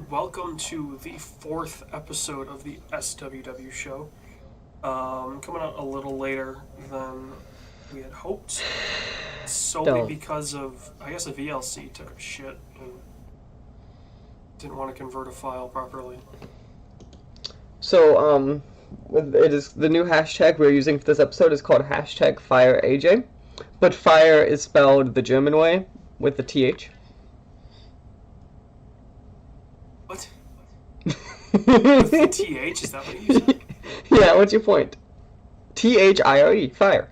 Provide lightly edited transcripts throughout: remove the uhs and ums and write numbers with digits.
welcome to the fourth episode of the SWW Show. Coming out a little later than we had hoped, solely Don't. because of, I guess, a VLC took a shit and didn't want to convert a file properly. So, it is the new hashtag we're using for this episode is called hashtag FireAJ, but fire is spelled the German way with the TH. What? With the TH? Is that what you said? Yeah, what's your point? THIRE, fire.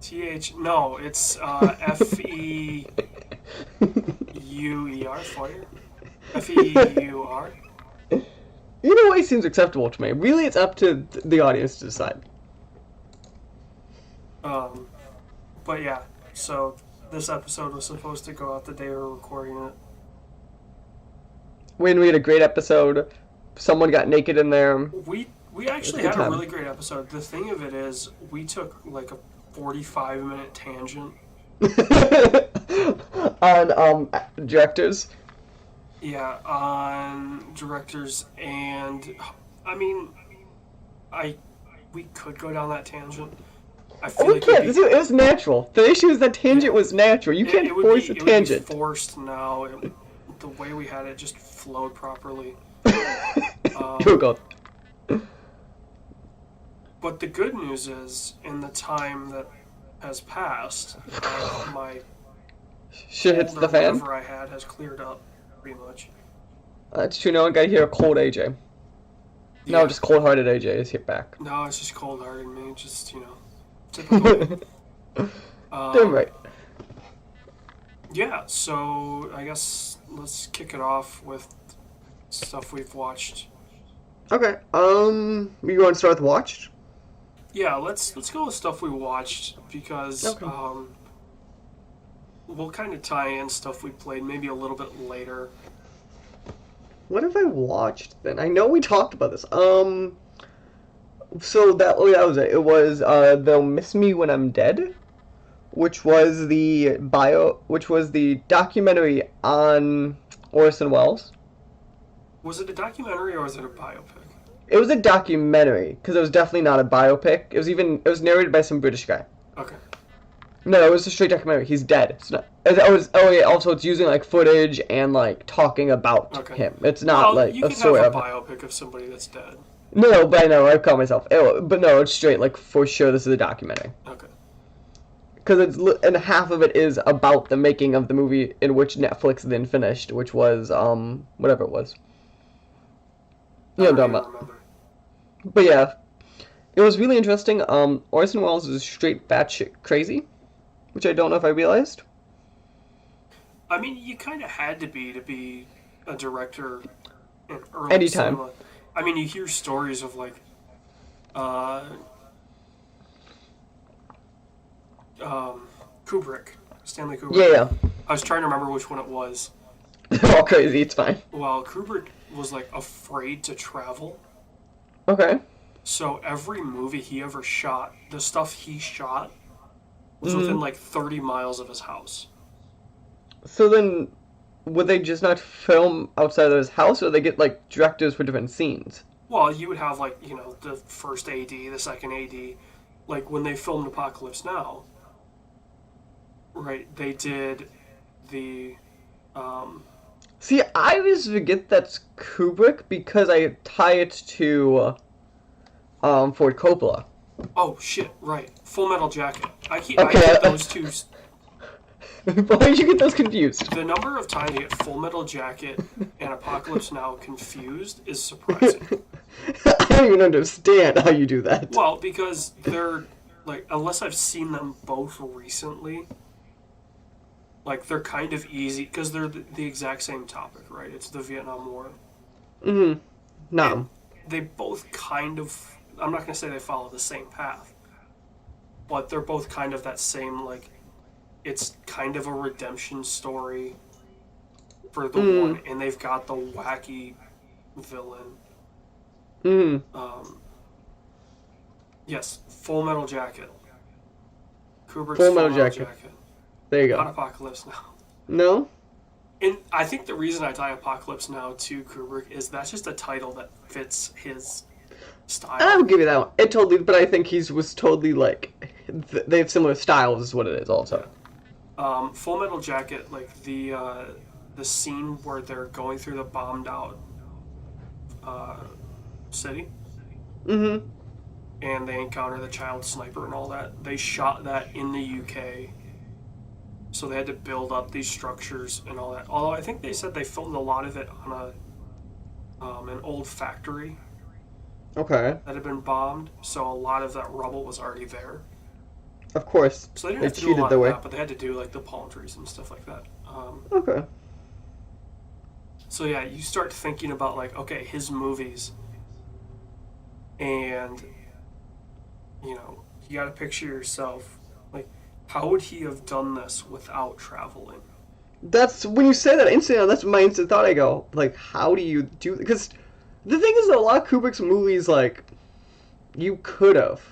TH? No, it's FEUER, fire? FEUR? Either way seems acceptable to me. Really, it's up to the audience to decide. But yeah, so this episode was supposed to go out the day we were recording it. When we had a great episode, someone got naked in there. We actually had a really great episode. The thing of it is, we took like a 45-minute tangent on directors. Yeah, on directors, and I mean, we could go down that tangent. I feel We like can't. It was natural. The issue is that tangent was natural. You can't force a tangent. It would be forced now. The way we had it just flowed properly. You go. But the good news is, in the time that has passed, my Shit hits the fan. whatever I had has cleared up, pretty much. That's true. No one got to hear a cold AJ. Yeah. No, just cold-hearted AJ is hit back. No, it's just cold-hearted me. Just, typical. Damn right. Yeah, so I guess let's kick it off with stuff we've watched. Okay. We going to start with watched? Yeah, let's go with stuff we watched because we'll kind of tie in stuff we played maybe a little bit later. What have I watched then? I know we talked about this. So that was it. It was They'll Miss Me When I'm Dead, which was the documentary on Orson Welles. Was it a documentary or was it a biopic? It was a documentary because it was definitely not a biopic. It was narrated by some British guy. Okay. No, it was a straight documentary. He's dead. It's not. Yeah. Also, it's using like footage and like talking about him. It's not like you a can story have a of. biopic of somebody that's dead. No, but I know I call myself. But no, it's straight. Like for sure, this is a documentary. Okay. Because and half of it is about the making of the movie in which Netflix then finished, which was whatever it was. Yeah, I'm talking about. But yeah, it was really interesting. Orson Welles is straight batshit crazy, which I don't know if I realized. I mean, you kind of had to be a director in early Anytime. cinema. I mean, you hear stories of like, Kubrick, Stanley Kubrick. Yeah. I was trying to remember which one it was. All crazy. It's fine. Well, Kubrick was like afraid to travel. Okay. So every movie he ever shot, the stuff he shot, was within like 30 miles of his house. So then, would they just not film outside of his house, or they get like directors for different scenes? Well, you would have like, the first AD, the second AD. Like when they filmed Apocalypse Now, right, they did the... See, I always forget that's Kubrick because I tie it to Ford Coppola. Oh, shit, right. Full Metal Jacket. I Okay. get those two... Why did you get those confused? The number of times you get Full Metal Jacket and Apocalypse Now confused is surprising. I don't even understand how you do that. Well, because they're, like, unless I've seen them both recently, like, they're kind of easy, because they're the exact same topic, right? It's the Vietnam War. Mm-hmm. No. And they both kind of, I'm not going to say they follow the same path, but they're both kind of that same, like, it's kind of a redemption story for the one, and they've got the wacky villain. Yes, Full Metal Jacket. Kubrick's Full Metal Jacket. There you Not go. Apocalypse Now. No? And I think the reason I tie Apocalypse Now to Kubrick is that's just a title that fits his And I style. would give you that one. It totally, but I think he's was totally like they have similar styles, is what it is. Also, Yeah. Full Metal Jacket, like the scene where they're going through the bombed out uh, city mm-hmm. and they encounter the child sniper and all that. They shot that in the UK, so they had to build up these structures and all that. Although I think they said they filmed a lot of it on an old factory Okay, that had been bombed, so a lot of that rubble was already there. of course So they didn't they have to do a cheated lot their of way. that, but they had to do like the palm trees and stuff like that. Okay, So yeah, you start thinking about like, okay, his movies, and you got to picture yourself like, how would he have done this without traveling? that's when you say that instantly. That's my instant thought. I go like, how do you do? Because the thing is that a lot of Kubrick's movies, like, you could have,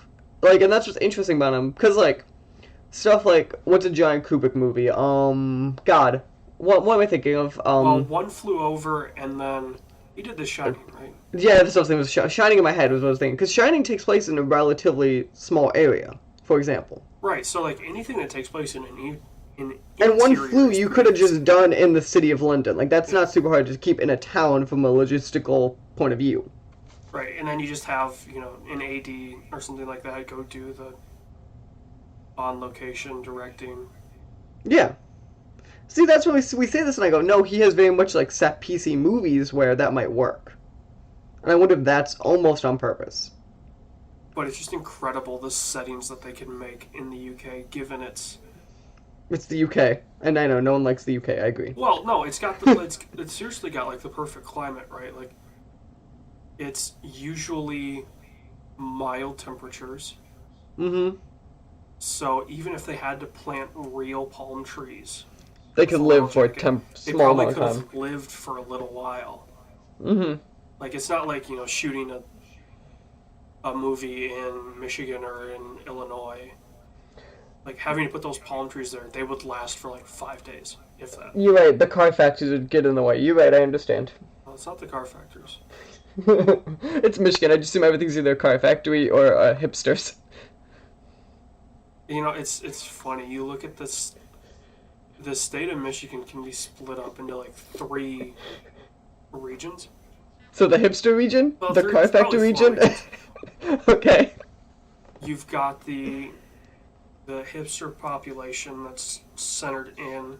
like, and that's what's interesting about him. Because like stuff like what's a giant Kubrick movie? God, what am I thinking of? Well, One Flew Over, and then he did The Shining, right? Yeah, that's what I was thinking. Was Shining in my head was what I was thinking. Because Shining takes place in a relatively small area, for example. Right. So like anything that takes place in an And One interior Flew is you pretty could have easy. just done in the city of London. Like, that's Yeah. not super hard to keep in a town from a logistical point of view. Right, and then you just have an AD or something like that go do the on location directing. Yeah. See, that's when we say this and I go, no, he has very much like set PC movies where that might work. And I wonder if that's almost on purpose. But it's just incredible the settings that they can make in the UK, given its. It's the UK. And I know, no one likes the UK, I agree. Well, no, it's seriously got like the perfect climate, right? Like it's usually mild temperatures. Mm-hmm. So even if they had to plant real palm trees, They for could Full live Metal for a Jacket, they small probably amount could of time. have lived for a little while. Mm-hmm. Like it's not like shooting a movie in Michigan or in Illinois. Like having to put those palm trees there, they would last for like 5 days, if that. You're right, the car factories would get in the way. You're right, I understand. Well, it's not the car factories. It's Michigan. I just assume everything's either a car factory or hipsters. It's funny. You look at this. The state of Michigan can be split up into like three regions. So the hipster region, Well, the car probably factory four region. regions. Okay. You've got the hipster population that's centered in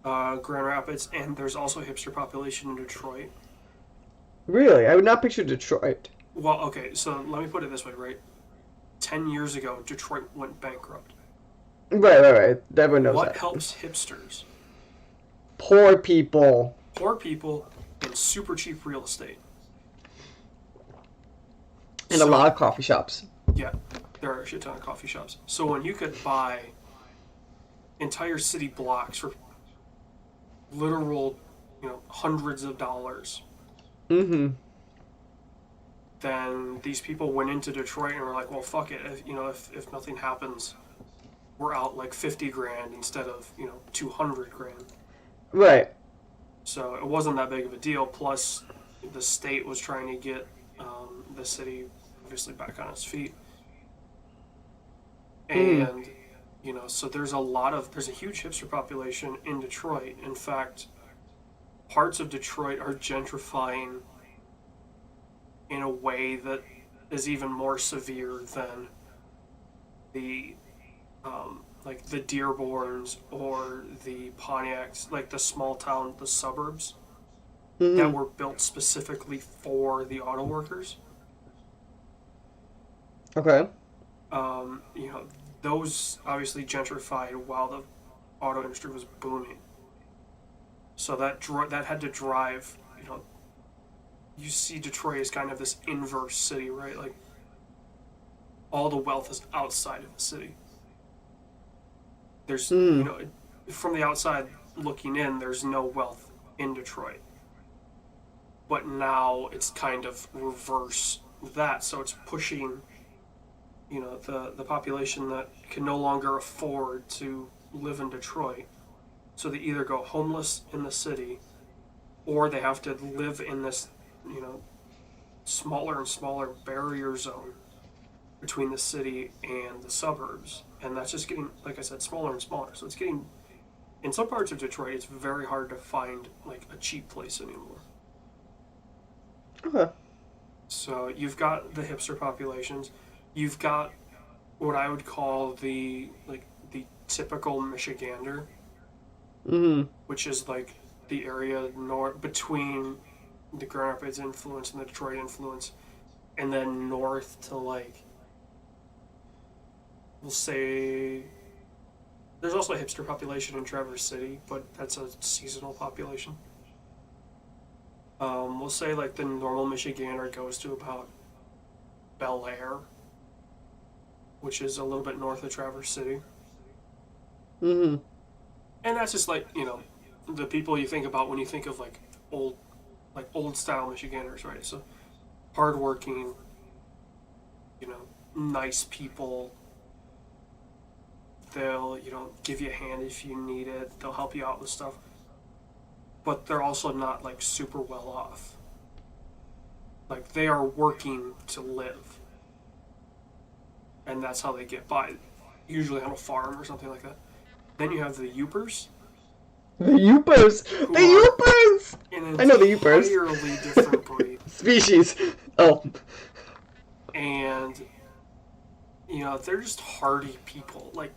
Grand Rapids, and there's also a hipster population in Detroit. Really, I would not picture Detroit. Well, okay, so let me put it this way, right? 10 years ago, Detroit went bankrupt. Right. Everyone knows What that. helps hipsters? Poor people. Poor people and super cheap real estate. And a lot of coffee shops. Yeah, there are a shit ton of coffee shops. So when you could buy entire city blocks for literal, hundreds of dollars, Mm-hmm. then these people went into Detroit and were like, well, fuck it. If nothing happens, we're out like 50 grand instead of, 200 grand. Right. So it wasn't that big of a deal. Plus, the state was trying to get the city obviously back on its feet. And, so there's a huge hipster population in Detroit. In fact, parts of Detroit are gentrifying in a way that is even more severe than the like the Dearborns or the Pontiacs, like the small town, the suburbs that Mm-hmm. were built specifically for the auto workers. Okay. You know, those obviously gentrified while the auto industry was booming. So that had to drive. You see Detroit as kind of this inverse city, right? Like all the wealth is outside of the city. There's, Mm. from the outside looking in, there's no wealth in Detroit. But now it's kind of reverse that, so it's pushing, the population that can no longer afford to live in Detroit So they either go homeless in the city, or they have to live in this, you know, smaller and smaller barrier zone between the city and the suburbs. And that's just getting, like I said, smaller and smaller. So it's getting, in some parts of Detroit, it's very hard to find like a cheap place anymore. Okay. So you've got the hipster populations. You've got what I would call the typical Michigander, Mm-hmm. which is like the area north between the Grand Rapids influence and the Detroit influence, and then north to like, we'll say, there's also a hipster population in Traverse City, but that's a seasonal population. We'll say like the normal Michigander goes to about Bel Air, which is a little bit north of Traverse City. Mm-hmm. And that's just like, the people you think about when you think of old style Michiganders, right? So hardworking, nice people. They'll, give you a hand if you need it. They'll help you out with stuff. But they're also not like super well off. Like they are working to live. And that's how they get by. Usually on a farm or something like that. Then you have the Yoopers. The Yoopers! The Yoopers! I know the Yoopers. Entirely different breed. Species. Oh. And, they're just hardy people. Like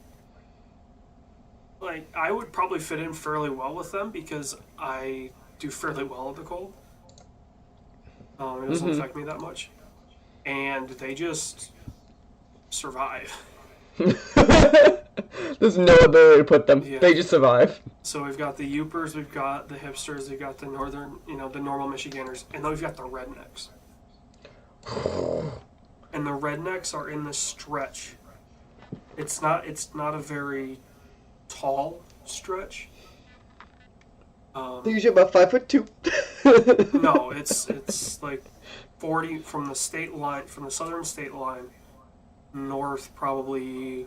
I would probably fit in fairly well with them because I do fairly well in the cold. It doesn't affect me that much. And they just survive. There's no other way to put them. Yeah. They just survive. So we've got the Yoopers, we've got the hipsters, we've got the northern, the normal Michiganders, and then we've got the rednecks. And the rednecks are in this stretch. It's not a very tall stretch. They're usually about 5'2". No, it's like 40 from the state line, from the southern state line, north probably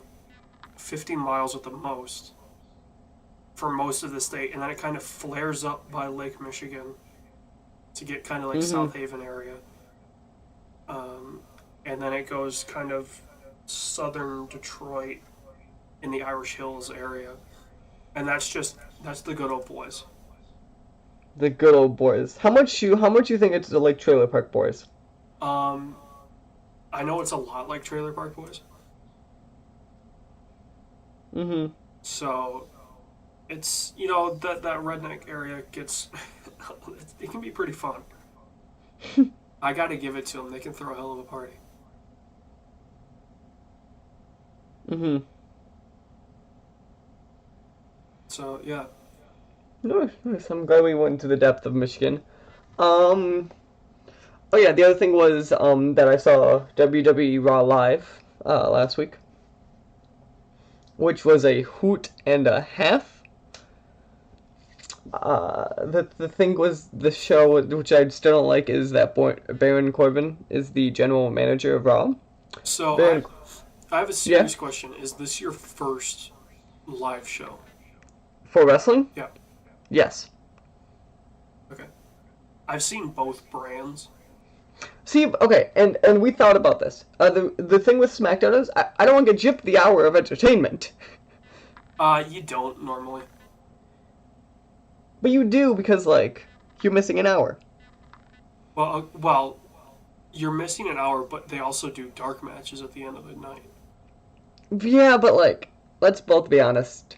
50 miles at the most for most of the state, and then it kind of flares up by Lake Michigan to get kind of like South Haven area. And then it goes kind of southern Detroit in the Irish Hills area. And that's the good old boys. The good old boys. How much you think it's the like Trailer Park Boys? I know it's a lot like Trailer Park Boys. Mm-hmm. So it's that redneck area gets it can be pretty fun. I got to give it to them. They can throw a hell of a party. Mm-hmm. So yeah. Nice. I'm glad we went into the depth of Michigan. Oh yeah, the other thing was that I saw WWE Raw live last week, which was a hoot and a half. The thing was the show, which I still don't like, is that Baron Corbin is the general manager of Raw. So I have a serious question. Is this your first live show? For wrestling? Yeah. Yes. Okay. I've seen both brands. See, okay, and we thought about this. The thing with SmackDown is I don't want to get gypped the hour of entertainment. You don't normally. But you do because, like, you're missing an hour. Well, you're missing an hour, but they also do dark matches at the end of the night. Yeah, but, like, let's both be honest.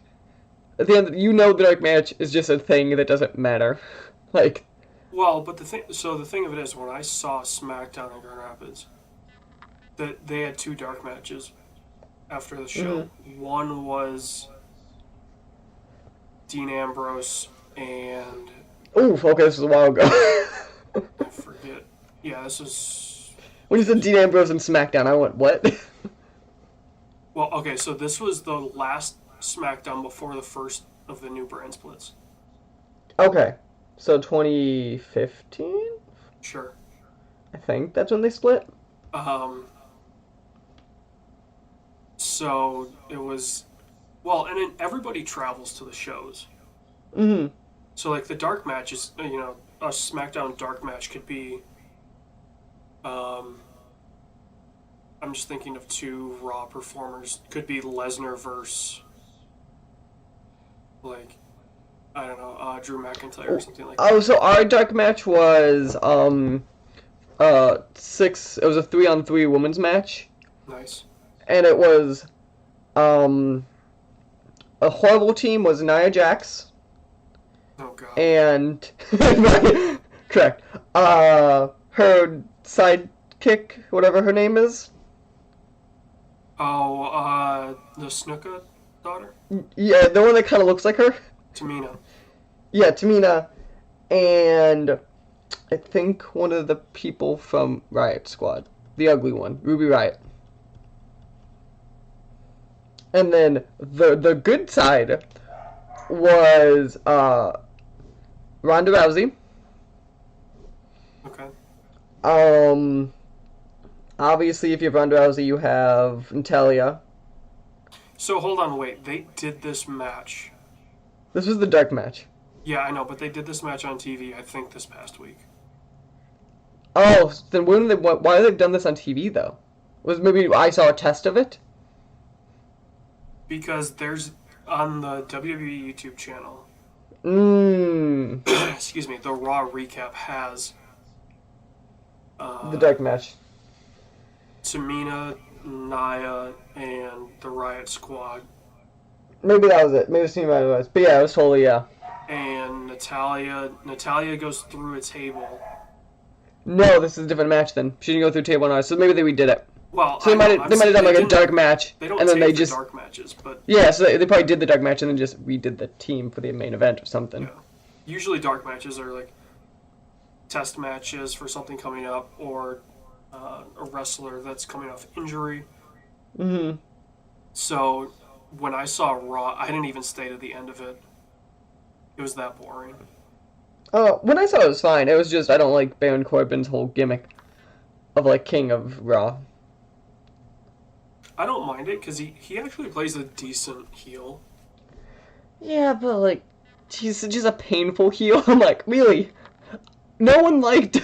At the end, the dark match is just a thing that doesn't matter. Like... Well, but the thing of it is, when I saw SmackDown in Grand Rapids, that they had two dark matches after the show. Mm-hmm. One was Dean Ambrose and... Oof, okay, this was a while ago. I forget. Yeah, this is... When you said Dean Ambrose and SmackDown, I went, what? Well, okay, so this was the last SmackDown before the first of the new brand splits. Okay. So 2015? Sure. I think that's when they split. So it was... Well, and then everybody travels to the shows. Mm-hmm. So like the dark match is, a SmackDown dark match could be. Um, I'm just thinking of two Raw performers. Could be Lesnar versus like I don't know, Drew McIntyre or something like Oh, that. so our dark match was 6. It was a 3-on-3 women's match, Nice. and it was um a horrible team was Nia Jax Oh God. and correct. Her sidekick, whatever her name is. Oh, the Snuka daughter, Yeah, the one that kind of looks like her. Tamina. Yeah, Tamina, and I think one of the people from Riot Squad, the ugly one, Ruby Riot. And then the good side was Ronda Rousey. Okay. Um, Obviously, if you have Ronda Rousey, you have Natalia. So hold on, wait. They did this match. This was the dark match. Yeah, I know, but they did this match on TV. I think this past week. Oh, then why have they done this on TV though? Was maybe I saw a test of it? Because there's on the WWE YouTube channel. Mmm. Excuse me. The Raw recap has The dark match. Tamina, Nia, and the Riot Squad, Maybe that was it. Maybe it was. But yeah, it was totally, yeah. and Natalia. Natalia goes through a table. No, this is a different match then. She didn't go through table on so maybe they redid it. Well, So they might have done like a dark match, They don't and then tape they the just dark matches, but yeah. So they probably did the dark match and then just redid the team for the main event or something. yeah. Usually dark matches are like test matches for something coming up or a wrestler that's coming off injury. Mm-hmm. So when I saw Raw, I didn't even stay to the end of it. It was that boring. When I saw it was fine. It was just I don't like Baron Corbin's whole gimmick of like King of Raw. I don't mind it because he actually plays a decent heel. Yeah, but like he's just a painful heel. I'm like, really? No one liked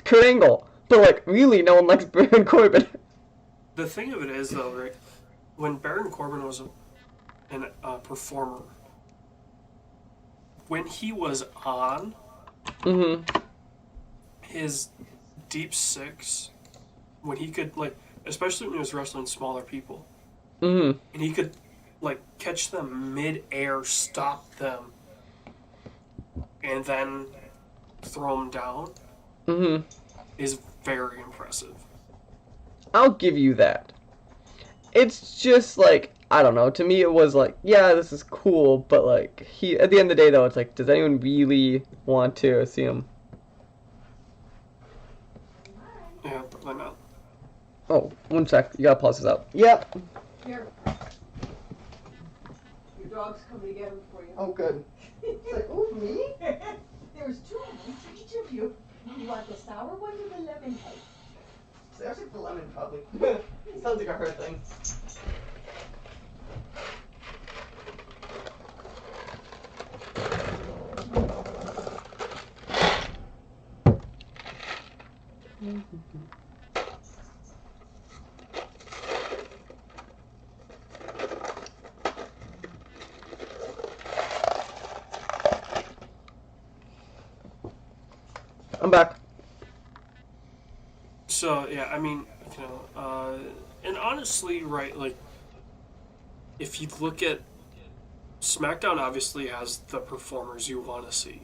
Kurt Angle, but like really no one likes Baron Corbin. The thing of it is, though, right, when Baron Corbin was a performer, when he was on, Mm-hmm. his deep six, when he could, like, especially when he was wrestling smaller people, Mm-hmm. and he could, like, catch them mid-air, stop them, and then throw them down, Mm-hmm. is very impressive. I'll give you that. It's just like I don't know. To me, it was like, yeah, this is cool, but like he at the end of the day, though, it's like, does anyone really want to see him? Yeah, probably not. Oh, one sec. You gotta pause this out. Yep. Here. Your dog's coming to get him for you. Oh, good. It's like, oh, me? There's two of them for each of you. You want the sour one or the lemon head? I'll take the lemon, probably. Sounds like a her thing. I'm back. So yeah, I mean, and honestly, right, like, if you look at SmackDown, obviously has the performers you want to see.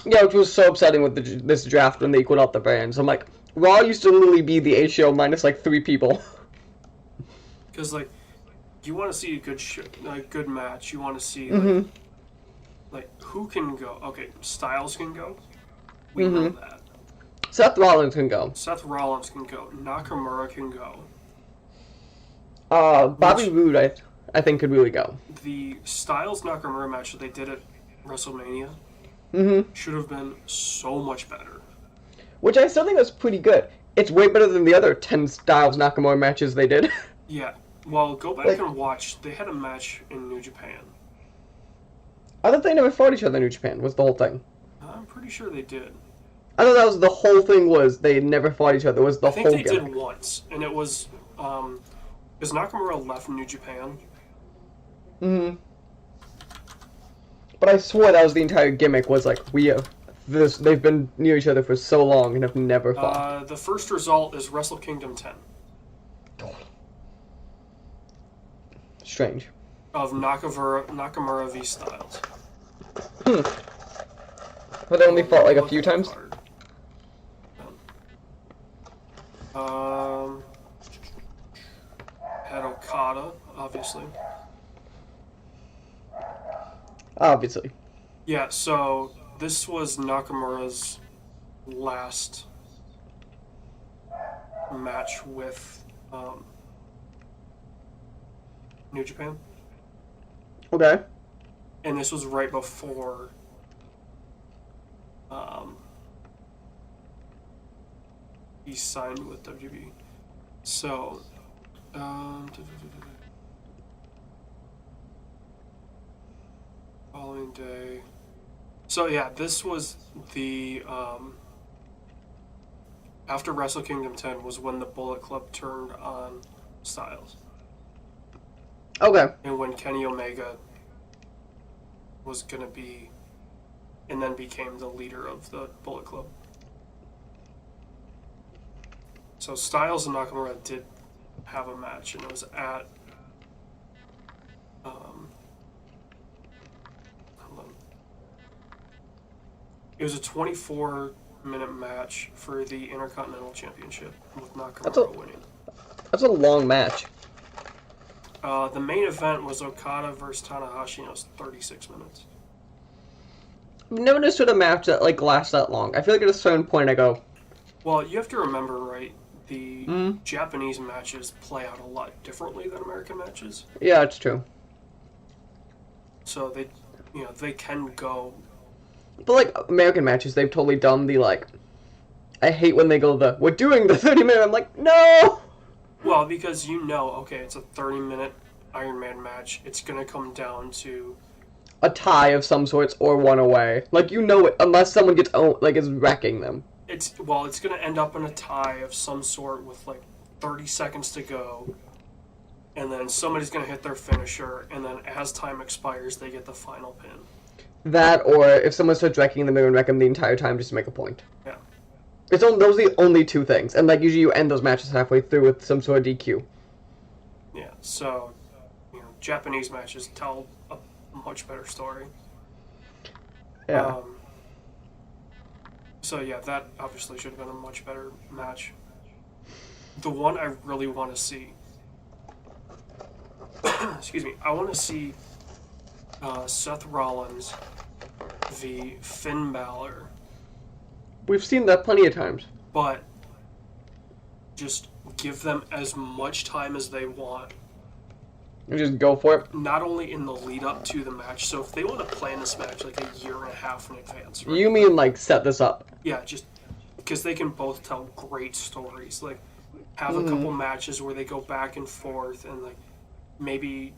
Yeah, which was so upsetting with this draft when they equaled out the brands. I'm like, Raw used to literally be the A show minus like 3 people. Because like, you want to see a good good match. You want to see Mm-hmm. like who can go. Okay, Styles can go. We know that. Seth Rollins can go. Seth Rollins can go. Nakamura can go. Bobby Roode, I think, could really go. The Styles Nakamura match that they did at WrestleMania Mm-hmm. should have been so much better. Which I still think was pretty good. It's way better than the other 10 Styles Nakamura matches they did. Yeah. Well, go back Like- and watch. They had a match in New Japan. I thought they never fought each other in New Japan, was the whole thing. I'm pretty sure they did. I thought that was the whole thing, was they never fought each other, was the I think whole they gimmick. did once, and it was because Nakamura left New Japan. Mm-hmm. But I swore that was the entire gimmick, was like, they've been near each other for so long and have never fought. The first result is Wrestle Kingdom 10 Strange. of Nakamura v Styles. But they only fought like a few times? Had Okada, obviously. Obviously. Yeah, so this was Nakamura's last match with New Japan. Okay. And this was right before he signed with WWE. So, following day. So yeah, this was the after Wrestle Kingdom 10 was when the Bullet Club turned on Styles, Okay. and when Kenny Omega was gonna be, and then became the leader of the Bullet Club. So Styles and Nakamura did have a match, and it was at hold on. It was a 24-minute match for the Intercontinental Championship with Nakamura winning. That's a long match. The main event was Okada versus Tanahashi, and it was 36 minutes. I've never understood a match that like lasts that long. I feel like at a certain point I go, Well, you have to remember, right? The Mm. Japanese matches play out a lot differently than American matches. yeah, it's true. So they can go. But like American matches, they've totally done the like. I hate when they go we're doing the 30-minute. I'm like, no. Well, because okay, it's a 30-minute Iron Man match. It's gonna come down to A tie of some sorts or one away. Like it, unless someone gets is wrecking them. it's gonna end up in a tie of some sort with like 30 seconds to go, and then somebody's gonna hit their finisher, and then as time expires, they get the final pin. That, or if someone starts wrecking them, they're gonna wreck them the entire time just to make a point. Yeah. Those are the only two things, and like usually you end those matches halfway through with some sort of DQ. Yeah. So, Japanese matches tell a much better story. Yeah. So yeah, that obviously should have been a much better match. The one I really want to see, excuse me, I want to see Seth Rollins v. Finn Balor, We've seen that plenty of times. but just give them as much time as they want. You just go for it. Not only in the lead up to the match, so if they want to plan this match like a year and a half in advance, right? You mean like set this up? Yeah, just because they can both tell great stories. Like, have a couple matches where they go back and forth, and like maybe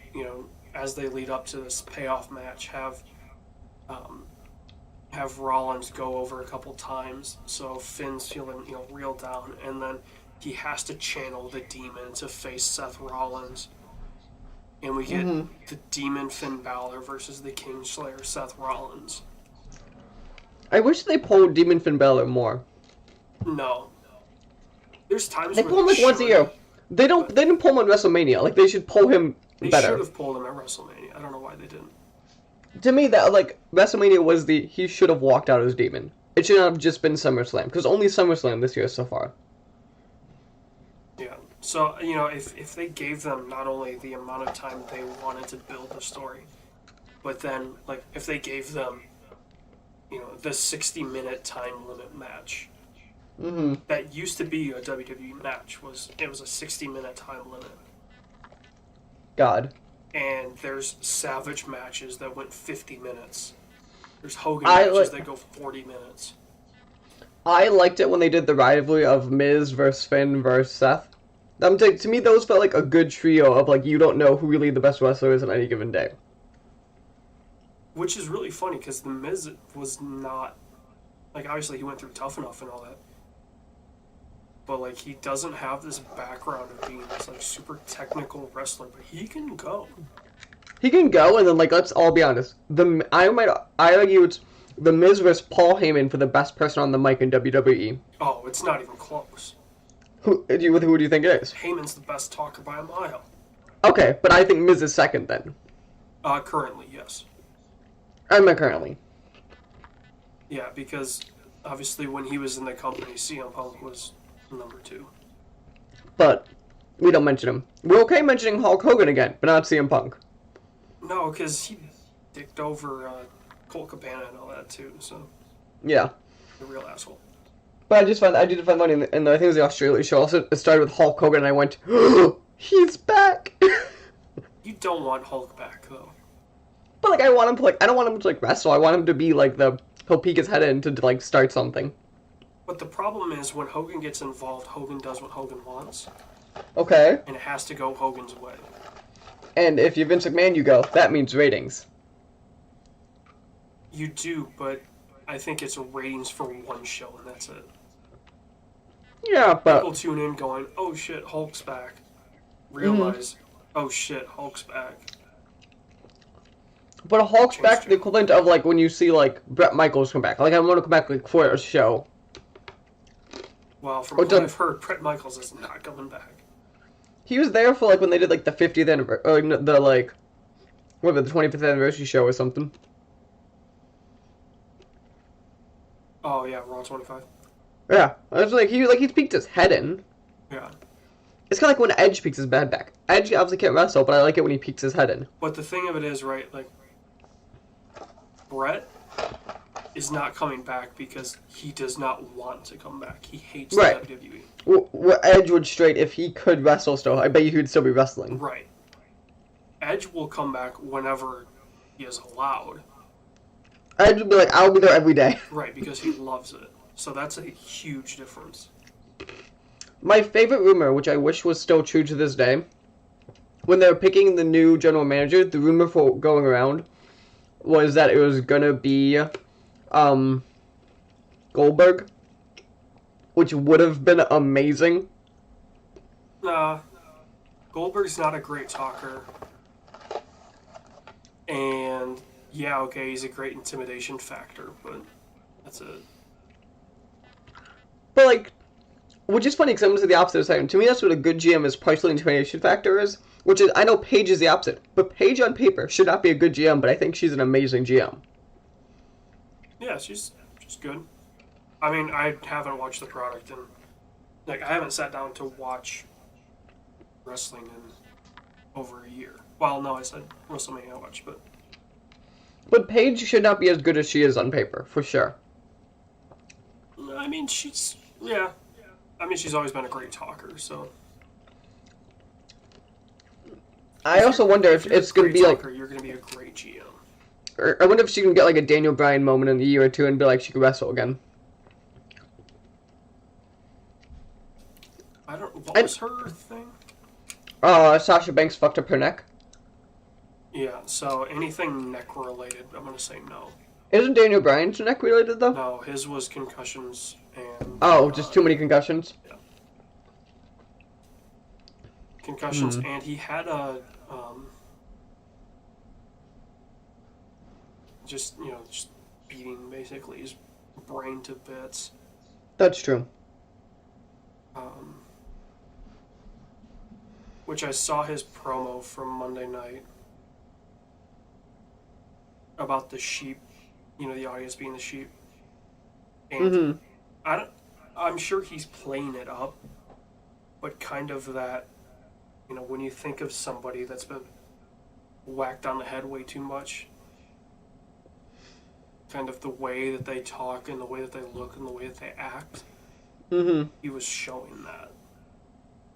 as they lead up to this payoff match, have Rollins go over a couple times, so Finn's feeling real down, and then he has to channel the demon to face Seth Rollins, and we get the Demon Finn Balor versus the Kingslayer Seth Rollins. I wish they pulled Demon Finn Balor more. No, there's times They where pull him like once a should. year. They didn't pull him on WrestleMania. Like they should pull him They better. should have pulled him at WrestleMania. I don't know why they didn't. To me, that like WrestleMania was he should have walked out as Demon. It should not have just been SummerSlam, because only SummerSlam this year so far. Yeah. So if they gave them not only the amount of time they wanted to build the story, but then like if they gave them, the 60-minute time limit match. Mm-hmm. That used to be a WWE match. It was a 60-minute time limit. God. And there's Savage matches that went 50 minutes. There's Hogan matches that go 40 minutes. I liked it when they did the rivalry of Miz versus Finn versus Seth. To me, those felt like a good trio of like you don't know who really the best wrestler is on any given day. which is really funny because The Miz was not, like, obviously he went through Tough Enough and all that, but, like, he doesn't have this background of being this, like, super technical wrestler, but he can go. He can go, and then, like, let's all be honest. I argue it's The Miz versus Paul Heyman for the best person on the mic in WWE. Oh, it's not even close. Who do you think it is? Heyman's the best talker by a mile. Okay, but I think Miz is second then. Currently, yes. I meant currently. Yeah, because obviously when he was in the company, CM Punk was number 2. But we don't mention him. We're okay mentioning Hulk Hogan again, but not CM Punk. No, because he dicked over Colt Cabana and all that too, so Yeah. a real asshole. But I did find funny, and I think it was the SWW Show. Also, it started with Hulk Hogan, and I went, oh, he's back. You don't want Hulk back though. But like, I want him to I don't want him to wrestle. I want him to be like he'll peek his head in to like start something. But the problem is when Hogan gets involved, Hogan does what Hogan wants, Okay. and it has to go Hogan's way. And if you're Vince McMahon, you go, that means ratings. You do, but I think it's ratings for one show, and that's it. Yeah, but People tune in going, oh shit, Hulk's back. Realize, oh shit, Hulk's back. But Hulk's back the equivalent of like when you see like Bret Michaels come back. Like I want to come back like for a show. Well, from what I've heard, Bret Michaels is not coming back. He was there for like when they did like the 50th anniversary, or the like, whatever, the 25th anniversary show or something. Oh yeah, Raw 25. Yeah, I was like he peeked his head in. Yeah. It's kind of like when Edge peeks his head back. Edge obviously can't wrestle, but I like it when he peeks his head in. But the thing of it is, right, like, Bret is not coming back because he does not want to come back. He hates the WWE. Edge would straight, if he could wrestle still, I bet you he would still be wrestling. Right. Edge will come back whenever he is allowed. Edge would be like, I'll be there every day. Right, because he loves it. So that's a huge difference. My favorite rumor, which I wish was still true to this day, when they were picking the new general manager, the rumor for going around was that it was gonna be Goldberg, which would have been amazing. Nah, Goldberg's not a great talker. And, yeah, okay, he's a great intimidation factor, but that's it. But, like, which is funny because I'm going to say the opposite of a second. To me, that's what a good GM is partially intimidation factor is, which is, I know Paige is the opposite, but Paige on paper should not be a good GM, but I think she's an amazing GM. Yeah, she's good. I mean, I haven't watched the product, and, like, I haven't sat down to watch wrestling in over a year. Well, no, I said WrestleMania I watched, but... But Paige should not be as good as she is on paper, for sure. I mean, yeah. I mean, she's always been a great talker, so... I also wonder if it's going to be talker, like... You're going to be a great GM. Or I wonder if she can get like a Daniel Bryan moment in a year or two and be like she could wrestle again. What was her thing? Sasha Banks fucked up her neck. Yeah, so anything neck related, I'm going to say no. Isn't Daniel Bryan's neck related though? No, his was concussions and... Oh, just too many concussions? Yeah. Concussions, and he had a... just beating basically his brain to bits. That's true. Which I saw his promo from Monday night about the sheep, the audience being the sheep. And I'm sure he's playing it up, but kind of that, when you think of somebody that's been whacked on the head way too much, kind of the way that they talk and the way that they look and the way that they act, he was showing that.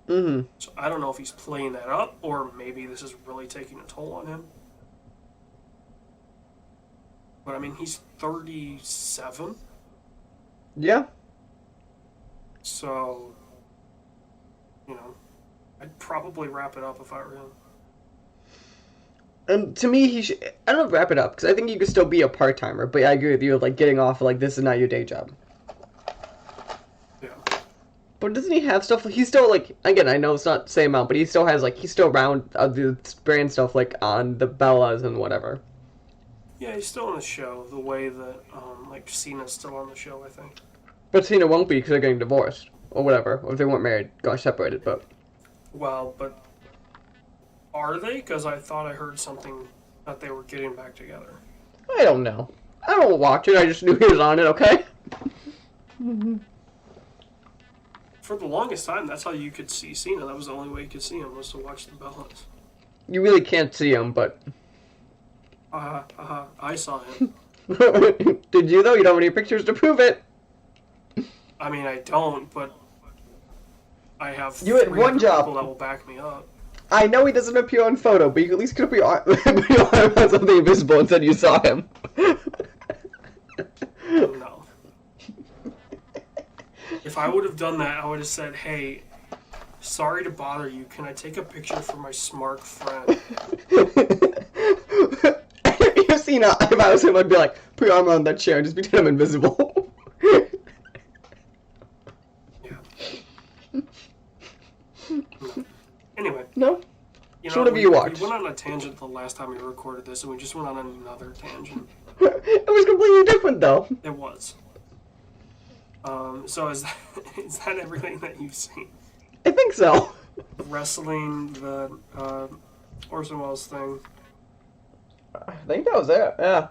So I don't know if he's playing that up or maybe this is really taking a toll on him. But I mean, he's 37. Yeah. So, I'd probably wrap it up if I were him. And to me, he should. I don't know, wrap it up because I think you could still be a part timer. But I agree with you, like getting off, like this is not your day job. Yeah. But doesn't he have stuff? He's still like again. I know it's not the same amount, but he still has like he's still around the brand stuff like on the Bellas and whatever. Yeah, he's still on the show the way that like Cena's still on the show, I think. But Cena won't be because they're getting divorced or whatever, or if they weren't married, got separated. But Well, but are they? Because I thought I heard something that they were getting back together. I don't know. I don't watch it. I just knew he was on it. Okay. For the longest time, that's how you could see Cena. That was the only way you could see him, was to watch the Bellas. You really can't see him, but I saw him. did you though? You don't have any pictures to prove it. I mean, I don't, but I have You had one job. people that will back me up. I know he doesn't appear on photo, but you at least could put your arm on something invisible and said you saw him. No. If I would have done that, I would have said, hey, sorry to bother you. Can I take a picture for my smart friend? You've seen if I was him, I'd be like, put your arm on that chair and just pretend I'm invisible. Yeah. No. Anyway. No? You So know, whatever you watch. We went on a tangent the last time we recorded this, and we just went on another tangent. It was completely different, though. It was. So is that everything that you've seen? I think so. Wrestling, the Orson Welles thing. I think that was it, yeah.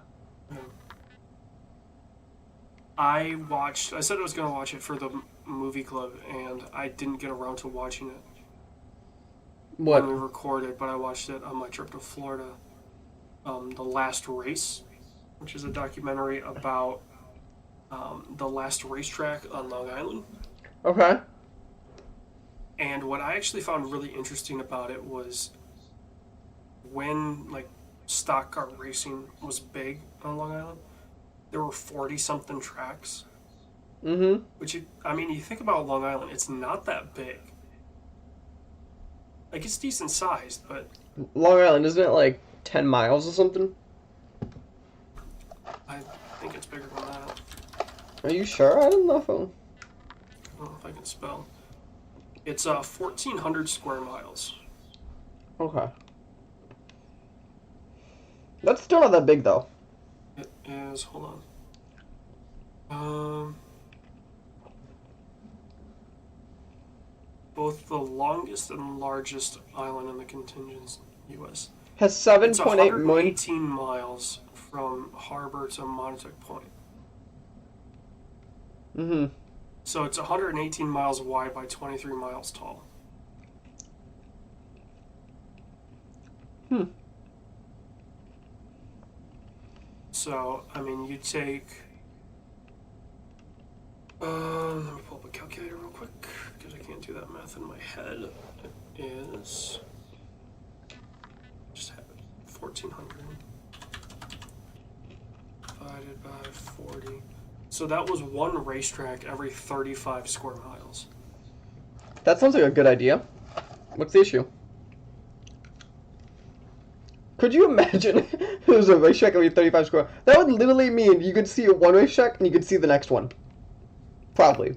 I said I was going to watch it for the movie club, and I didn't get around to watching it What? when we recorded, but I watched it on my trip to Florida. The Last Race, which is a documentary about the last racetrack on Long Island. Okay. And what I actually found really interesting about it was when, like, stock car racing was big on Long Island, there were 40-something tracks. Mm-hmm. Which, you think about Long Island, it's not that big. Like, it's decent sized, but Long Island, isn't it like 10 miles or something? I think it's bigger than that. Are you sure? I don't know. I don't know if I can spell. It's 1,400 square miles. Okay. That's still not that big, though. It is, hold on. Both the longest and largest island in the contingent U.S. Has It's 7.8 million. 118 miles from harbor to Montauk Point. Mm-hmm. So it's 118 miles wide by 23 miles tall. Hmm. So, you take... let me pull up a calculator real quick, because I can't do that math in my head. It is... just have it. 1,400 divided by 40. So that was one racetrack every 35 square miles. That sounds like a good idea. What's the issue? Could you imagine if there was a racetrack every 35 square? That would literally mean you could see one racetrack and you could see the next one. Probably.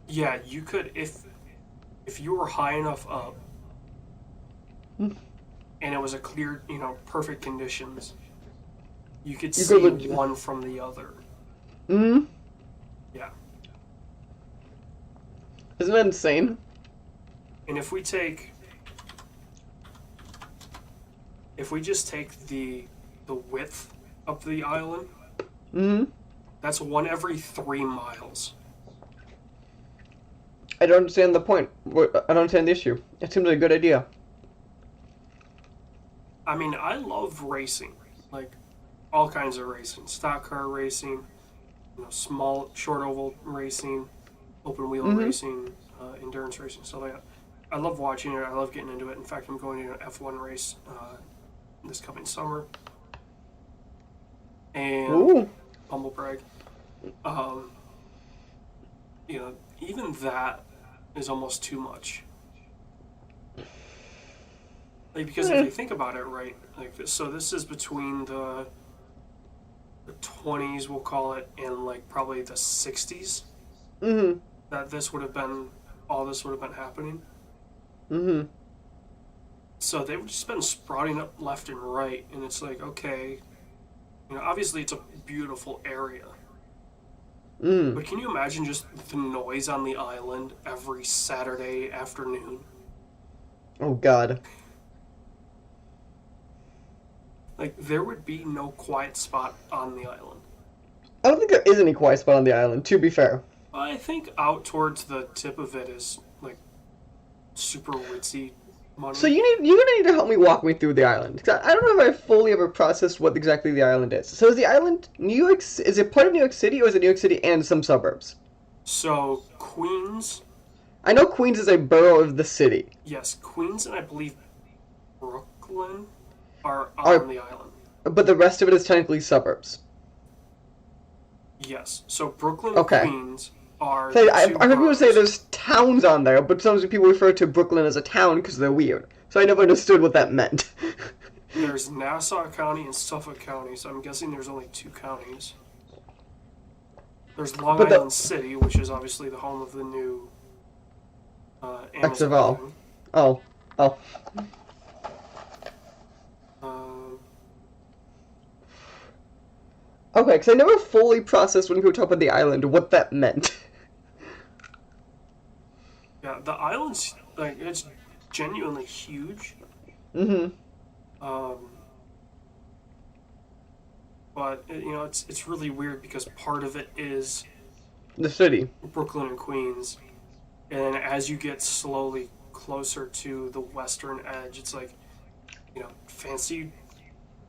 Yeah, you could, if you were high enough up, and it was a clear, perfect conditions, you could see one from the other. Mm-hmm. Yeah. Isn't that insane? And if we just take the width of the island, Mm-hmm. that's one every 3 miles. I don't understand the point. I don't understand the issue. It seems like a good idea. I love racing, like all kinds of racing, stock car racing, small short oval racing, open wheel racing, endurance racing, stuff like that. I love watching it. I love getting into it. In fact, I'm going to an F1 race this coming summer. And Ooh. humble brag. Even that is almost too much. Like, because if you think about it, right, like, so this is between the 20s, we'll call it, and like probably the 60s Mm-hmm. that all this would have been happening. Mm-hmm. So they've just been sprouting up left and right, and it's like, okay, obviously it's a beautiful area, Mm. but can you imagine just the noise on the island every Saturday afternoon? Oh God. Like, there would be no quiet spot on the island. I don't think there is any quiet spot on the island, to be fair. I think out towards the tip of it is like super ritzy money. So you're gonna need to help me walk me through the island. 'Cause I don't know if I fully ever processed what exactly the island is. So is the island New York? Is it part of New York City, or is it New York City and some suburbs? So Queens, I know Queens is a borough of the city. yes, Queens and I believe Brooklyn are on the island. But the rest of it is technically suburbs. Yes, so Brooklyn and Okay. Queens are. So the I two heard people say boroughs. there's towns on there, but sometimes people refer to Brooklyn as a town because they're weird. So I never understood what that meant. There's Nassau County and Suffolk County, so I'm guessing there's only two counties. There's Long But the- Island City, which is obviously the home of the new Amazon XFL. thing. Oh. Oh. Um, Okay, because I never fully processed when people talk about the island what that meant. yeah, the island's like it's genuinely huge. Mm-hmm. Um, but it's really weird because part of it is The city. Brooklyn and Queens, and as you get slowly closer to the western edge, it's like fancy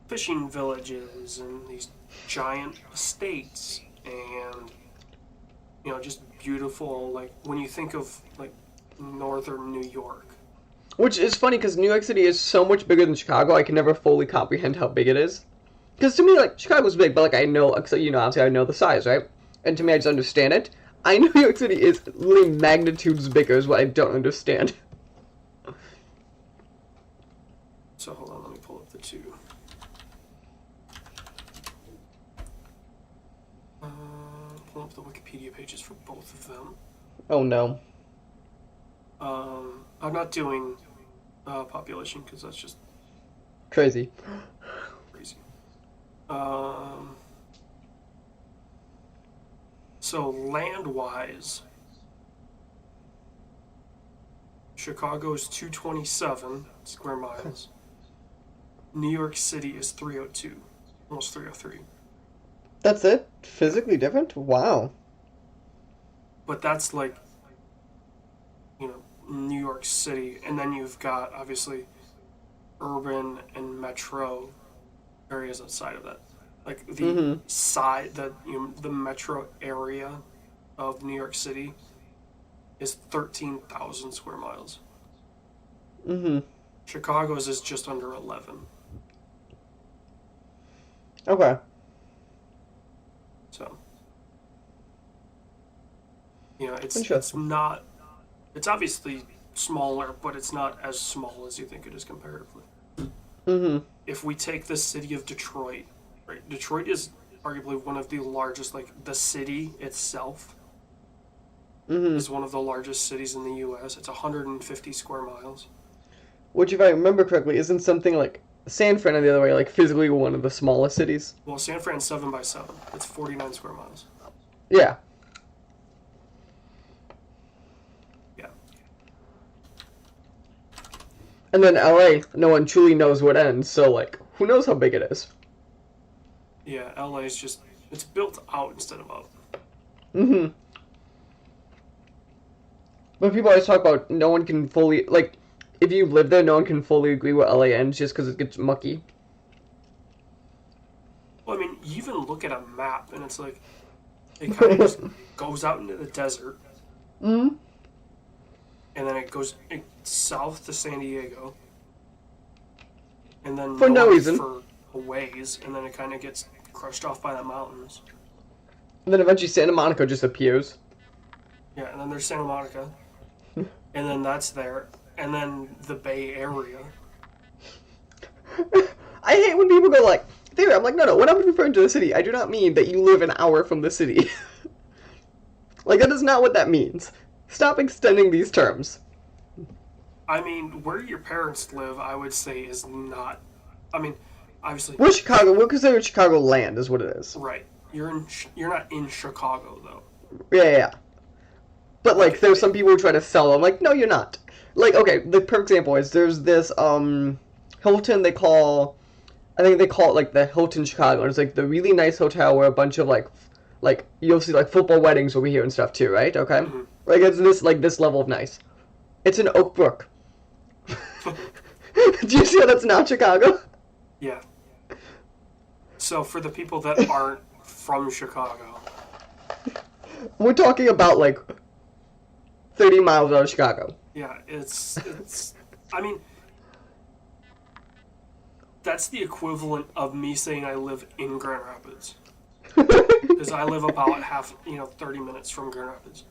fishing villages and these giant estates, and just beautiful. Like when you think of like northern New York. Which is funny because New York City is so much bigger than Chicago, I can never fully comprehend how big it is. Because to me, like, Chicago's big, but, like, I know, obviously I know the size, right? And to me, I just understand it. I know New York City is literally magnitudes bigger is what I don't understand. So hold on, let me pull up the two. Pull up the Wikipedia pages for both of them. Oh, no. I'm not doing population because that's just Crazy. crazy. So land-wise, Chicago's 227 square miles. New York City is 302, almost 303. That's it? Physically different? Wow. But that's like, New York City, and then you've got obviously urban and metro areas outside of that. Like the side that the metro area of New York City is 13,000 square miles. Mm-hmm. Chicago's is just under 11. Okay. So, it's Interesting. not. It's obviously smaller, but it's not as small as you think it is comparatively. Mm-hmm. If we take the city of Detroit, right? Detroit is arguably one of the largest, like the city itself Mm-hmm. is one of the largest cities in the U.S. It's 150 square miles. Which, if I remember correctly, isn't something like San Fran, on the other way, like physically one of the smallest cities? Well, San Fran's 7 by 7. It's 49 square miles. Yeah. Yeah. And then LA, no one truly knows what ends, so, like, who knows how big it is? Yeah, LA is just, it's built out instead of up. Mm-hmm. But people always talk about no one can fully, like, if you live there, no one can fully agree what LA ends just because it gets mucky. Well, I mean, you even look at a map and it's like, it kind of just goes out into the desert, Mm-hmm. and then it goes south to San Diego, and then For no north reason. for a ways, and then it kind of gets crushed off by the mountains. And then eventually Santa Monica just appears. Yeah, and then there's Santa Monica, and then that's there, and then the Bay Area, I hate when people go like, there. I'm like, no. When I'm referring to the city, I do not mean that you live an hour from the city. Like, that is not what that means. Stop extending these terms. I mean, where your parents live, I would say, is not. I mean, obviously. We're Chicago. We're considered Chicago land, is what it is. Right. You're not in Chicago though. Yeah. But like, there's some people who try to sell them. Like, no, you're not. Like, okay, the perfect example is there's this Hilton they call, I think they call it like the Hilton Chicago. And it's like the really nice hotel where a bunch of like you'll see like football weddings over here and stuff too, right? Okay. Mm-hmm. Like it's this level of nice. It's in Oak Brook. Do you see how that's not Chicago? Yeah. So for the people that aren't from Chicago, we're talking about like 30 miles out of Chicago. Yeah, it's. I mean, that's the equivalent of me saying I live in Grand Rapids, because I live about 30 minutes from Grand Rapids.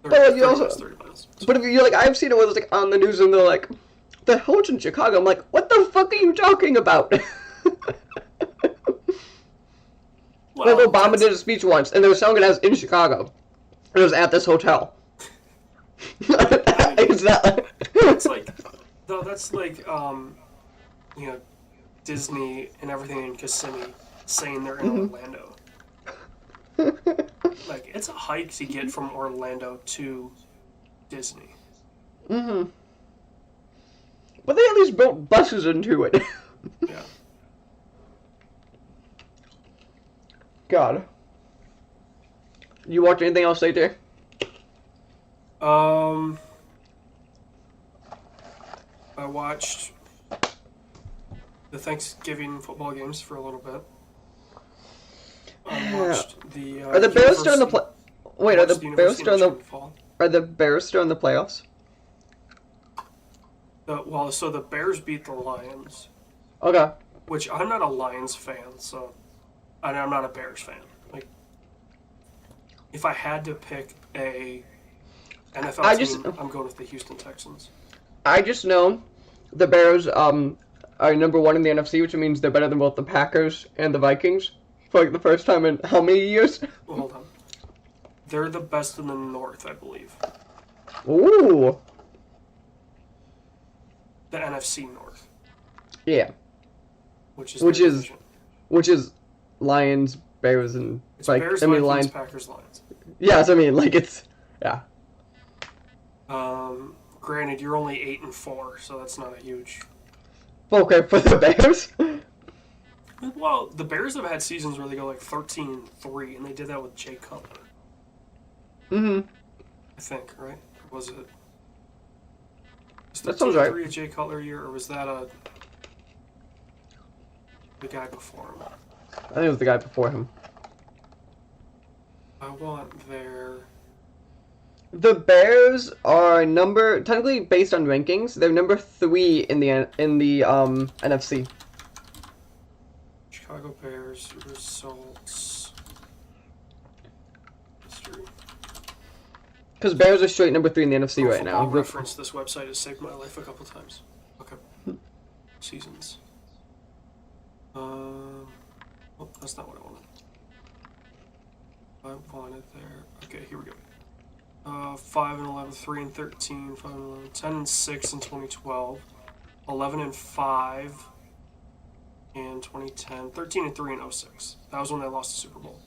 30, But like, you 30 also, minutes, 30 minutes. but if you're like, I've seen it where it's like on the news and they're like, the Hilton Chicago. I'm like, what the fuck are you talking about? Well, like Obama did a speech once, and they were selling it as in Chicago. It was at this hotel. It's not. It's like, though that's like, Disney and everything in Kissimmee saying they're in Orlando. Like, it's a hike to get from Orlando to Disney. Mm-hmm. But they at least built buses into it. Yeah. God. You watch anything else later? I watched the Thanksgiving football games for a little bit. I watched the. Are the Bears still in the play? Wait, are the Bears still in the? Fall. Are the Bears still in the playoffs? So the Bears beat the Lions, Okay. which I'm not a Lions fan, so I'm not a Bears fan. Like, if I had to pick a NFL team, I'm going with the Houston Texans. I just know the Bears are number one in the NFC, which means they're better than both the Packers and the Vikings for like the first time in how many years? Well, hold on. They're the best in the North, I believe. Ooh. The NFC North, Yeah. which is Lions, Bears, and it's like Bears, I mean Vikings, Lions. Packers, Lions. Yes, I mean like it's yeah. Granted, you're only 8-4, so that's not a huge. Okay, for the Bears. Well, the Bears have had seasons where they go like 13-3, and they did that with Jay Cutler. Mm-hmm. I think, right? Or was it? Was That sounds right. 13-3 a Jay Cutler year, or was that the guy before him? I think it was the guy before him. I want their. The Bears are technically based on rankings. They're number 3 in the NFC. Chicago Bears results. History. Because Bears are straight number 3 in the NFC right now. I'll reference this website has saved my life a couple times. Okay. Seasons. Oh, that's not what I wanted. I wanted there. Okay, here we go. 5-11, 3-13, 5-11, 10-6 in 2012, 11-5 in 2010, 13-3 in 06. That was when they lost the Super Bowl.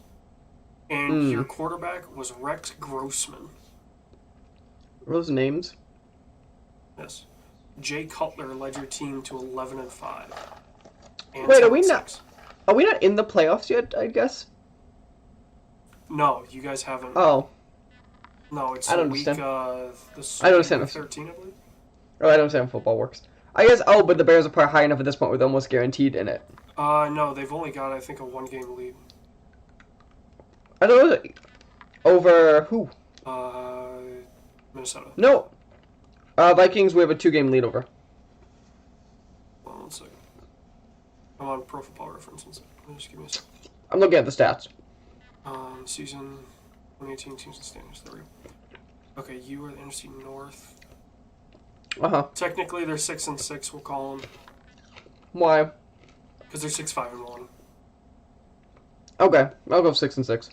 And your quarterback was Rex Grossman. Are those names? Yes. Jay Cutler led your team to 11-5. Wait, are we not? Are we not in the playoffs yet? I guess. No, you guys haven't. Oh. No, it's I don't week. understand. This I don't understand. Week 13, I believe. Oh, I don't understand how football works. I guess. Oh, but the Bears are probably high enough at this point where they're almost guaranteed in it. No, they've only got, I think, a 1-game lead. I don't know. Over who? Minnesota. No. Vikings. We have a 2-game lead over. Hold on 1 second. I'm on Pro Football Reference. Just give me a second. I'm looking at the stats. Season 2018 season standings. There we go. Okay, you are the NFC North. Uh-huh. Technically, they're 6-6. We'll call them. Why? Because they're 6-5-1. Okay, I'll go 6-6.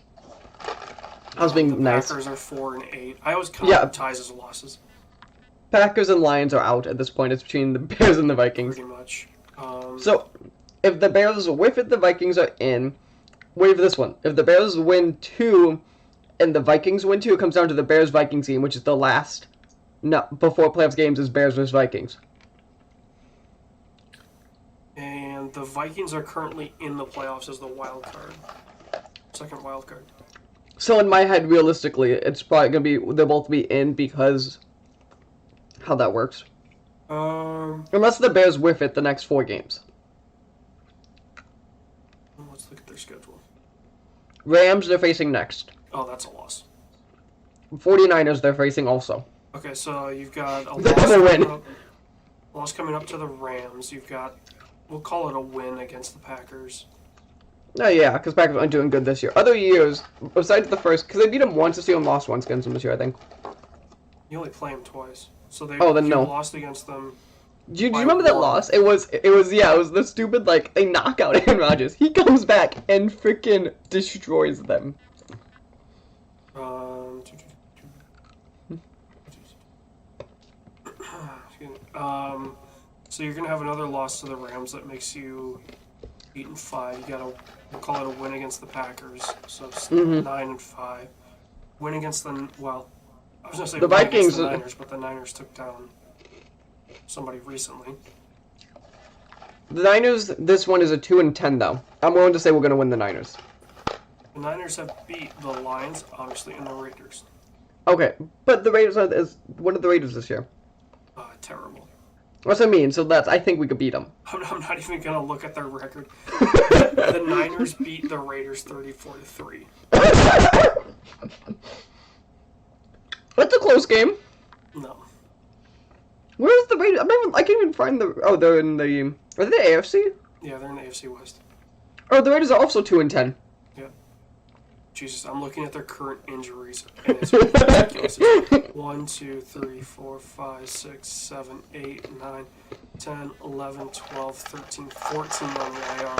I was being The nice. Packers are 4-8. I always count ties as losses. Packers and Lions are out at this point. It's between the Bears and the Vikings. Pretty much. So, if the Bears whiff it, the Vikings are in. Wait for this one. If the Bears win 2 and the Vikings win 2, it comes down to the Bears-Vikings game, which is the last, no, before playoffs games is Bears vs. Vikings. And the Vikings are currently in the playoffs as the wild card. Second wild card. So in my head, realistically, it's probably going to be, they'll both be in because how that works. Unless the Bears whiff it the next 4 games. Let's look at their schedule. Rams, they're facing next. Oh, that's a loss. 49ers, they're facing also. Okay, so you've got a That's a win. Loss coming up to the Rams. You've got, we'll call it a win against the Packers. Oh yeah, because Packers aren't doing good this year. Other years, besides the first, because they beat them once, this year and lost once against them this year, I think. You only play them twice. So they then no. lost against them. Do you remember that loss? It was the stupid, like, they knock out Aaron Rodgers. He comes back and freaking destroys them. So you're gonna have another loss to the Rams that makes you 8-5. You gotta, we'll call it a win against the Packers. So it's 9-5. Win against the, well, I was gonna say the win Vikings, against the Niners, but the Niners took down somebody recently. The Niners, this one is a 2-10 though. I'm willing to say we're gonna win the Niners. The Niners have beat the Lions, obviously, and the Raiders. Okay, but the Raiders are, what are the Raiders this year? Terrible. What's that mean? So I think we could beat them. I'm not even gonna look at their record. The Niners beat the Raiders 34-3. That's a close game. No. Where's the Raiders? I can't even find the. Oh, they're in the. Are they the AFC? Yeah, they're in the AFC West. Oh, the Raiders are also 2-10. Yeah. Jesus, I'm looking at their current injuries, and it's ridiculous. It's 1, 2, 3, 4, 5, 6, 7, 8, 9, 10, 11, 12, 13, 14 on the IR,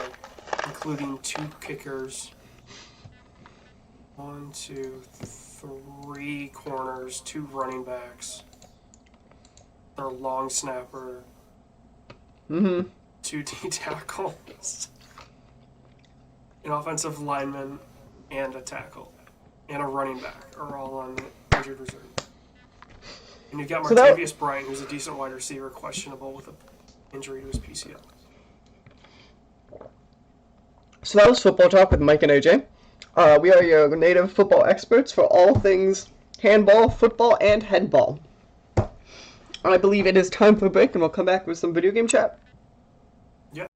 including 2 kickers. 1, 2, 3 corners, 2 running backs. Their long snapper. 2 D tackles. An offensive lineman and a tackle. And a running back are all on the injured reserve. And you've got Martavius Bryant, who's a decent wide receiver, questionable with an injury to his PCL. So that was Football Talk with Mike and AJ. We are your native football experts for all things handball, football, and headball. I believe it is time for a break, and we'll come back with some video game chat. Yeah.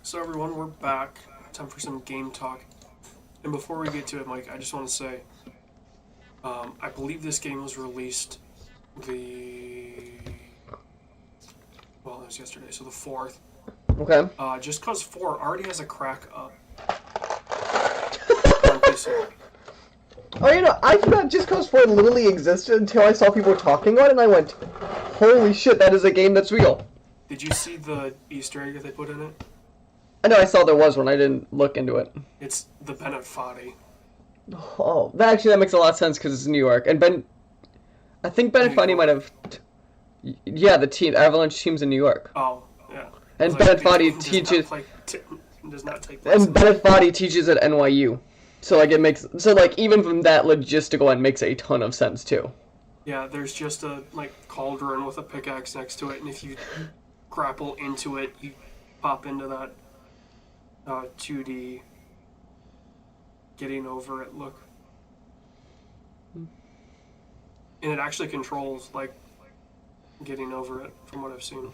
So everyone, we're back. Time for some game talk. And before we get to it, Mike, I just want to say, I believe this game was released it was yesterday, so the 4th. Okay. Just Cause 4 already has a crack up on PC. Oh, you know, I forgot Just Cause 4 literally existed until I saw people talking on it, and I went, holy shit, that is a game that's real. Did you see the Easter egg that they put in it? I know I saw there was one, I didn't look into it. It's the Bennett Foddy. Oh, that makes a lot of sense because it's New York. And I think Bennett Foddy might have, the Avalanche team's in New York. Oh, yeah. And Bennett Foddy teaches, does not take place. and Bennett Foddy teaches at NYU. So even from that logistical end makes a ton of sense too. Yeah, there's just a cauldron with a pickaxe next to it, and if you grapple into it, you pop into that 2D getting over it look. And it actually controls getting over it from what I've seen.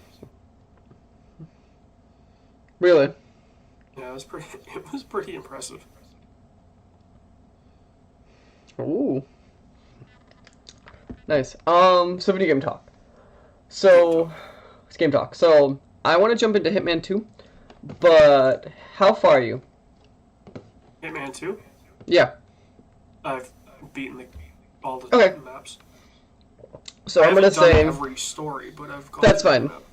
Really? Yeah, it was pretty impressive. Ooh. Nice. So video game talk. So it's game talk. So I want to jump into Hitman 2, but how far are you? Hitman 2? Yeah. I've beaten all the Okay. maps. So I I'm gonna haven't done say every story, but I've gone that's through every fine. map.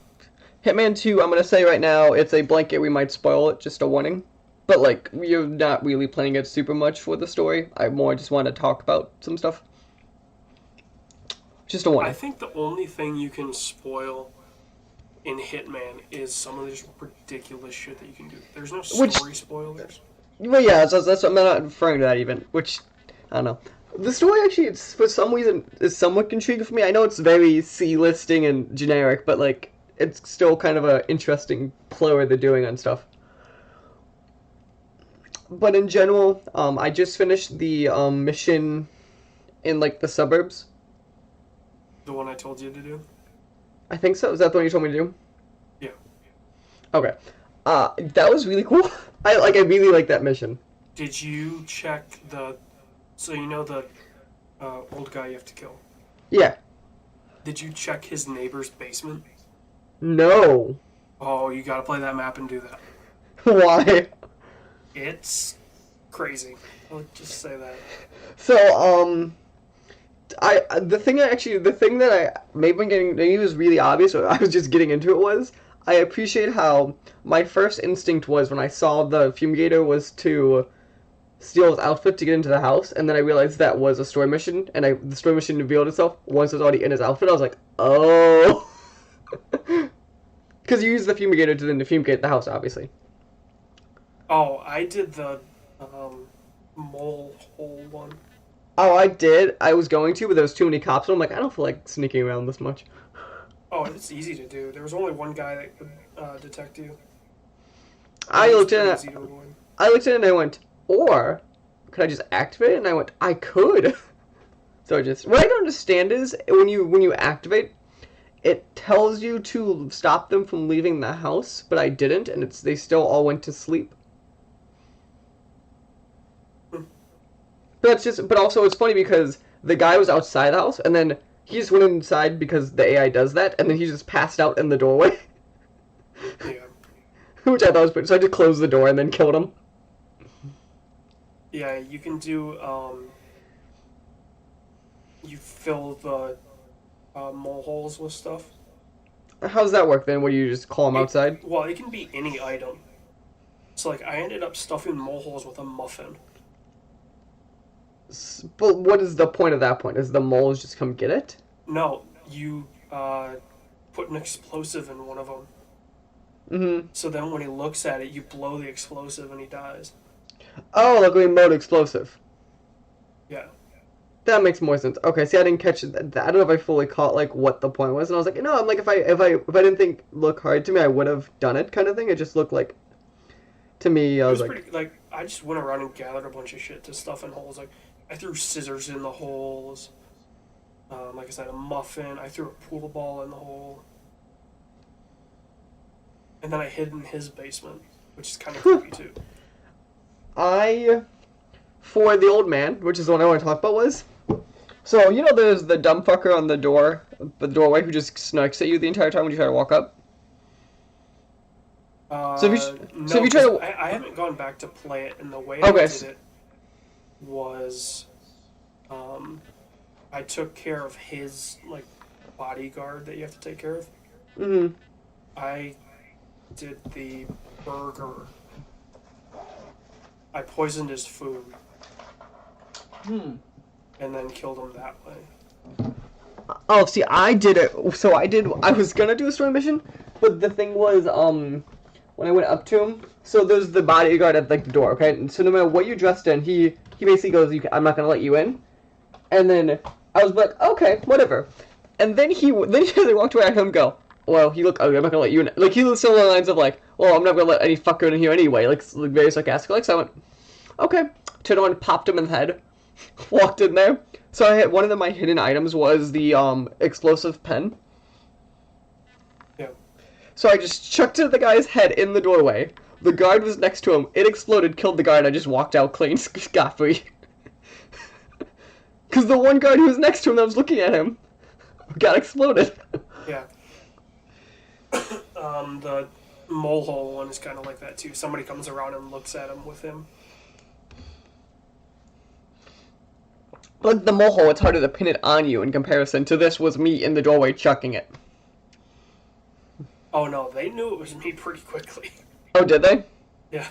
Hitman 2, I'm gonna say right now, it's a blanket. We might spoil it, just a warning. But like, you're not really playing it super much for the story. I more just want to talk about some stuff. Just a I warning. think the only thing you can spoil in Hitman is some of this ridiculous shit that you can do. There's no Which, story spoilers. well, yeah, that's I'm not referring to that even. Which, I don't know. The story actually, it's for some reason is somewhat intriguing for me. I know it's very C-listing and generic, but like, it's still kind of a interesting play they're doing on stuff. But in general, I just finished the mission in like the suburbs. The one I told you to do. I think so. Is that the one you told me to do? Yeah. Okay. That was really cool. I really like that mission. Did you check the? So you know the old guy you have to kill. Yeah. Did you check his neighbor's basement? No. Oh, you gotta play that map and do that. Why? It's crazy. I'll just say that. So the thing that I maybe was really obvious. Or I was just getting into it was I appreciate how my first instinct was when I saw the fumigator was to steal his outfit to get into the house, and then I realized that was a story mission, and the story mission revealed itself once it was already in his outfit. I was like, oh, because you use the fumigator to then fumigate the house, obviously. Oh, I did the mole hole one. Oh, I did. I was going to, but there was too many cops, and I'm like, I don't feel like sneaking around this much. Oh, it's easy to do. There was only one guy that could detect you. I It was looked at pretty it. easy to avoid. I looked at it and I went, or could I just activate it? And I went, I could. So what I don't understand is when you activate, it tells you to stop them from leaving the house, but I didn't, and they still all went to sleep. But also it's funny because the guy was outside the house, and then he just went inside because the AI does that, and then he just passed out in the doorway, Yeah. which I thought was pretty. So I just closed the door and then killed him. Yeah, you can do, you fill the mole holes with stuff. How does that work then? What do you just call him outside? Well, it can be any item. So, like, I ended up stuffing mole holes with a muffin. But what is the point of that point? Is the moles just come get it? No, you put an explosive in one of them. Mm-hmm. So then when he looks at it, you blow the explosive and he dies. Oh, like we mode explosive. Yeah. That makes more sense. Okay, see, I didn't catch that. I don't know if I fully caught like what the point was, and I was like, no, I'm like, if I didn't think look hard to me, I would have done it, kind of thing. It just looked like to me, I It was was like, pretty, like, I just went around and gathered a bunch of shit to stuff in holes. Like, I threw scissors in the holes. Like I said, a muffin. I threw a pool ball in the hole. And then I hid in his basement, which is kind of creepy too. for the old man, which is the one I want to talk about, was so you know there's the dumb fucker on the doorway who just snarks at you the entire time when you try to walk up. So No, so if you try 'cause to I haven't gone back to play it, and the way Okay, I did it was, I took care of his like bodyguard that you have to take care of. mm-hmm. I did the burger. I poisoned his food and then killed him that way. Oh, see, I did it. So I was gonna do a story mission, but the thing was, when I went up to him, so there's the bodyguard at like the door, okay? And so no matter what you dressed in, he basically goes, I'm not gonna let you in. And then I was like, okay, whatever. And then as I walked away, I heard him go, well, you look ugly, I'm not gonna let you in. Like, he was still on the lines of like, well, I'm not gonna let any fucker in here anyway, like very sarcastic. Like, so I went, okay. Turned around, popped him in the head, walked in there. So I had one of my hidden items was the explosive pen. Yeah. So I just chucked it at the guy's head in the doorway. The guard was next to him. It exploded, killed the guard, and I just walked out clean, scot-free. Because the one guard who was next to him that was looking at him got exploded. Yeah. The mole hole one is kind of like that too. Somebody comes around and looks at him with him. Like the mole hole, it's harder to pin it on you in comparison to this was me in the doorway chucking it. Oh no, they knew it was me pretty quickly. Oh, did they? Yeah.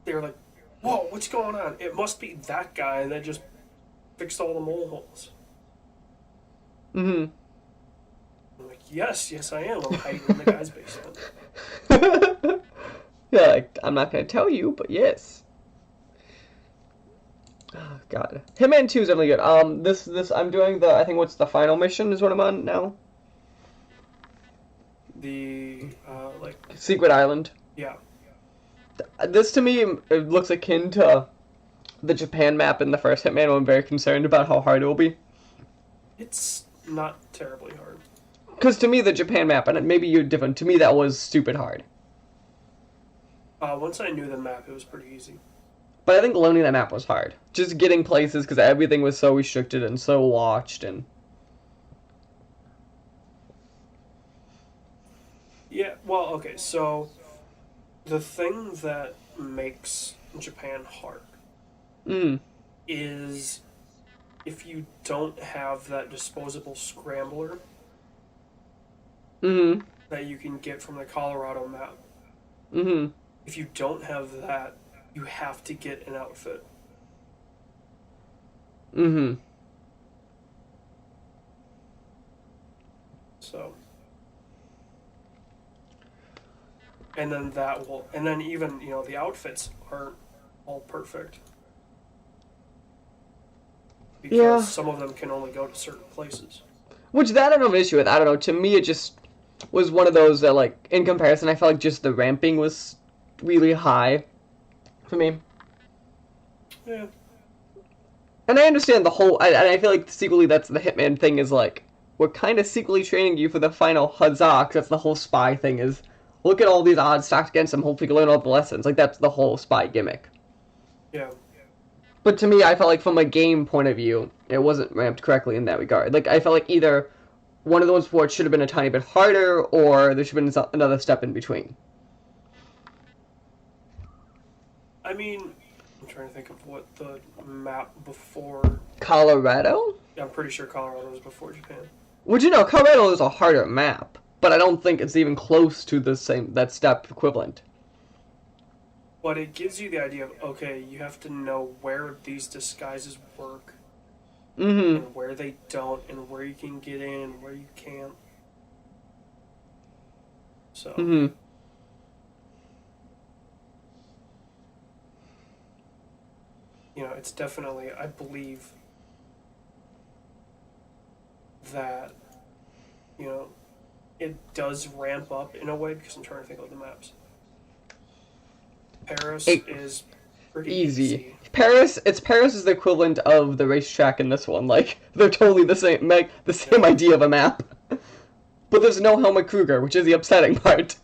They were like, "Whoa, what's going on? It must be that guy that just fixed all the mole holes." Mm-hmm. I'm like, yes, I am. I'm hiding in the guy's basement. Yeah, like, I'm not gonna tell you, but yes. Oh, God. Hitman 2 is definitely good. This I'm doing I think what's the final mission is what I'm on now? The, like, Secret Island. yeah. This to me, it looks akin to the Japan map in the first Hitman. I'm very concerned about how hard it will be. It's not terribly hard. Because to me, the Japan map, and maybe you're different, to me that was stupid hard. Once I knew the map, it was pretty easy. But I think learning that map was hard. Just getting places, because everything was so restricted and so watched, and... Yeah, well, okay, so the thing that makes Japan hard is if you don't have that disposable scrambler that you can get from the Colorado map. If you don't have that, you have to get an outfit. So, and then that will, and then even, the outfits aren't all perfect. Because Yeah. some of them can only go to certain places. Which that I don't have an issue with. I don't know. To me, it just was one of those that, like, in comparison, I felt like just the ramping was really high for me. Yeah. And I understand the whole, and I feel like secretly that's the Hitman thing is like, we're kind of secretly training you for the final huzzah, 'cause that's the whole spy thing is, look at all these odds stacked against them, hopefully you can learn all the lessons. Like, that's the whole spy gimmick. Yeah. But to me, I felt like from a game point of view, it wasn't ramped correctly in that regard. Like, I felt like either one of those sports should have been a tiny bit harder, or there should have been another step in between. I mean, I'm trying to think of what the map before. Colorado? Yeah, I'm pretty sure Colorado was before Japan. Would you know, Colorado is a harder map, but I don't think it's even close to that step equivalent. But it gives you the idea of, okay, you have to know where these disguises work, and where they don't, and where you can get in and where you can't. So. It's definitely, I believe that, it does ramp up in a way because I'm trying to think of the maps. Paris is pretty easy. Paris is the equivalent of the racetrack in this one. Like, they're totally the same, idea of a map. But there's no Helmut Kruger, which is the upsetting part.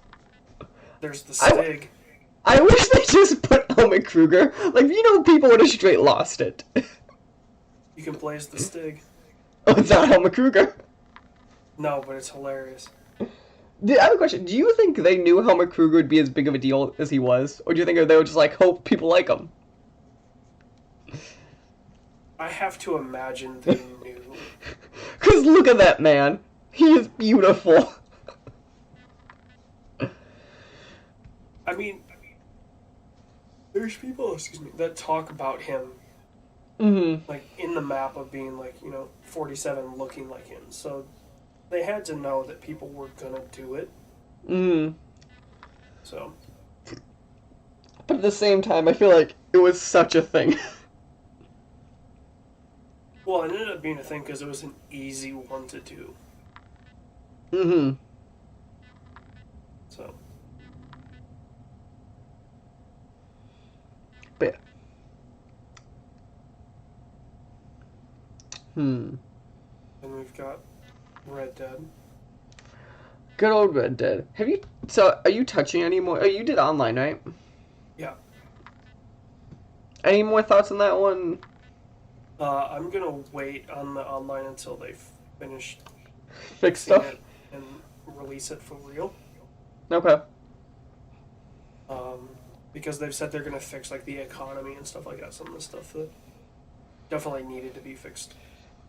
There's the Stig. I wish they just put Helmut Kruger. Like, people would have straight lost it. You can play as the Stig. Oh, it's not Helmut Kruger. No, but it's hilarious. I have a question. Do you think they knew Helmut Kruger would be as big of a deal as he was? Or do you think they were just like, hope people like him? I have to imagine they knew. Because look at that man. He is beautiful. I mean, there's people, that talk about him, like, in the map of being, like, 47 looking like him. So they had to know that people were gonna do it. So. But at the same time, I feel like it was such a thing. Well, it ended up being a thing because it was an easy one to do. So. But And we've got Red Dead. Good old Red Dead. So, are you touching any more? Oh, you did online, right? Yeah. Any more thoughts on that one? I'm gonna wait on the online until they finish Fix stuff? it and release it for real. Okay. because they've said they're going to fix like the economy and stuff like that. Some of the stuff that definitely needed to be fixed.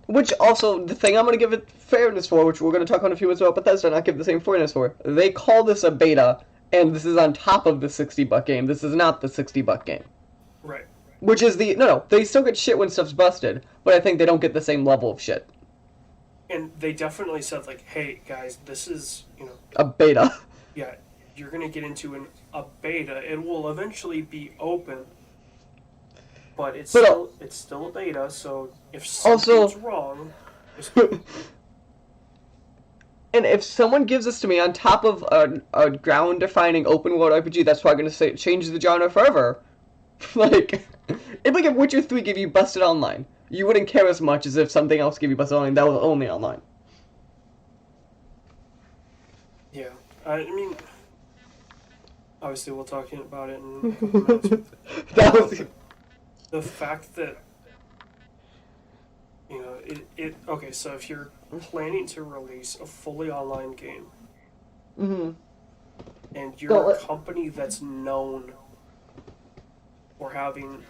Which also, the thing I'm going to give it fairness for, which we're going to talk on a few minutes about Bethesda, not give the same fairness for, they call this a beta, and this is on top of the $60 game. This is not the $60 game. Right. Which is no, they still get shit when stuff's busted, but I think they don't get the same level of shit. And they definitely said, like, hey, guys, this is, A beta. yeah, you're going to get into a beta. It will eventually be open, but it's still a beta, so if something's wrong... And if someone gives this to me on top of a ground-defining open-world RPG, that's probably going to say change the genre forever. Like, if like if Witcher 3 gave you busted online, you wouldn't care as much as if something else gave you busted online that was only online. Yeah, I mean, obviously we'll talk about it in a couple minutes. That was... The fact that, okay, so if you're planning to release a fully online game, and you're a company that's known for having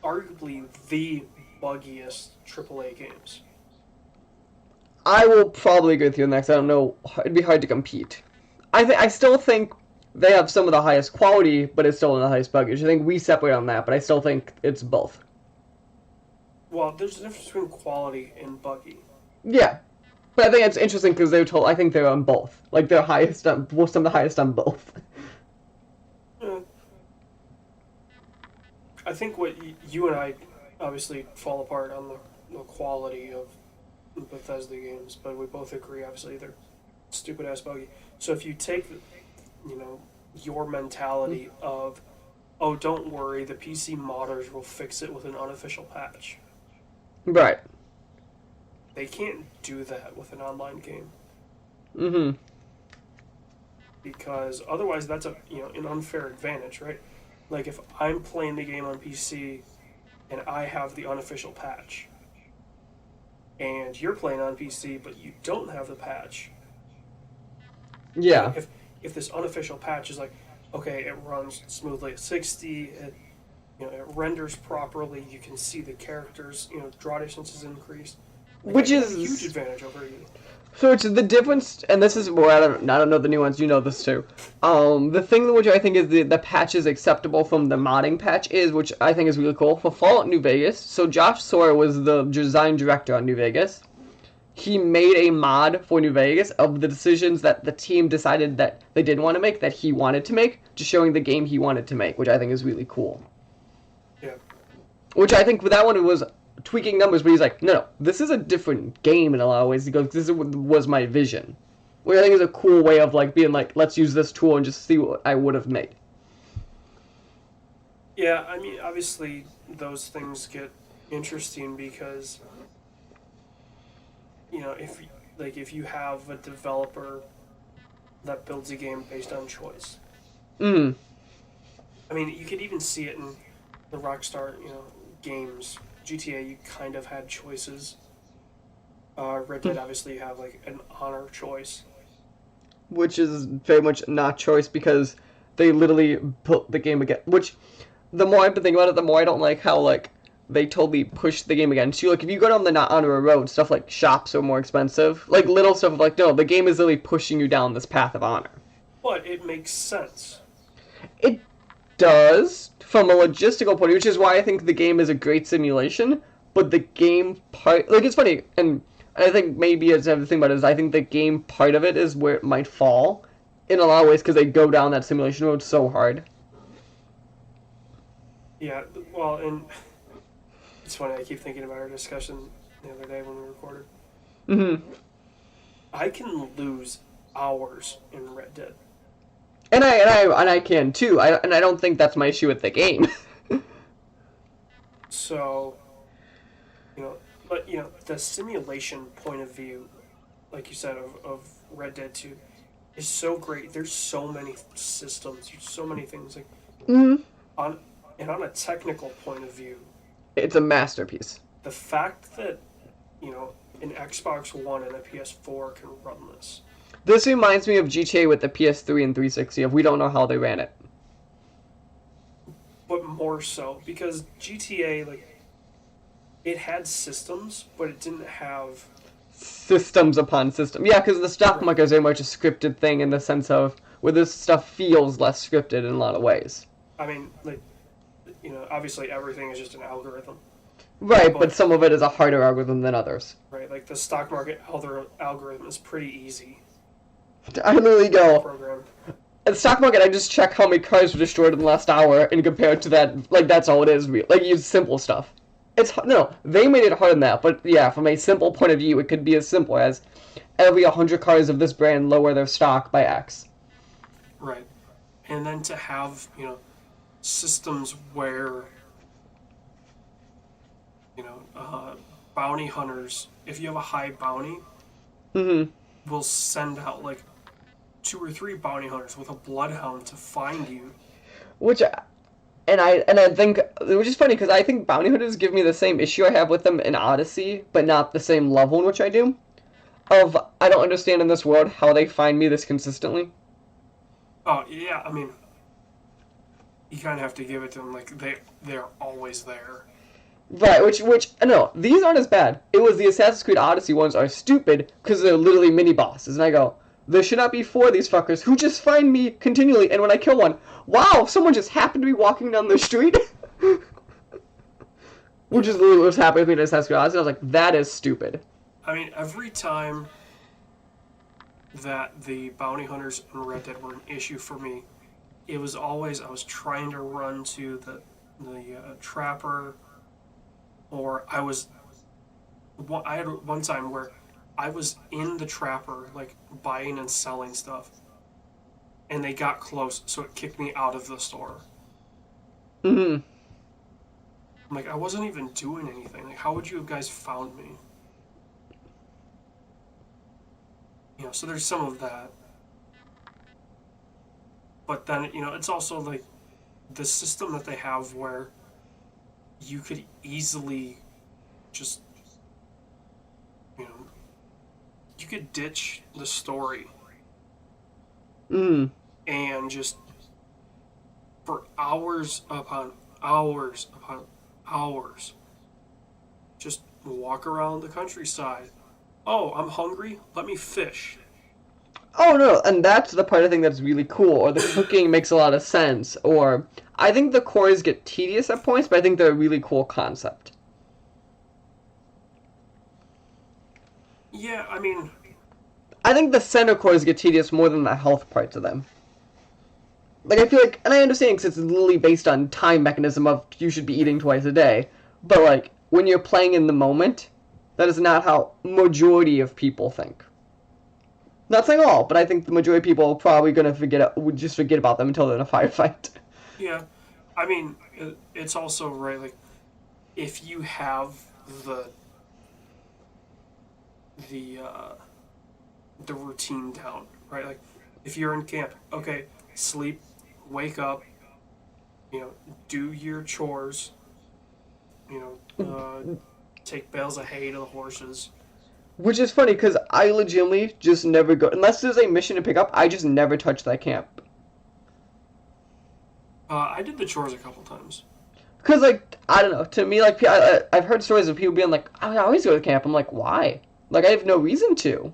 arguably the buggiest AAA games. I will probably agree with you on that, 'cause I don't know, it'd be hard to compete. I still think they have some of the highest quality, but it's still in the highest buggage. I think we separate on that, but I still think it's both. Well, there's a difference between quality and buggy. Yeah, but I think it's interesting because I think they're on both. Like, they're highest on, some of the highest on both. Yeah. I think what you and I obviously fall apart on the quality of Bethesda games, but we both agree, obviously, they're stupid-ass buggy. So if you take, your mentality of, oh, don't worry, the PC modders will fix it with an unofficial patch. Right. They can't do that with an online game. Mm-hmm. Because otherwise that's an unfair advantage, right? Like if I'm playing the game on PC and I have the unofficial patch, and you're playing on PC but you don't have the patch. Yeah. If this unofficial patch is like, okay, it runs smoothly at 60, it renders properly, you can see the characters, draw distance is increased. Which is a huge advantage over you. So it's the difference, and this is where I don't know the nuance. You know this too. The thing which I think is the patch is acceptable from the modding patch is, which I think is really cool, for Fallout New Vegas. So Josh Sawyer was the design director on New Vegas. He made a mod for New Vegas of the decisions that the team decided that they didn't want to make, that he wanted to make, just showing the game he wanted to make, which I think is really cool. Yeah. Which I think with that one it was tweaking numbers, but he's like, no, this is a different game in a lot of ways. He goes, this was my vision. Which I think is a cool way of being like, let's use this tool and just see what I would have made. Yeah, I mean, obviously those things get interesting because, if you have a developer that builds a game based on choice. I mean, you could even see it in the Rockstar, games. GTA, you kind of had choices. Red Dead, obviously, you have an honor choice, which is very much not choice because they literally put the game again. Which, the more I've been thinking about it, the more I don't like how they totally push the game against you. If you go down the not honor road, stuff like shops are more expensive. Little stuff of no, the game is literally pushing you down this path of honor. But it makes sense. It does, from a logistical point of view, which is why I think the game is a great simulation, but the game part, it's funny, and I think maybe it's the thing about it is I think the game part of it is where it might fall, in a lot of ways, because they go down that simulation road so hard. Yeah, well, and it's funny, I keep thinking about our discussion the other day when we recorded. Mm-hmm. I can lose hours in Red Dead. And I can too. I don't think that's my issue with the game. So, but the simulation point of view, like you said, of Red Dead 2, is so great. There's so many systems. There's so many things. On a technical point of view, it's a masterpiece. The fact that an Xbox One and a PS4 can run this. This reminds me of GTA with the PS3 and 360. If we don't know how they ran it. more so because GTA, like, it had systems, but it didn't have Systems upon system. Yeah, because the stock Right. market is very much a scripted thing in the sense of where this stuff feels less scripted in a lot of ways. I mean, like, obviously everything is just an algorithm, Right, but but some of it is a harder algorithm than others. right, like the stock market algorithm is pretty easy I literally to go, program. at the stock market, I just check how many cars were destroyed in the last hour and compare it to that, like, that's all it is. Like, use simple stuff. No, they made it harder than that, but yeah, from a simple point of view, it could be as simple as every 100 cars of this brand lower their stock by X. Right. And then to have, systems where, bounty hunters, if you have a high bounty, Mm-hmm. will send out like 2 or 3 bounty hunters with a bloodhound to find you. Which, and I think, which is funny because I think bounty hunters give me the same issue I have with them in Odyssey, but not the same level in which I do. Of, I don't understand in this world how they find me this consistently. Oh yeah, I mean, you kind of have to give it to them. Like they're always there. Right, which, no, these aren't as bad. It was the Assassin's Creed Odyssey ones are stupid because they're literally mini bosses, and I go, there should not be 4 of these fuckers who just find me continually, and when I kill one, wow, someone just happened to be walking down the street. Which is literally what was happening with me in Assassin's Creed Odyssey. I was like, that is stupid. I mean, every time that the bounty hunters in Red Dead were an issue for me, it was always I was trying to run to the trapper, or I had one time where I was in the trapper like buying and selling stuff, and they got close, so it kicked me out of the store. Mm-hmm. I'm like, I wasn't even doing anything. Like, how would you guys found me? So there's some of that. But then, it's also like the system that they have where you could easily just, you know, you could ditch the story Mm. and just for hours upon hours upon hours just walk around the countryside. Oh, I'm hungry. Let me fish. Oh no, and that's the part I think that's really cool, or the cooking makes a lot of sense, or I think the cores get tedious at points, but I think they're a really cool concept. Yeah, I mean, I think the center cores get tedious more than the health parts of them. Like, I feel like, and I understand because it's literally based on time mechanism of you should be eating twice a day, but like, when you're playing in the moment, that is not how majority of people think. Not saying all, but I think the majority of people are probably gonna would just forget about them until they're in a firefight. yeah. I mean, it's also right. Like, if you have the the uh, the routine down, right? Like, if you're in camp, okay, sleep, wake up, do your chores, take bales of hay to the horses. Which is funny, because I legitimately just never go, unless there's a mission to pick up, I just never touch that camp. I did the chores a couple times. Because, like, I don't know, to me, like, I've heard stories of people being like, I always go to camp. I'm like, why? Like, I have no reason to.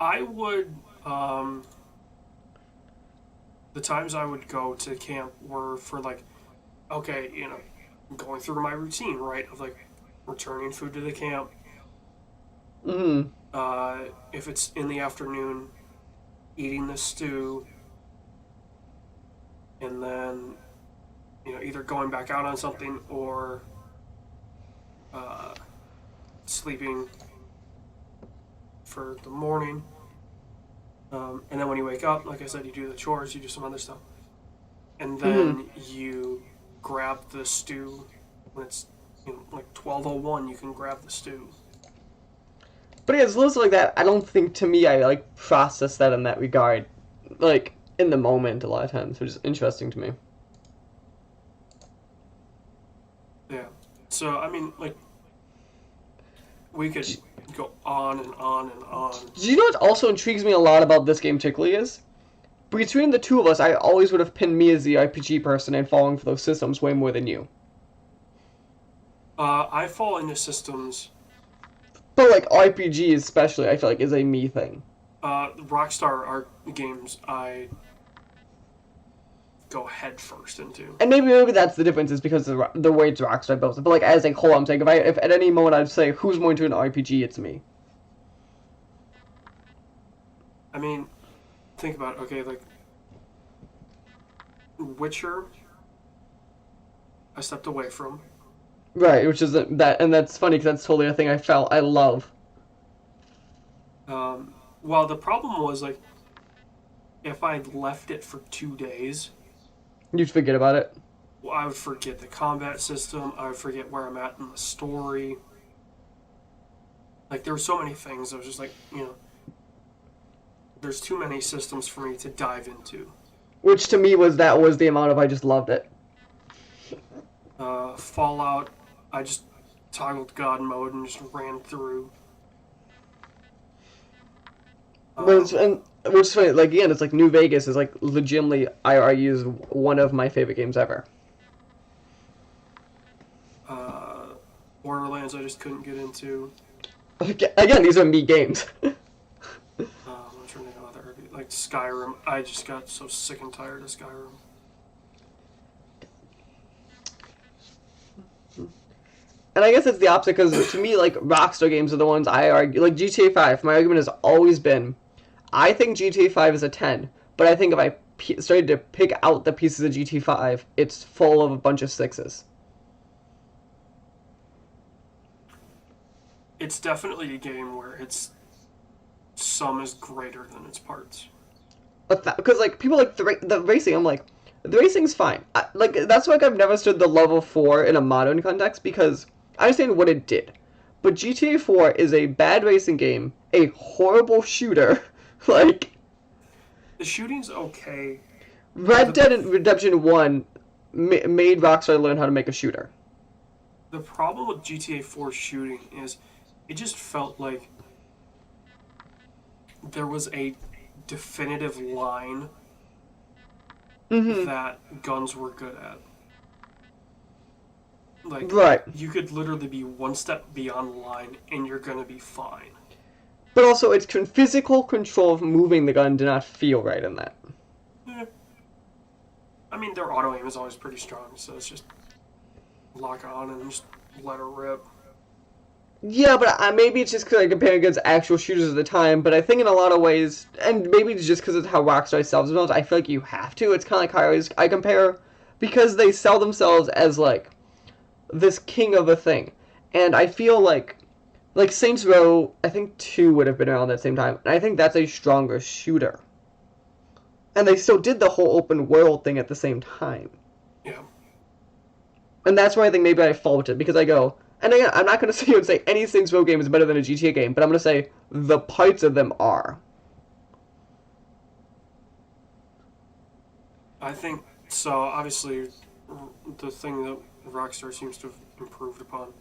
I would, the times I would go to camp were for like, okay, going through my routine, right? Of like returning food to the camp. Mm. If it's in the afternoon, eating the stew, and then, either going back out on something or sleeping for the morning. And then when you wake up, like I said, you do the chores, you do some other stuff. And then you grab the stew when it's like 12:01. You can grab the stew. But yeah, it's little like that. I don't think, to me, I, like, process that in that regard. Like, in the moment, a lot of times, which is interesting to me. Yeah. So, I mean, like, we could go on and on and on. Do you know what also intrigues me a lot about this game particularly is? between the two of us, I always would have pinned me as the RPG person and falling for those systems way more than you. I fall into systems. But like RPG especially, I feel like is a me thing. Rockstar art games, I go head first into. And maybe that's the difference is because of the way it's Rockstar built it. But like as a whole, I'm saying if at any moment I'd say who's more into an RPG, it's me. I mean, think about it. Okay, like Witcher, I stepped away from. Right, which is that, and that's funny because that's totally a thing I love. Well, the problem was like, if I left it for 2 days, You'd forget about it. I would forget the combat system. I would forget where I'm at in the story. Like there were so many things. I was just like, there's too many systems for me to dive into. Which to me was the amount of I just loved it. Fallout, I just toggled God mode and just ran through. Which is funny, like again, it's like New Vegas is like legitimately I argue is one of my favorite games ever. Borderlands, I just couldn't get into. Again, these are me games. I'm trying to think of other like Skyrim. I just got so sick and tired of Skyrim. And I guess it's the opposite because to me, like Rockstar games are the ones I argue. Like GTA 5, my argument has always been, I think GTA 5 is a 10, but I think if I started to pick out the pieces of GTA 5, it's full of a bunch of 6s. It's definitely a game where its sum is greater than its parts. Because like people like the racing, I'm like, the racing's fine. Like that's why I've never stood the level 4 in a modern context because I understand what it did. But GTA 4 is a bad racing game, a horrible shooter. Like The shooting's okay. Red Dead Redemption 1 made Rockstar learn how to make a shooter. The problem with GTA 4 shooting is it just felt like there was a definitive line that guns were good at. Like, right. You could literally be one step beyond the line and you're gonna be fine. But also, its physical control of moving the gun did not feel right in that. Eh. I mean, their auto aim is always pretty strong, so it's just lock on and just let her rip. Yeah, but maybe it's just because I compare against actual shooters at the time, but I think in a lot of ways, and maybe it's just because it's how Rockstar sells themselves, I feel like you have to. It's kind of like how I compare, because they sell themselves as, like, this king of a thing. And I feel like Saints Row, I think 2 would have been around that same time, and I think that's a stronger shooter. And they still did the whole open world thing at the same time. Yeah. And that's why I think maybe I fault it, because I go, and again, I'm not going to sit here and say any Saints Row game is better than a GTA game, but I'm going to say the parts of them are. I think, so obviously, the thing that Rockstar seems to have improved upon,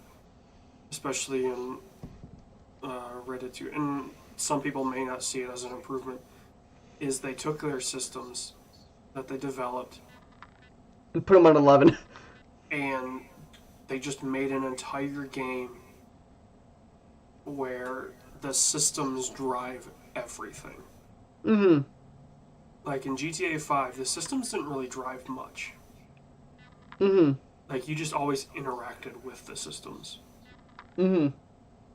especially in Red Dead 2, and some people may not see it as an improvement, is they took their systems that they developed And put them on 11. and they just made an entire game where the systems drive everything. Mm-hmm. Like in GTA 5, the systems didn't really drive much. Mm-hmm. Like you just always interacted with the systems. Mm-hmm.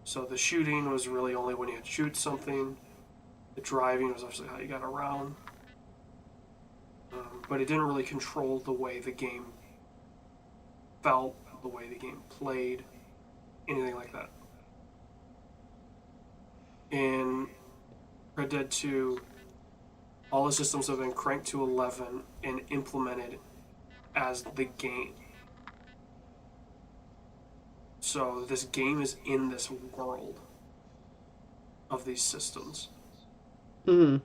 So the shooting was really only when you had to shoot something. The driving was obviously how you got around. But it didn't really control the way the game felt, the way the game played, anything like that. In Red Dead 2, all the systems have been cranked to 11 and implemented as the game. So this game is in this world of these systems. Mm-hmm.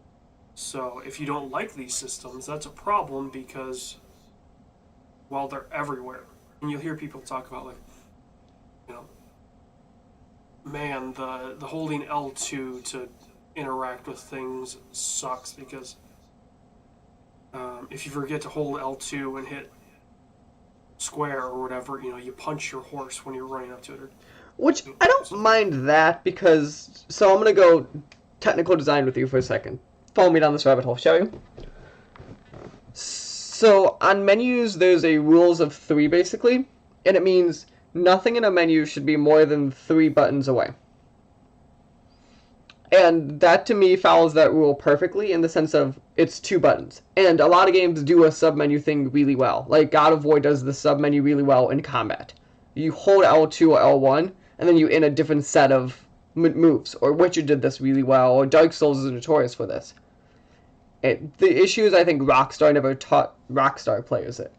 So if you don't like these systems, that's a problem because, well, they're everywhere. And you'll hear people talk about, like, man, the holding L2 to interact with things sucks because If you forget to hold L2 and hit square or whatever, you punch your horse when you're running up to it. Which I don't mind that because so I'm gonna go technical design with you for a second. Follow me down this rabbit hole, shall you? So on menus, there's a rules of 3 basically, and it means nothing in a menu should be more than 3 buttons away. And that to me follows that rule perfectly in the sense of it's 2 buttons. And a lot of games do a submenu thing really well. Like God of War does the submenu really well in combat. You hold L2 or L1, and then you're in a different set of moves. Or Witcher did this really well, or Dark Souls is notorious for this. The issue is I think Rockstar never taught Rockstar players it.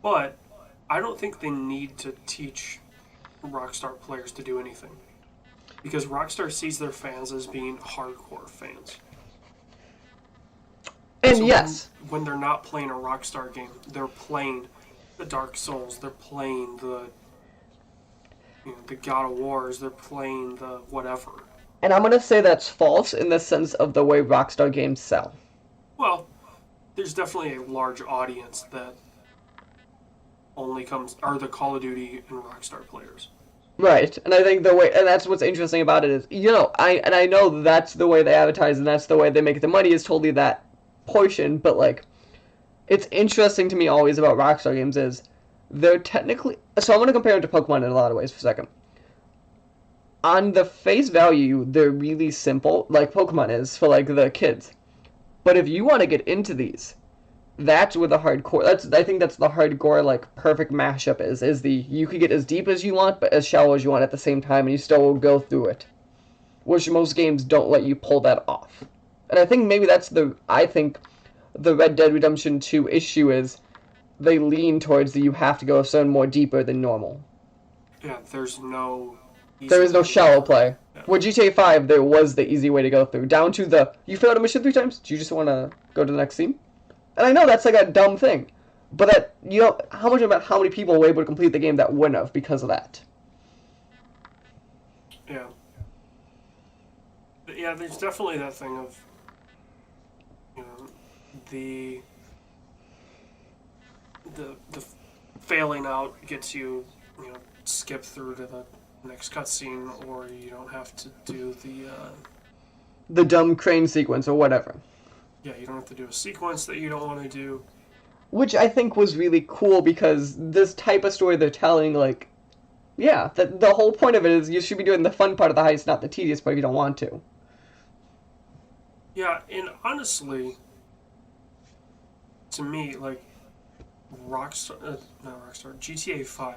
But I don't think they need to teach Rockstar players to do anything. Because Rockstar sees their fans as being hardcore fans. And so yes, when they're not playing a Rockstar game, they're playing the Dark Souls, they're playing the God of Wars, they're playing the whatever. and I'm going to say that's false in the sense of the way Rockstar games sell. Well, there's definitely a large audience that only are the Call of Duty and Rockstar players. Right, and I think the way, and that's what's interesting about it is, I know that's the way they advertise and that's the way they make the money is totally that portion, but like, it's interesting to me always about Rockstar games is, they're technically, so I'm going to compare them to Pokemon in a lot of ways for a second. On the face value, they're really simple, like Pokemon is for like the kids. But if you want to get into these, that's where the hardcore. I think that's the hardcore like perfect mashup is the you can get as deep as you want, but as shallow as you want at the same time, and you still will go through it. Which most games don't let you pull that off. And I think maybe that's I think the Red Dead Redemption 2 issue is they lean towards you have to go a certain more deeper than normal. Yeah, there's no. There is no shallow play. Yeah. With GTA 5, there was the easy way to go through. Down to you failed a mission 3 times? Do you just want to go to the next scene? And I know that's like a dumb thing, but how many people were able to complete the game that wouldn't have because of that? Yeah. But yeah, there's definitely that thing of, the failing out gets you, skip through to the next cutscene, or you don't have to do the dumb crane sequence or whatever. Yeah, you don't have to do a sequence that you don't want to do. Which I think was really cool because this type of story they're telling, like, yeah, the whole point of it is you should be doing the fun part of the heist, not the tedious part if you don't want to. Yeah, and honestly, to me, like, GTA 5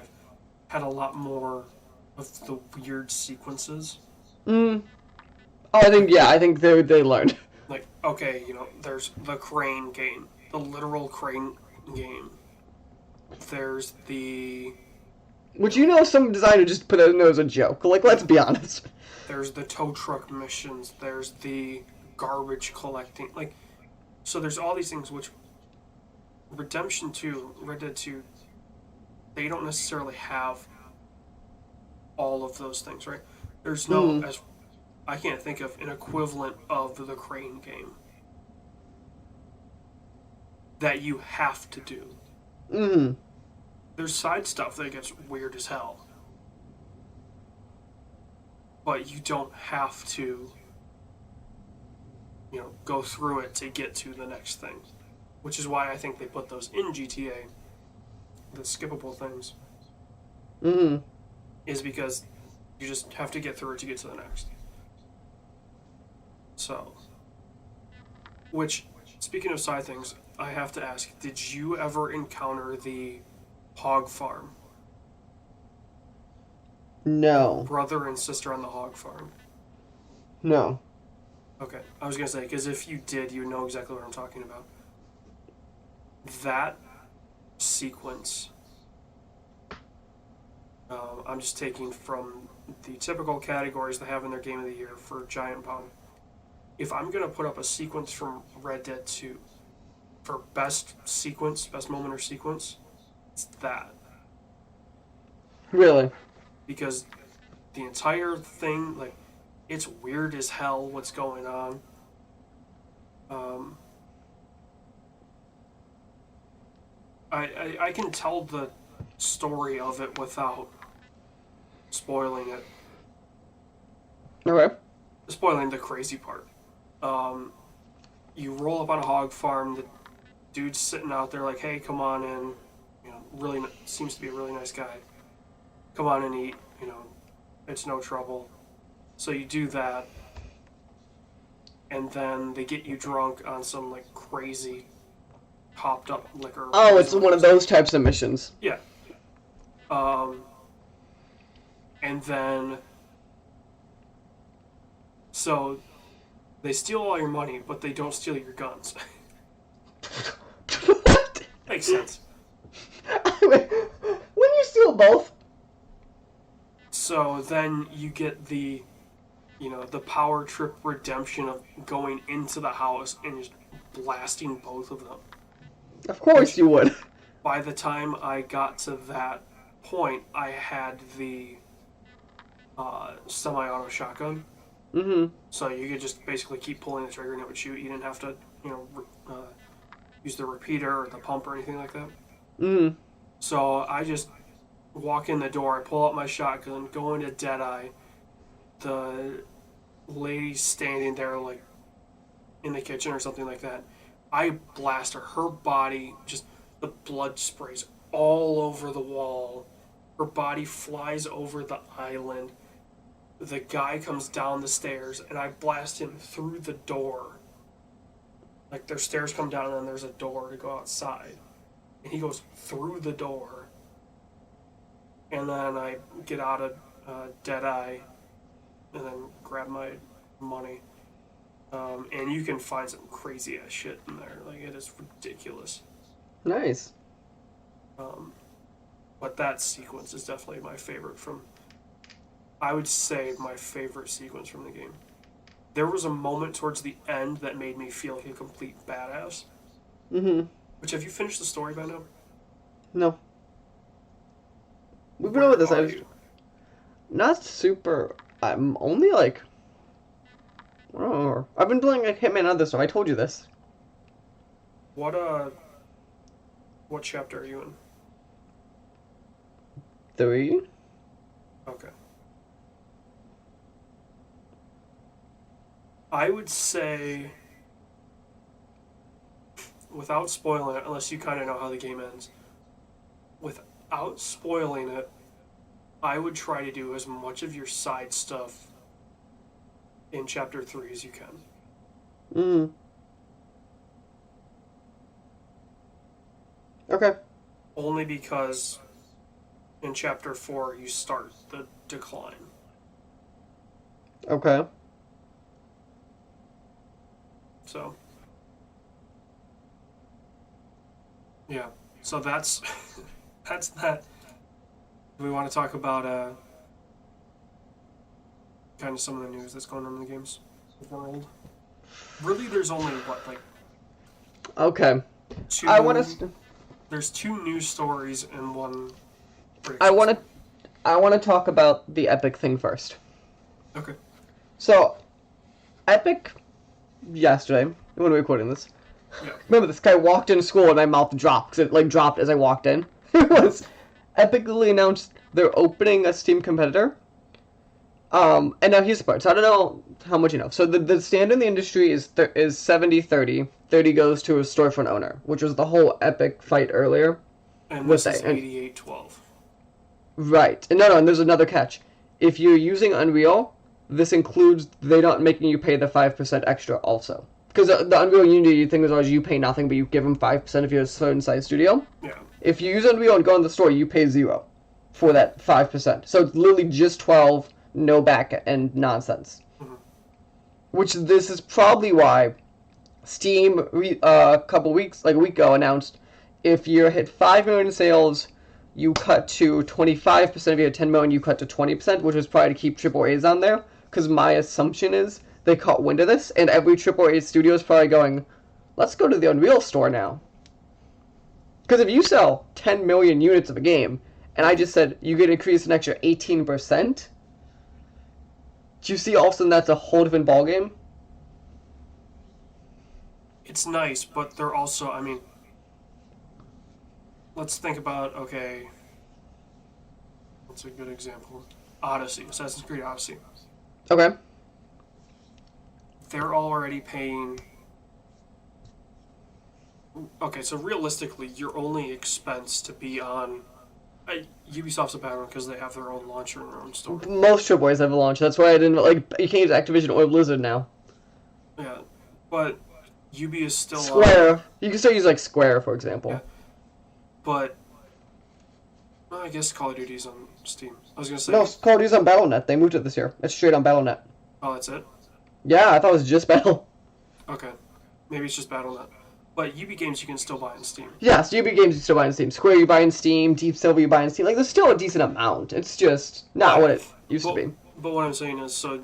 had a lot more of the weird sequences. Oh, I think they learned. Like, okay, there's the crane game, the literal crane game. There's the... Which some designer just put it in as a joke. Like, let's be honest. There's the tow truck missions. There's the garbage collecting. Like, so there's all these things which Redemption 2, Red Dead 2, they don't necessarily have all of those things, right? There's no, as I can't think of an equivalent of the crane game that you have to do. Mm-hmm. There's side stuff that gets weird as hell. But you don't have to, go through it to get to the next thing. Which is why I think they put those in GTA, the skippable things. Mm-hmm. Is because you just have to get through it to get to the next. So, which, speaking of side things, I have to ask, did you ever encounter the hog farm? No. Brother and sister on the hog farm? No. Okay, I was going to say, because if you did, you know exactly what I'm talking about. That sequence, I'm just taking from the typical categories they have in their Game of the Year for Giant Bomb. If I'm going to put up a sequence from Red Dead 2 for best moment or sequence, it's that. Really? Because the entire thing, like, it's weird as hell what's going on. Um, I can tell the story of it without spoiling it. Okay. Spoiling the crazy part. Um, you roll up on a hog farm. The dude's sitting out there like, "Hey, come on in." You know, really seems to be a really nice guy. Come on and eat. You know, it's no trouble. So you do that, and then they get you drunk on some like crazy, hopped up liquor. Oh, it's one of those types of missions. Yeah. And then, so they steal all your money, but they don't steal your guns. What? Makes sense. When you steal both. So then you get the, the power trip redemption of going into the house and just blasting both of them. Of course you would. By the time I got to that point, I had the semi-auto shotgun. Mm-hmm. So you could just basically keep pulling the trigger and it would shoot. You didn't have to, use the repeater or the pump or anything like that. Mm-hmm. So I just walk in the door, I pull out my shotgun, go into Deadeye. The lady's standing there, like, in the kitchen or something like that. I blast her. Her body, just, the blood sprays all over the wall. Her body flies over the island. The guy comes down the stairs, and I blast him through the door. Like, their stairs come down, and then there's a door to go outside. And he goes through the door. And then I get out of Deadeye, and then grab my money. And you can find some crazy ass shit in there. Like, it is ridiculous. Nice. But that sequence is definitely my favorite from... I would say my favorite sequence from the game. There was a moment towards the end that made me feel like a complete badass. Mm-hmm. Which, have you finished the story by now? No. We've been over this. Are you? Not super. I'm only like. Oh, I've been playing like Hitman and other stuff. I told you this. What chapter are you in? 3? Okay. I would say, without spoiling it, unless you kind of know how the game ends, without spoiling it, I would try to do as much of your side stuff in Chapter 3 as you can. Mm. Okay. Only because in Chapter 4 you start the decline. Okay. So, yeah. So that's that's that. Do we want to talk about kind of some of the news that's going on in the games world? Really, there's only like Okay. two. I want to. There's 2 news stories and one. I want to talk about the Epic thing first. Okay. So, Epic. Yesterday, when we were recording this. Yeah. Remember, this guy walked into school and my mouth dropped, because it, like, dropped as I walked in. It was epically announced they're opening a Steam competitor. And now here's the part. So I don't know how much you know. So the standard in the industry is 70-30. 30 goes to a storefront owner, which was the whole Epic fight earlier. And with this is that. 88-12. Right. And no, and there's another catch. If you're using Unreal, this includes they not making you pay the 5% extra also. Because the Unreal Unity thing is always you pay nothing, but you give them 5% if you're a certain size studio. Yeah. If you use Unreal and go in the store, you pay 0 for that 5%. So it's literally just 12, no back end nonsense. Mm-hmm. Which this is probably why Steam a couple weeks, like a week ago, announced if you hit 5 million sales, you cut to 25%. If you hit 10 million, you cut to 20%, which was probably to keep AAAs on there. Because my assumption is they caught wind of this, and every AAA studio is probably going, let's go to the Unreal store now. Because if you sell 10 million units of a game, and I just said you get increase an extra 18%, do you see all of a sudden that's a whole different ballgame? it's nice, but they're also, I mean, let's think about, okay, what's a good example? Odyssey, Assassin's Creed Odyssey. Okay. They're already paying. Okay, so realistically, your only expense to be on Ubisoft's a bad one because they have their own launcher and their own store. Most AAAs have a launch. That's why I didn't like. You can't use Activision or Blizzard now. Yeah, but Ubi is still Square. You can still use like Square, for example. Yeah. But well, I guess Call of Duty's on Steam. I was gonna say No, Call of Duty's on Battle.net. They moved it this year. It's straight on Battle.net. Oh, that's it. Yeah, I thought it was just Battle. Okay, maybe it's just Battle.net. But Ubi games you can still buy on Steam. Yes, Ubi games you still buy on Steam. Square you buy on Steam. Deep Silver you buy on Steam. Like, there's still a decent amount. It's just not what it used to be. But what I'm saying is, so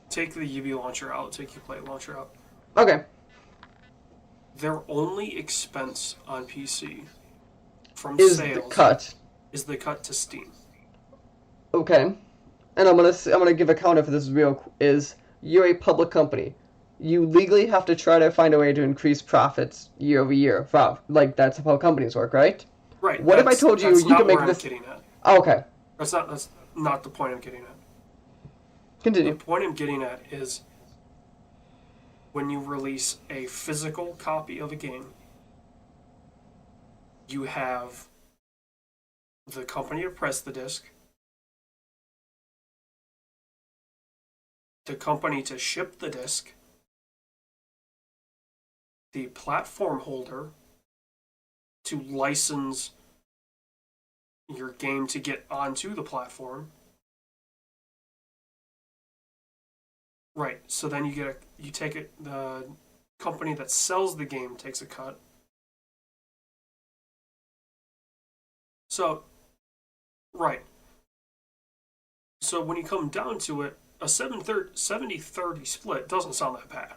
take the Ubi launcher out, take Uplay launcher out. Okay. Their only expense on PC from Is sales the cut. is the cut to Steam. Okay. And I'm gonna give a counter for this is you're a public company. You legally have to try to find a way to increase profits year over year. Like, that's how companies work, right? Right. What if I told you you could make this? I'm getting at. Oh, okay. That's not the point I'm getting at. Continue. The point I'm getting at is when you release a physical copy of a game, you have the company to press the disc, the company to ship the disc, the platform holder to license your game to get onto the platform. Right. So then the company that sells the game takes a cut. So, right. So when you come down to it, a 70-30 split doesn't sound that bad.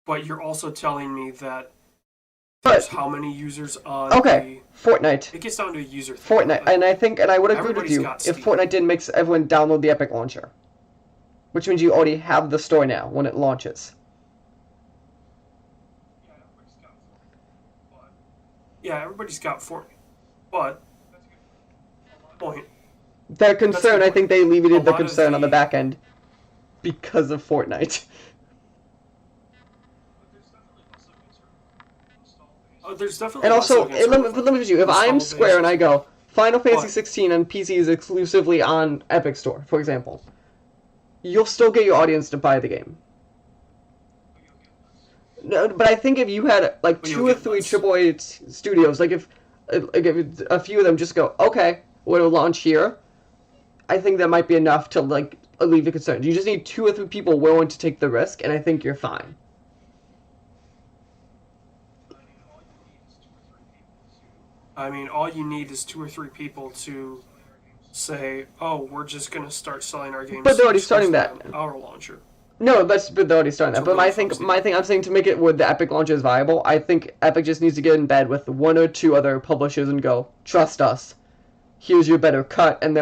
But you're also telling me that there's how many users on Fortnite. It gets down to a user thing. Fortnite, and I would agree with you got if Steam. Fortnite didn't make everyone download the Epic launcher, which means you already have the store now when it launches. Yeah, everybody's got Fortnite. But point. Their concern, I think they alleviated the lot of concern on the the- back end because of Fortnite. There's definitely And less also, of an let me ask you, if I'm install Square and I go, Final Fantasy What? 16 on PC is exclusively on Epic Store, for example, you'll still get your audience to buy the game. No, but I think if you had like But you'll 2 or get 3 less. AAA studios, like if a few of them just go, okay, we'll launch here, I think that might be enough to like alleviate concerns. You just need 2 or 3 people willing to take the risk, and I think you're fine. I mean, all you need is 2 or 3 people to say, "Oh, we're just gonna start selling our games." But they're already starting exclusively that. on our launcher. No, but they're already starting that. So But really folks my thing, I'm saying to make it where the Epic launch is viable, I think Epic just needs to get in bed with 1 or 2 other publishers and go, trust us. Here's your better cut, and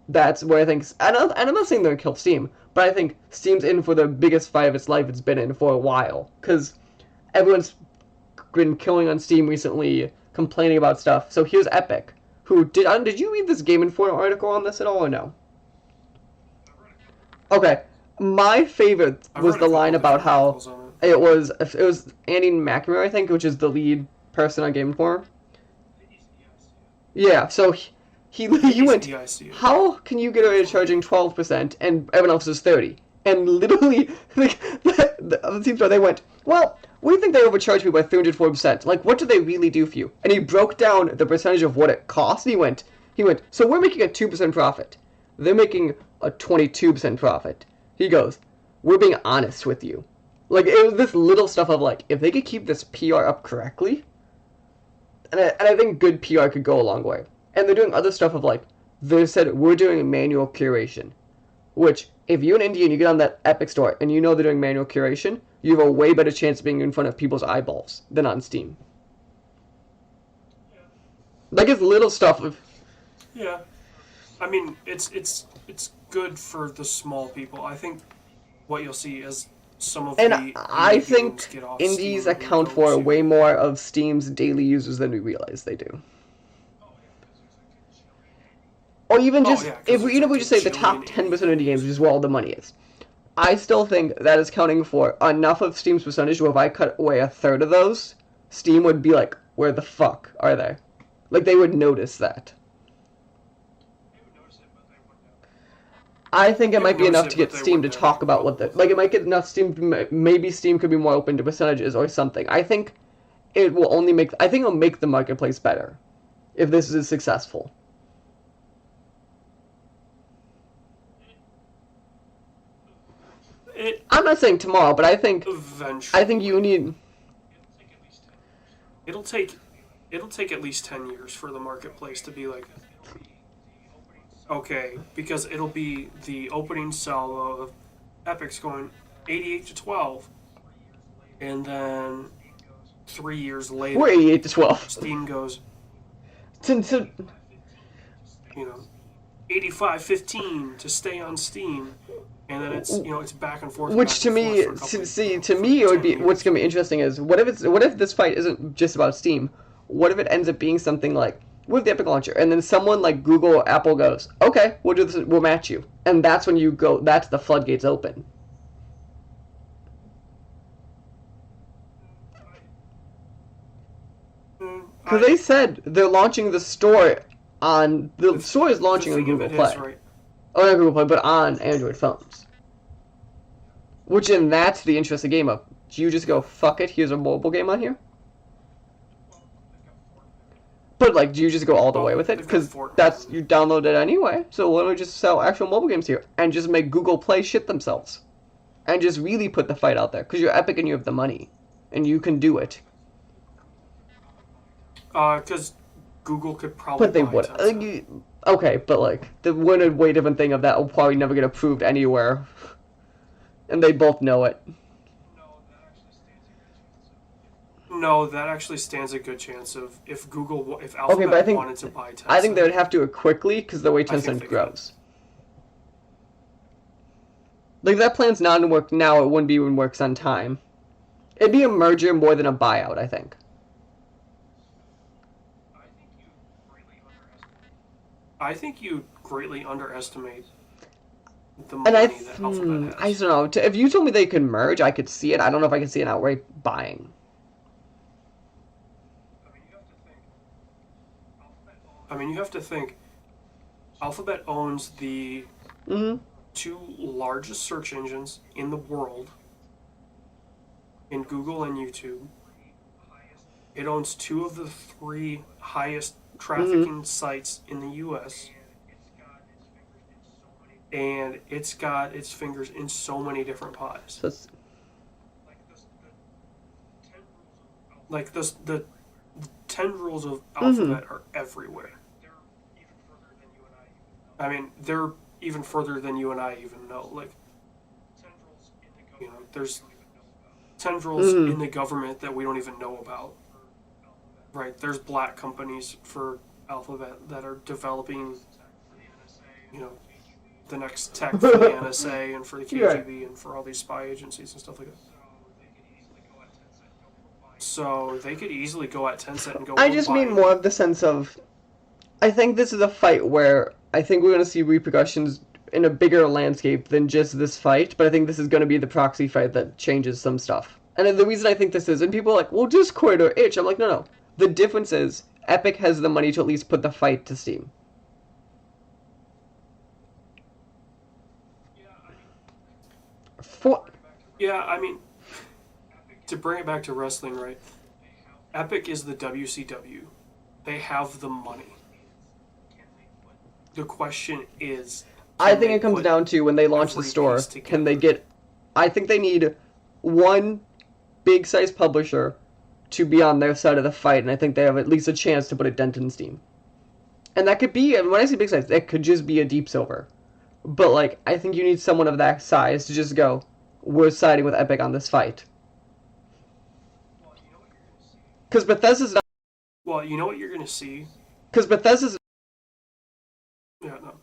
that's where I think. And I'm not saying they're gonna kill Steam, but I think Steam's in for the biggest fight of its life it's been in for a while, because everyone's been killing on Steam recently, complaining about stuff. So here's Epic, who did you read this Game Informer article on this at all or no? Okay. My favorite I've was read a the couple line about different how articles on it was Andy McNamara, I think, which is the lead person on Game Informer. Yeah, so he went, EIC. how can you get away with charging 12% and everyone else is 30? And literally, like, the other teams, they went, well, we think they overcharge people by 340%. Like, what do they really do for you? And he broke down the percentage of what it cost. He went, so we're making a 2% profit. They're making a 22% profit. He goes, we're being honest with you. Like, it was this little stuff of, like, if they could keep this PR up correctly, and I think good PR could go a long way. And they're doing other stuff of, like, they said, we're doing manual curation. Which, if you're an indie and you get on that Epic Store and you know they're doing manual curation, you have a way better chance of being in front of people's eyeballs than on Steam. Like, it's little stuff of... Yeah. I mean, it's good for the small people. I think what you'll see is some of And the I indie games think get off indies Steam and account go for way to. more of Steam's daily users than we realize they do. Or even Oh just, yeah, if because we, there's even if like we a just say the top jillion 10% indie of indie games, games. which is where all the money is. I still think that is counting for enough of Steam's percentage where if I cut away a third of those, Steam would be like, where the fuck are they? Like, they would notice that. I think it They might would be notice enough it, to but get they Steam to wouldn't have any talk about what problem the, with like, it. it might get enough Steam to, maybe Steam could be more open to percentages or something. I think it will only make, I think it'll make the marketplace better if this is successful. It I'm not saying tomorrow, but I eventually think you will. need, It'll take it'll take at least 10 years for the marketplace to be like okay, because it'll be the opening salvo of Epic's going 88 to 12, and then 3 years we're later, 88 to 12. Steam goes, So, 85-15 to stay on Steam, and then it's back and forth, which back to and forth me, for a couple, see, to for me, it would 10 be, what's years. going to be interesting is, what if this fight isn't just about Steam? What if it ends up being something like, with the Epic Launcher, and then someone like Google or Apple goes, okay, we'll do this, we'll match you. And that's when you go, that's the floodgates open. Because I they said they're launching the store on, the store is the launching on thing of Google it is, Play. right? Oh, not Google Play, but on Android phones. Which, and that's the interesting game of, do you just go, fuck it, here's a mobile game on here? But, like, do you just go all the way Well, with it? they've got Because Fortnite. that's, you download it anyway, so why don't we just sell actual mobile games here? And just make Google Play shit themselves. And just really put the fight out there. Because you're Epic and you have the money. And you can do it. Because Google could probably But they buy would. Tencent. Okay, but, like, the one way different thing of that will probably never get approved anywhere. And they both know it. No, that actually stands a good chance of if Okay, but Alphabet wanted to buy I think they Tencent, would have to do it quickly because the way I think Tencent they could. grows. Like, if that plan's not in work now, it wouldn't be when works on time. It'd be a merger more than a buyout, I think. I think you greatly underestimate the And money that Alphabet I has. don't know. If you told me they could merge, I could see it. I don't know if I could see an outright buying. I mean, you have to think Alphabet owns the Mm-hmm. two largest search engines in the world in Google and YouTube. It owns two of the three highest trafficking sites in the US. And it's got its fingers in so many different pies. So it's, Like the 10 rules of Alphabet are everywhere. I mean, they're even further than you and I even know. Like, there's tendrils in the government that we don't even know about. Right? There's black companies for Alphabet that are developing, the next tech for the NSA and for the KGB and for all these spy agencies and stuff like that. So they could easily go at Tencent and go. I just mean more of the sense of, I think this is a fight where I think we're going to see repercussions in a bigger landscape than just this fight, but I think this is going to be the proxy fight that changes some stuff. And the reason I think this is, and people are like, well, Discord or itch. I'm like, no. The difference is, Epic has the money to at least put the fight to Steam. Yeah, I mean, to bring it back to wrestling, right? Epic is the WCW. They have the money. The question is, I think it comes down to when they launch the store, can they get... I think they need one big size publisher to be on their side of the fight, and I think they have at least a chance to put a dent in Steam. And that could be, and when I say big size, it could just be a Deep Silver. But, like, I think you need someone of that size to just go, we're siding with Epic on this fight. Because Bethesda's not... Well, you know what you're going to see? Because Bethesda's... Yeah, no.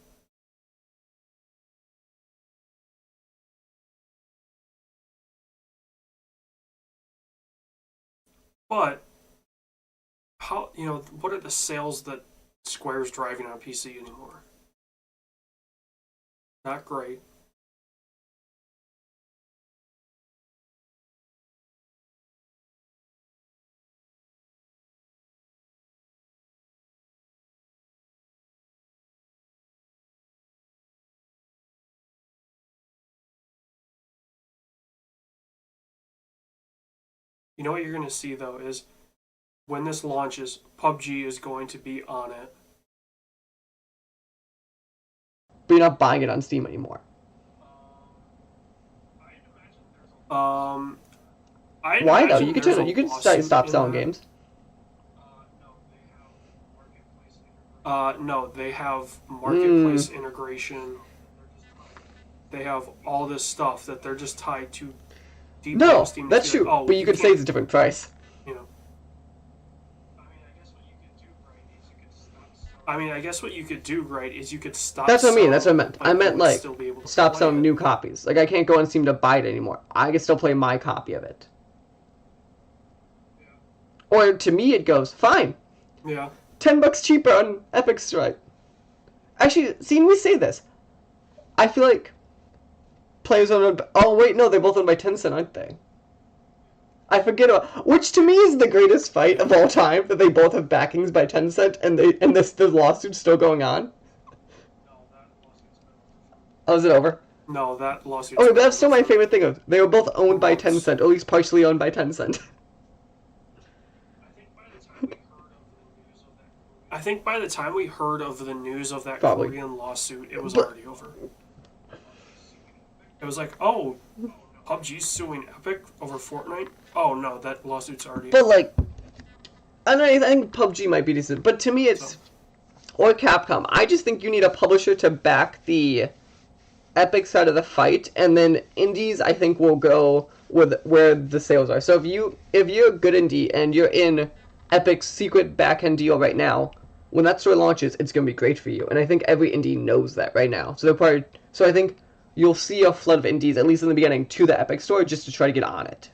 But how, what are the sales that Square's driving on PC anymore? Not great. You know what you're going to see, though, is when this launches, PUBG is going to be on it. But you're not buying it on Steam anymore. Um, I'd Why though? imagine You could there's turn it. a You could lawsuit stop in selling that. games. No, they have marketplace integration. They have all this stuff that they're just tied to deeply No, on Steam. that's to be true. like, oh, But you could say can't, it's a different price. you know. I mean, I guess what you could do, right, is you could stop. That's what I mean. That's what I selling, meant. but I you meant would like still be able to stop play selling it. new copies. Like I can't go on Steam to buy it anymore. I can still play my copy of it. Or to me, it goes fine. Yeah. $10 cheaper on Epic Strike. Actually, seeing we say this, I feel like players owned. Oh wait, no, they're both owned by Tencent, aren't they? I forget about, which to me is the greatest fight of all time, that they both have backings by Tencent and the lawsuit's still going on. Oh, is it over? No, that lawsuit. Oh, that's still my favorite thing of they were both owned by months. Tencent, or at least partially owned by Tencent. I think by the time we heard of the news of that Probably. Korean lawsuit, it was But- already over. It was like, oh, PUBG's suing Epic over Fortnite? Oh no, that lawsuit's already But like, I don't know, I think PUBG might be decent, but to me it's, or Capcom. I just think you need a publisher to back the Epic side of the fight, and then indies I think will go with where the sales are. So if you're a good indie and you're in Epic's secret back-end deal right now, when that store launches, it's gonna be great for you. And I think every indie knows that right now. So I think you'll see a flood of indies, at least in the beginning, to the Epic store just to try to get on it.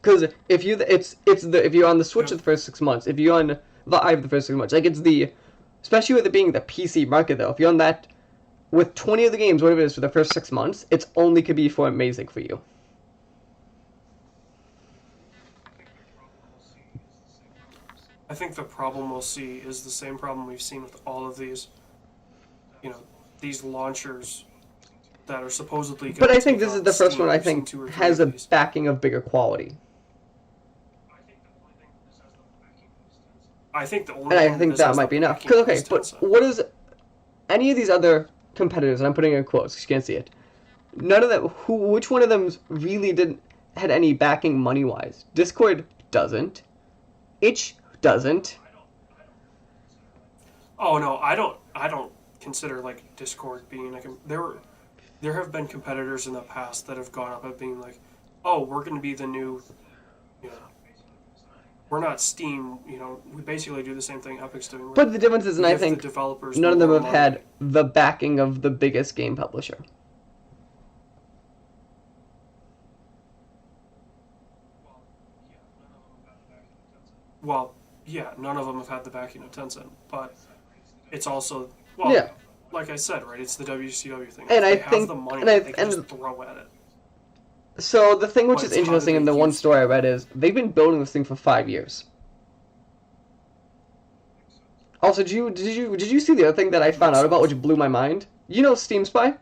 Because if you're on the Switch the first 6 months, if you're on Vive the first 6 months, like especially with it being the PC market though, if you're on that with 20 of the games, whatever it is, for the first 6 months, it's only could be for amazing for you. I think the problem we'll see is the same problem we've seen with all of these, these launchers that are supposedly. But I think this is the first one I think has a backing of bigger quality. I think the only. And I think that might be enough. Because okay, but what is any of these other competitors? And I'm putting in quotes because you can't see it. None of them. Which one of them really had any backing money wise? Discord doesn't. Itch doesn't. Oh no, I don't consider like Discord being like there have been competitors in the past that have gone up at being like, oh, we're going to be the new, we're not Steam, we basically do the same thing Epic's doing. But the difference is, and I think none of them have had the backing of the biggest game publisher. Well, yeah, none of them have had the backing of Tencent, but it's also, like I said, right, it's the WCW thing. And if they have the money, they can just throw at it. So the thing which is interesting in the one story I read is they've been building this thing for 5 years. Also, did you see the other thing that I found out about, which blew my mind? You know Steam Spy?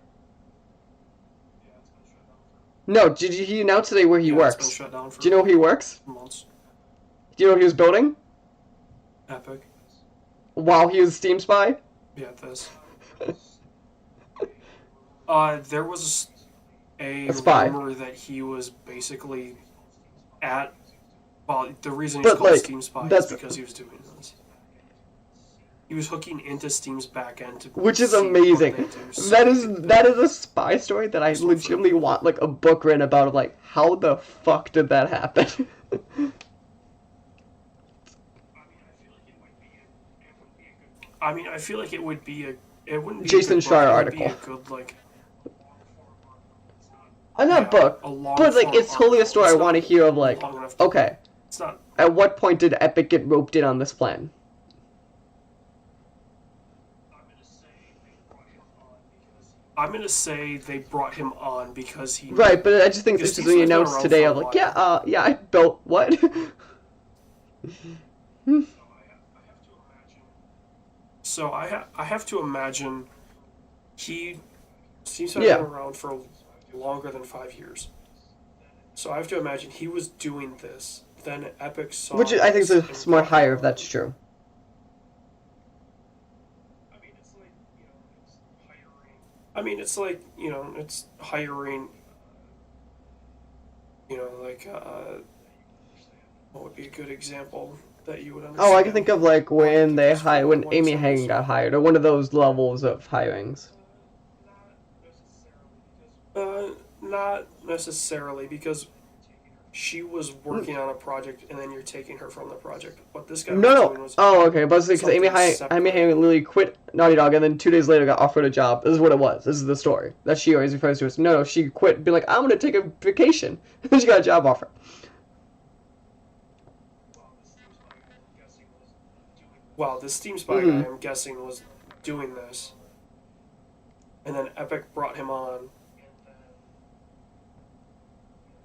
No, he announced today where he works? It's been shut down for do you know where he works? Months. Do you know what he was building? Epic. While he was Steam Spy? Yeah, this. There was a spy. rumor that he was basically at. Well, the reason he's called Steam Spy is because he was doing this. He was hooking into Steam's backend to. Which is amazing. That is a spy story that I legitimately want like a book written about. Of like, how the fuck did that happen? I mean, I feel like it would be it wouldn't be Jason a good Schreier book, article. It would be a good Not book, a long but like form it's totally a article. story It's I want to not hear of. Like, long enough to- okay, It's not. at what point did Epic get roped in on this plan? I'm gonna say they brought him on because he. Right, but I just think Because it's just Steve when you Smith's been announced around today for a of like, while. yeah, I built what? So I have to imagine he seems to have Yeah. been around for longer than 5 years. So I have to imagine he was doing this. Then Epic saw Which I think is this a and smart brought him hire if on. that's true. I mean, it's like, it's hiring, like, what would be a good example that you would understand? Oh, I can think of like when Like, if when one Amy is Hagen got hired, or one of those levels of hirings. Not necessarily, because she was working on a project and then you're taking her from the project. What this guy was doing No. was Oh, okay. But because Amy something separate. Hagen literally quit Naughty Dog, and then 2 days later got offered a job. This is what it was. This is the story that she always refers to as. No, she quit, being like, I'm gonna take a vacation. And then she got a job offer. Well, this Steam Spy guy, I'm guessing, was doing this. And then Epic brought him on.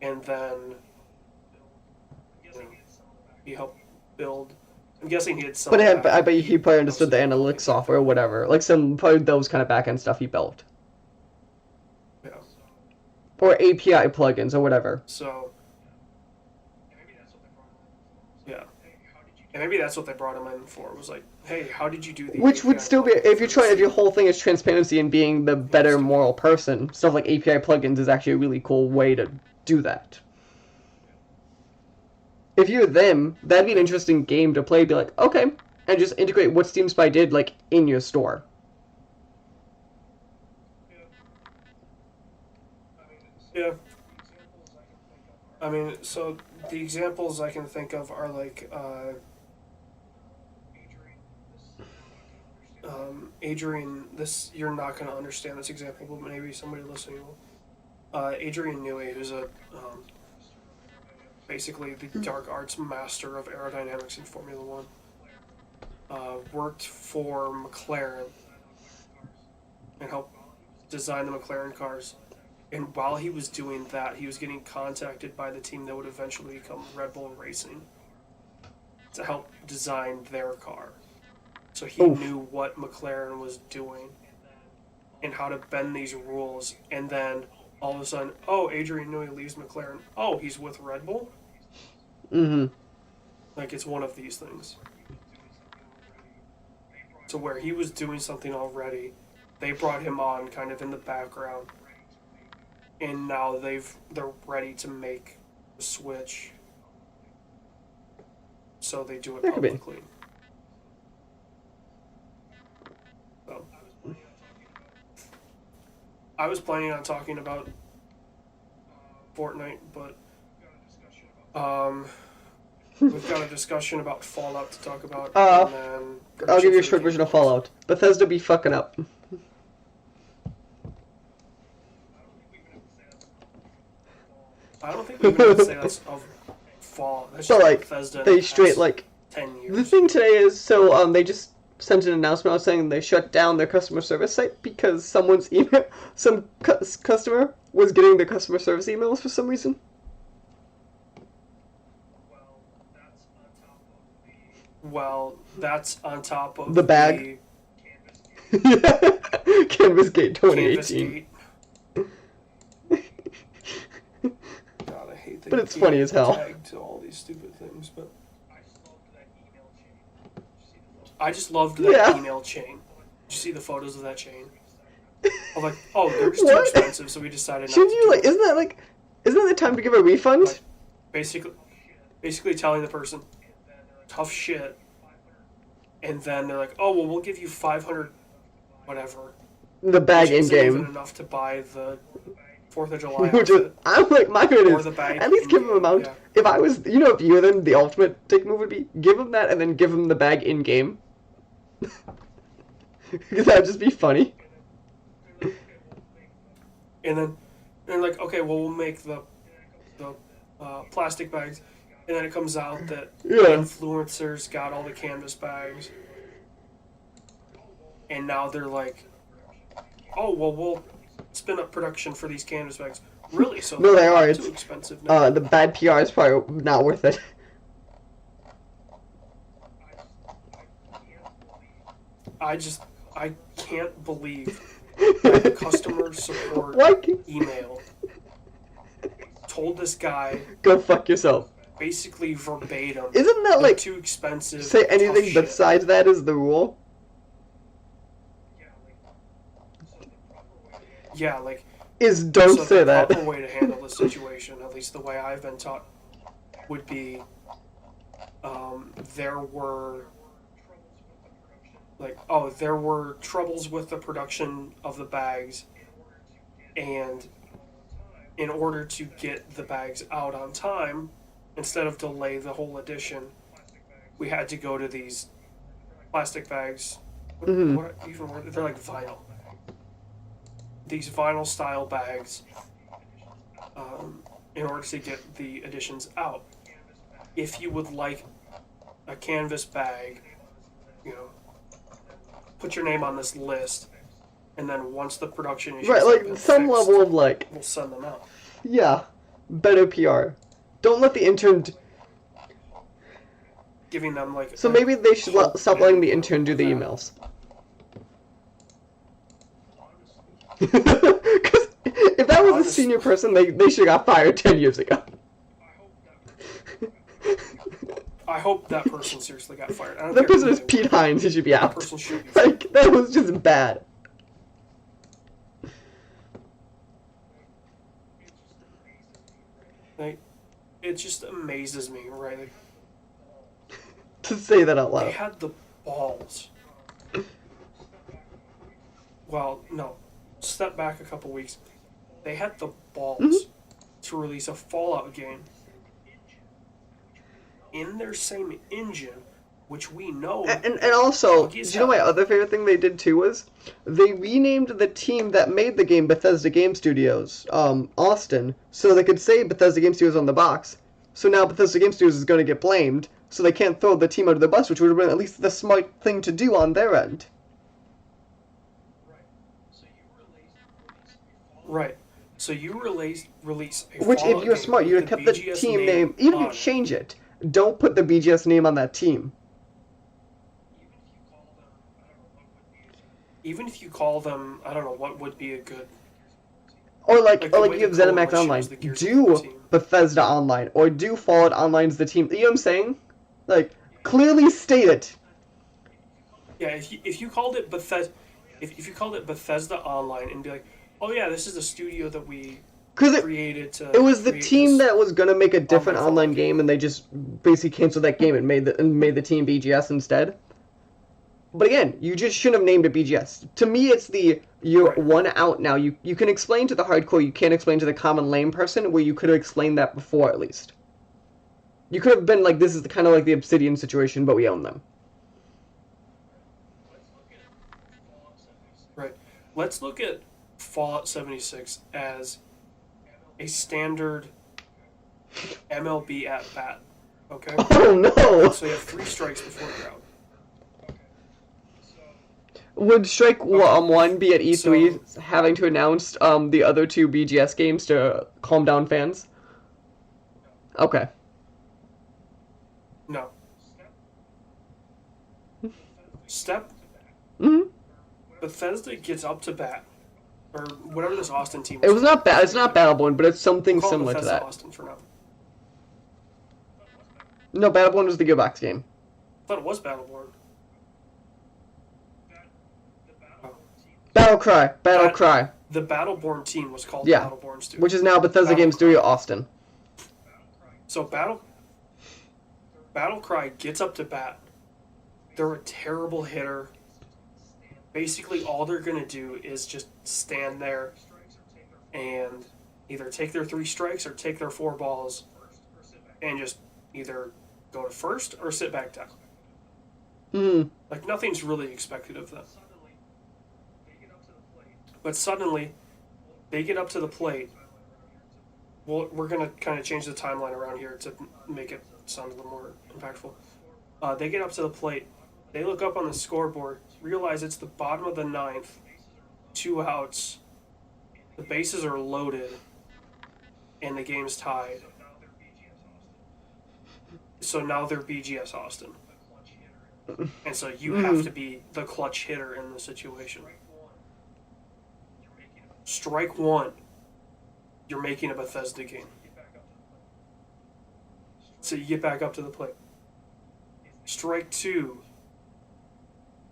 And then he helped build. I'm guessing he had some. But I bet he probably understood the analytics software or whatever, like some probably those kind of back-end stuff he built, Yeah. or API plugins or whatever. So. Yeah. And maybe that's what they brought him in for. Was like, hey, how did you do the? Which would API still be plugin if for you're trying this? if your whole thing is transparency and being the better moral person. Stuff like API plugins is actually a really cool way to do that. If you're them, that'd be an interesting game to play. Be like, okay, and just integrate what Steam Spy did like in your store. Yeah. I mean, so the examples I can think of are like Adrian. This you're not going to understand this example, but maybe somebody listening will. Adrian Newey, who's a basically the dark arts master of aerodynamics in Formula One, worked for McLaren and helped design the McLaren cars. And while he was doing that, he was getting contacted by the team that would eventually become Red Bull Racing to help design their car. So he knew what McLaren was doing and how to bend these rules. And then all of a sudden, Adrian Newey leaves McLaren. Oh, he's with Red Bull? Mm-hmm. Like, it's one of these things. So where he was doing something already, they brought him on kind of in the background. And now they're ready to make the switch. So they do it That could be. publicly. So I was planning on talking about Fortnite, but we've got a discussion about Fallout to talk about. And then I'll give you a short version of Fallout. Bethesda be fucking up. I don't think we even have to say that's of Fallout. That's So just like Bethesda. they in the straight past like 10 the years. thing today is they just sent an announcement out saying they shut down their customer service site because some customer was getting the customer service emails for some reason. Well, that's on top of The bag. Canvas Gate 2018. God, I hate that But you it's keep funny as hell. tagged to all these stupid things, but I just loved that email chain. Did you see the photos of that chain? I'm like, they're just too What? expensive, so we decided not Shouldn't to you do like? it. Isn't that the time to give a refund? Like, basically telling the person, tough shit, and then they're like, we'll give you 500, whatever. The bag Which in isn't even game. enough to buy the 4th of July Which is, outfit. I'm like, my goodness. Or the bag At least give them in-game, amount. yeah. If I was, if you were them, the ultimate dick move would be give them that and then give them the bag in game. Because that would just be funny. And then they're like, okay, well, we'll make the plastic bags, and then it comes out that Yeah. influencers got all the canvas bags, and now they're like, oh, well, we'll spin up production for these canvas bags. Really? So No, they they're are. not It's too expensive now. the bad PR is probably not worth it. I can't believe that the customer support Why can't... email told this guy Go fuck yourself. basically verbatim. Isn't that they're like too expensive? say tough anything shit. besides that is the rule? Yeah, like Is don't so say the that. proper way to handle the situation, at least the way I've been taught, would be there were there were troubles with the production of the bags, and in order to get the bags out on time, instead of delay the whole edition, we had to go to these plastic bags. Mhm. What even were they're like vinyl. These vinyl style bags, in order to get the editions out. If you would like a canvas bag, you know, put your name on this list, and then once the production issues Right, have like been some fixed, level of like, we'll send them out. yeah, better PR. Don't let the intern. Giving them like So maybe they should hope stop and letting the intern do the that. emails. Because if that was a Honest- senior person, they should have got fired 10 years ago. I hope that person seriously got fired. I don't That care person who is they Pete were. Hines. He should be That out. person should be fired. Like, that was just bad. Like, it just amazes me, right? Like, To say that out they loud. had the balls. Well, no. Step back a couple weeks. They had the balls Mm-hmm. to release a Fallout game in their same engine, which we know. And also, do Buggies you know my have. other favorite thing they did too was? They renamed the team that made the game Bethesda Game Studios, Austin, so they could say Bethesda Game Studios on the box. So now Bethesda Game Studios is going to get blamed, so they can't throw the team under the bus, which would have been at least the smart thing to do on their end. Right. So you release a Which, Fallout if you're game smart, you'd with have kept the BGS team name, even if on you it. change it. Don't put the BGS name on that team. Even if you call them, I don't know, what would be a good... Or like Like the way you have the ZeniMax coalition Online. is the Gears of War Do team. Bethesda Online, or do Fallout Online's the team. You know what I'm saying? Like, clearly state it. Yeah, if you called it Bethesda... If you called it Bethesda Online and be like, oh yeah, this is a studio that we Because created to... it was the create team this- that was gonna make a different Fallout online game. game, and they just basically canceled that game and made the team BGS instead. But again, you just shouldn't have named it BGS. To me, it's you're Right. one out now. You can explain to the hardcore, you can't explain to the common lame person, where you could have explained that before at least. You could have been like, this is kind of like the Obsidian situation, but we own them. Right. Let's look at Fallout 76 as a standard MLB at bat. Okay? Oh no! So you have 3 strikes before you're out. Would Strike 1 be at E3 So- having to announce the other 2 BGS games to calm down fans? Okay. No. Step. hmm Bethesda gets up to bat. Or whatever this Austin team It was not bad. It's not Battleborn, but it's something We'll call it similar to Bethesda that. Austin for now. No, Battleborn was the Gearbox game. I thought it was Battleborn. Battlecry. Battlecry. The Battleborn team was called Yeah. Battleborn Studio. Which is now Bethesda Game Studio Austin. So Battlecry gets up to bat. They're a terrible hitter. Basically, all they're gonna do is just stand there and either take their 3 strikes or take their 4 balls and just either go to first or sit back down. Hmm. Like, nothing's really expected of them. But suddenly, they get up to the plate, we're gonna kind of change the timeline around here to make it sound a little more impactful. They get up to the plate. They look up on the scoreboard, realize it's the bottom of the ninth, 2 outs. The bases are loaded, and the game's tied. So now they're BGS Austin. And so you have to be the clutch hitter in the situation. Strike 1, you're making a Bethesda game. So you get back up to the plate. Strike 2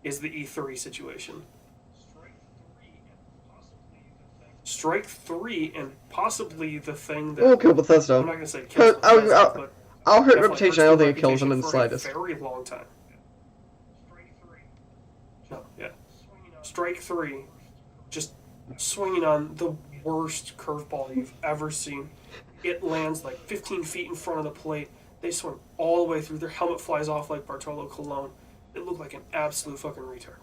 is the E3 situation. Strike 3 and possibly the thing that... We'll kill Bethesda. I'm not going to say kills Bethesda, but... I'll hurt reputation. I don't think it kills them in the for slightest. A very long time. No, yeah. Strike 3, just swinging on the worst curveball you've ever seen. It lands like 15 feet in front of the plate. They swing all the way through. Their helmet flies off like Bartolo Colon. It looked like an absolute fucking retard.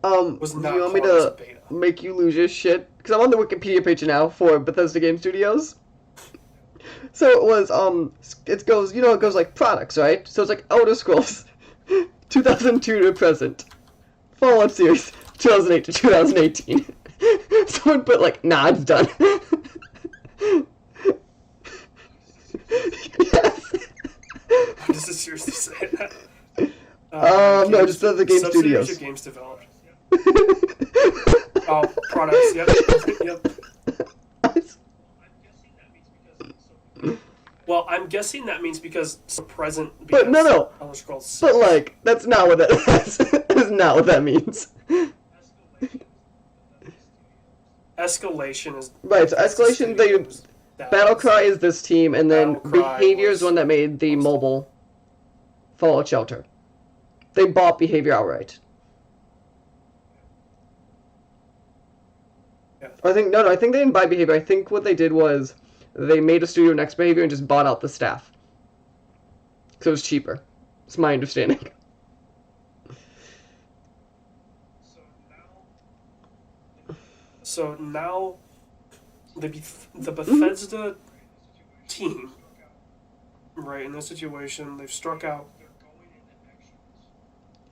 Do you want me to make you lose your shit? Because I'm on the Wikipedia page now for Bethesda Game Studios. So it was, it goes, it goes like products, right? So it's like Elder Scrolls, 2002 to present. Fallout series, 2008 to 2018. Someone put like, nah, it's done. Yes. Does it seriously say that? No, just the Game Studios. Of games developed. Oh, products, yep. Yep. Well, I'm guessing that means because it's present. But no. Elder Scrolls But like, that's not what that is not what that means. Escalation is right. So Escalation, Battlecry is this team, and then Behavior is one that made the mobile Fallout Shelter. They bought Behavior outright. Yeah. I think I think they didn't buy Behavior. I think what they did was they made a studio next Behavior and just bought out the staff. So it was cheaper. It's my understanding. So now the Bethesda team, right, in this situation, they've struck out.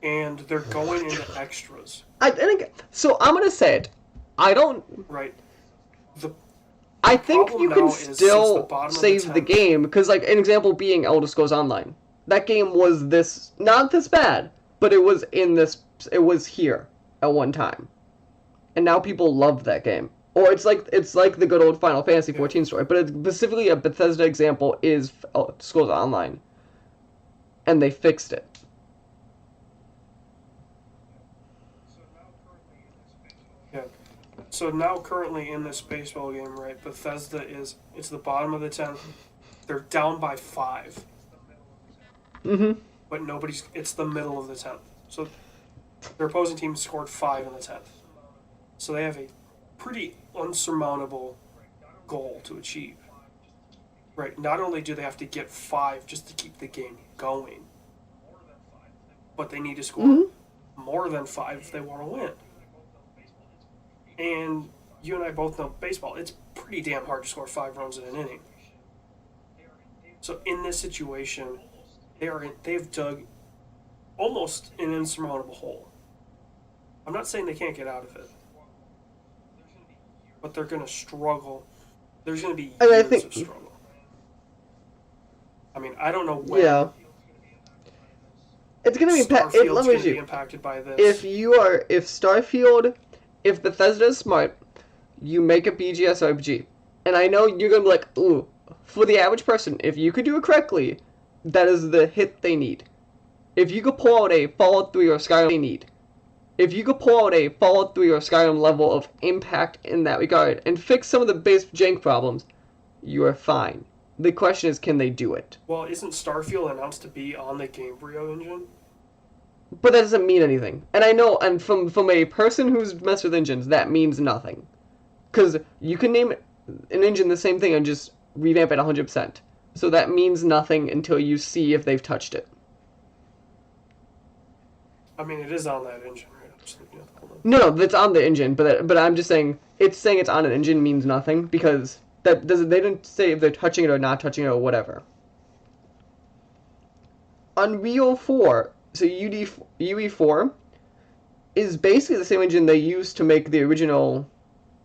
And they're going into extras. I think so. I'm gonna say it. I don't. Right. I think you can still save the game because, like, an example being Elder Scrolls Online. That game was not this bad, but it was it was here at one time, and now people love that game. Or it's like the good old Final Fantasy XIV story, but it's specifically a Bethesda example is Elder Scrolls Online, and they fixed it. Yeah. So now currently in this baseball game, right, Bethesda it's the bottom of the 10th. They're down by 5. Mm-hmm. But it's the middle of the 10th. So their opposing team scored 5 in the 10th. So they have a pretty unsurmountable goal to achieve. Right, not only do they have to get 5 just to keep the game going, but they need to score more than 5 if they want to win. And you and I both know baseball. It's pretty damn hard to score 5 runs in an inning. So in this situation, they've dug almost an insurmountable hole. I'm not saying they can't get out of it, but they're going to struggle. There's going to be years of struggle. I mean, I don't know when. Yeah. It's going to be impacted by this. If Bethesda is smart, you make a BGS RPG. And I know you're going to be like, ooh, for the average person, if you could do it correctly, that is the hit they need. If you could pull out a Fallout 3 or Skyrim they need. If you could pull out a Fallout 3 or Skyrim level of impact in that regard and fix some of the base jank problems, you are fine. The question is, can they do it? Well, isn't Starfield announced to be on the Gamebryo engine? But that doesn't mean anything. And I know, and from a person who's messed with engines, that means nothing. Because you can name an engine the same thing and just revamp it 100%. So that means nothing until you see if they've touched it. I mean, it is on that engine, right? No, that's on the engine, but I'm just saying, it's on an engine means nothing, because That doesn't. They didn't say if they're touching it or not touching it or whatever. Unreal 4, so UE4 is basically the same engine they used to make the original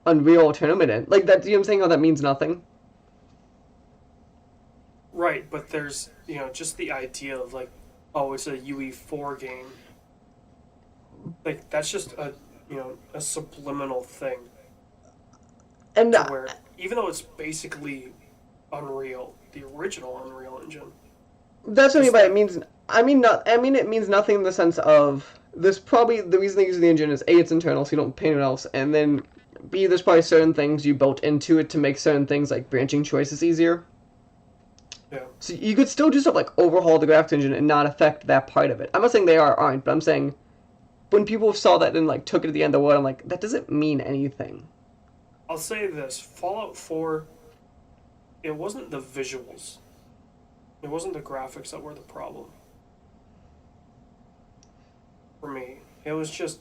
Unreal Tournament in. Like that, you know what I'm saying? How that means nothing. Right, but there's, just the idea of like, oh, it's a UE4 game. Like that's just a subliminal thing And to where even though it's basically Unreal, the original Unreal Engine. that's what I mean by it means. I mean it means nothing in the sense of there's probably the reason they use the engine is A, it's internal, so you don't paint it else, and then B, there's probably certain things you built into it to make certain things like branching choices easier. Yeah. So you could still do stuff like overhaul the graphics engine and not affect that part of it. I'm not saying they aren't, but I'm saying when people saw that and like took it to the end of the world, I'm like, that doesn't mean anything. I'll say this: Fallout 4, it wasn't the visuals, it wasn't the graphics that were the problem. For me, it was just,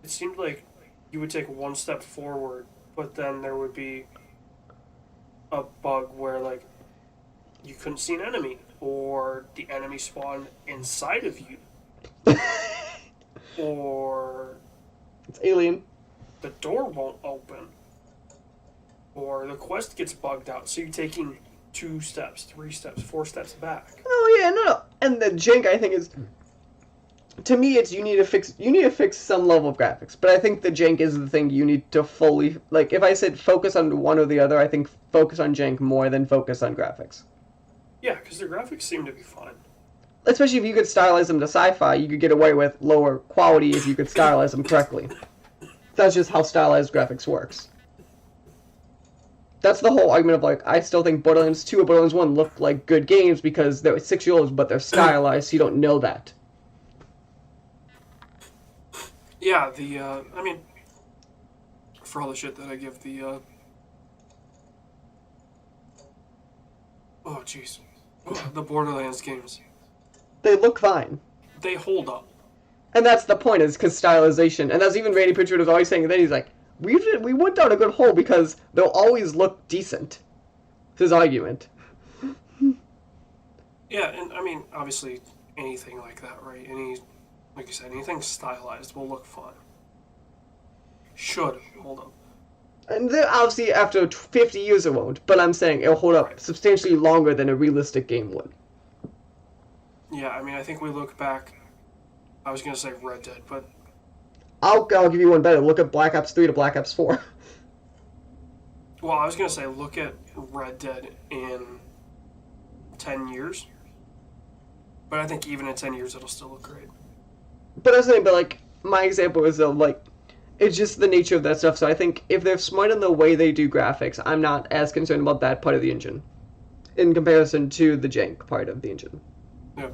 it seemed like you would take one step forward, but then there would be a bug where like you couldn't see an enemy, or the enemy spawned inside of you, or It's Alien. the door won't open, or the quest gets bugged out, so you're taking 2 steps, 3 steps, 4 steps back. Oh yeah, no. And the jank I think is, to me, it's you need to fix some level of graphics. But I think the jank is the thing you need to fully, like if I said focus on one or the other, I think focus on jank more than focus on graphics. Yeah, because the graphics seem to be fine. Especially if you could stylize them to sci-fi, you could get away with lower quality if you could stylize them correctly. That's just how stylized graphics works. That's the whole argument of like, I still think Borderlands 2 and Borderlands 1 look like good games because they're 6-year-olds, but they're stylized, so you don't know that. Yeah, I mean, for all the shit that I give the, oh jeez, the Borderlands games, They look fine. they hold up. And that's the point, is because stylization. And that's even Randy Pitchford was always saying that. He's like, we went down a good hole because they'll always look decent. It's his argument. Yeah, and I mean, obviously, anything like that, right? Like you said, anything stylized will look fine. Should hold up. And then obviously after 50 years it won't, but I'm saying it'll hold up Right. substantially longer than a realistic game would. Yeah, I mean, I think we look back. I was gonna say Red Dead, but I'll give you one better. Look at Black Ops 3 to Black Ops 4. well, I was gonna say look at Red Dead in 10 years. But I think even in 10 years, it'll still look great. But I was saying, but like, my example is like, it's just the nature of that stuff. So I think if they're smart in the way they do graphics, I'm not as concerned about that part of the engine in comparison to the jank part of the engine. Yeah.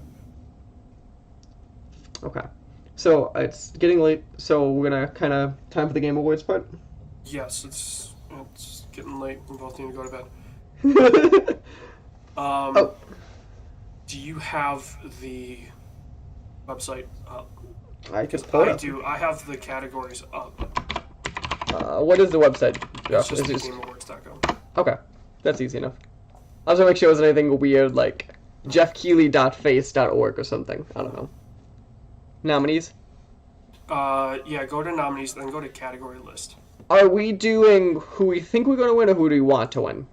Okay. So it's getting late, so we're gonna kind of time for the Game Awards part. Yes, it's getting late. We both need to go to bed. Oh. Do you have the website up? I can pull it I up. do. I have the categories up. What is the website? It's just Is GameAwards.com. Okay, that's easy enough. I was gonna make sure it wasn't anything weird like jeffkeely.face.org or something. I don't know. Nominees? Yeah, go to nominees, then go to category list. Are we doing who we think we're gonna win or who do we want to win?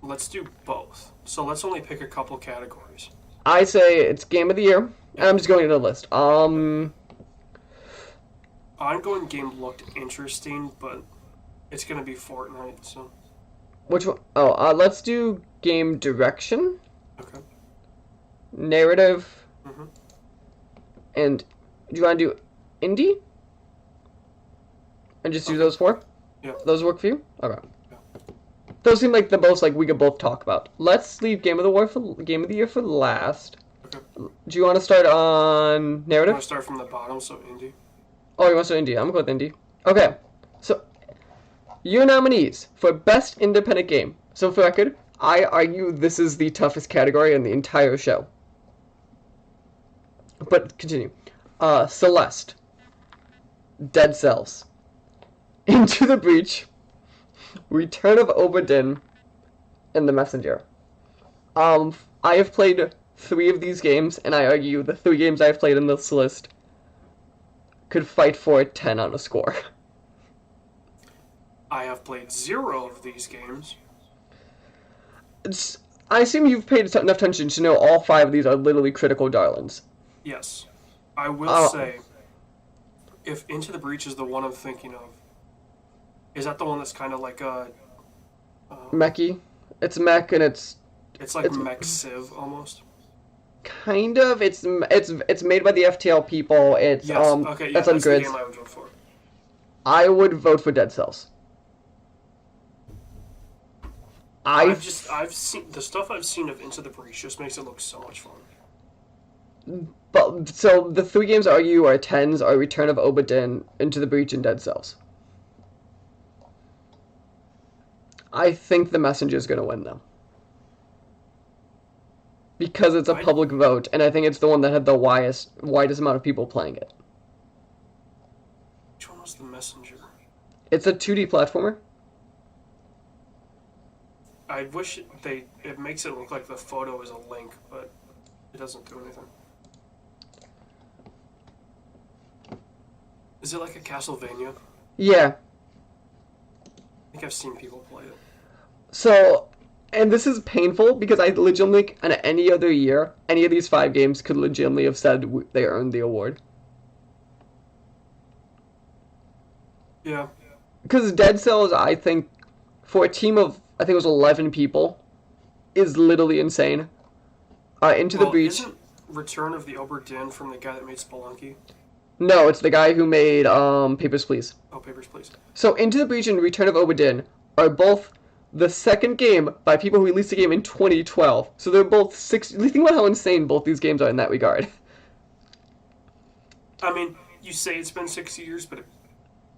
Let's do both. So let's only pick a couple categories. I say it's Game of the Year. I'm just going to the list. Ongoing game looked interesting, but it's gonna be Fortnite, so. Which one? Oh, let's do Game Direction, Okay. Narrative, Mhm. and do you want to do Indie? And just do those 4? Yeah. Those work for you? Okay. Yeah. Those seem like the most like we could both talk about. Let's leave Game of the Year for last. Okay. Do you want to start on I'm narrative? gonna start from the bottom, so indie. Oh, you want to start Indie? I'm going with Indie. Okay. So, your nominees for Best Independent Game. So, for record, I argue this is the toughest category in the entire show. But continue. Celeste, Dead Cells, Into the Breach, Return of Obra Dinn and The Messenger. I have played 3 of these games, and I argue the 3 games I've played in this list could fight for a 10 on a score. I have played 0 of these games. I assume you've paid enough attention to know all 5 of these are literally critical darlings. Yes. I will say, if Into the Breach is the one I'm thinking of, is that the one that's kind of like a... Mechy? It's mech, and it's Mech Civ, almost. kind of. It's made by the FTL people. It's Yes, okay, yeah, it's on that's the grids. game I would vote for. I would vote for Dead Cells. I've seen... The stuff I've seen of Into the Breach just makes it look so much fun. But so the 3 games I argue are 10s are Return of Obra Dinn, Into the Breach, and Dead Cells. I think The Messenger is going to win, though. Because it's a public vote, and I think it's the one that had the widest amount of people playing it. Which one was The Messenger? It's a 2D platformer. I wish it makes it look like the photo is a link, but it doesn't do anything. Is it like a Castlevania? Yeah. I think I've seen people play it. So, and this is painful because I legitimately, in any other year, any of these 5 games could legitimately have said they earned the award. Yeah. Because Dead Cells, I think, for a team of, I think it was 11 people, is literally insane. Into the Breach. Isn't Return of the Obra Dinn from the guy that made Spelunky? No, it's the guy who made Papers, Please. Oh, Papers, Please. So Into the Breach and Return of Obra Dinn are both the second game by people who released the game in 2012. So they're both 6... Think about how insane both these games are in that regard. I mean, you say it's been 6 years, but it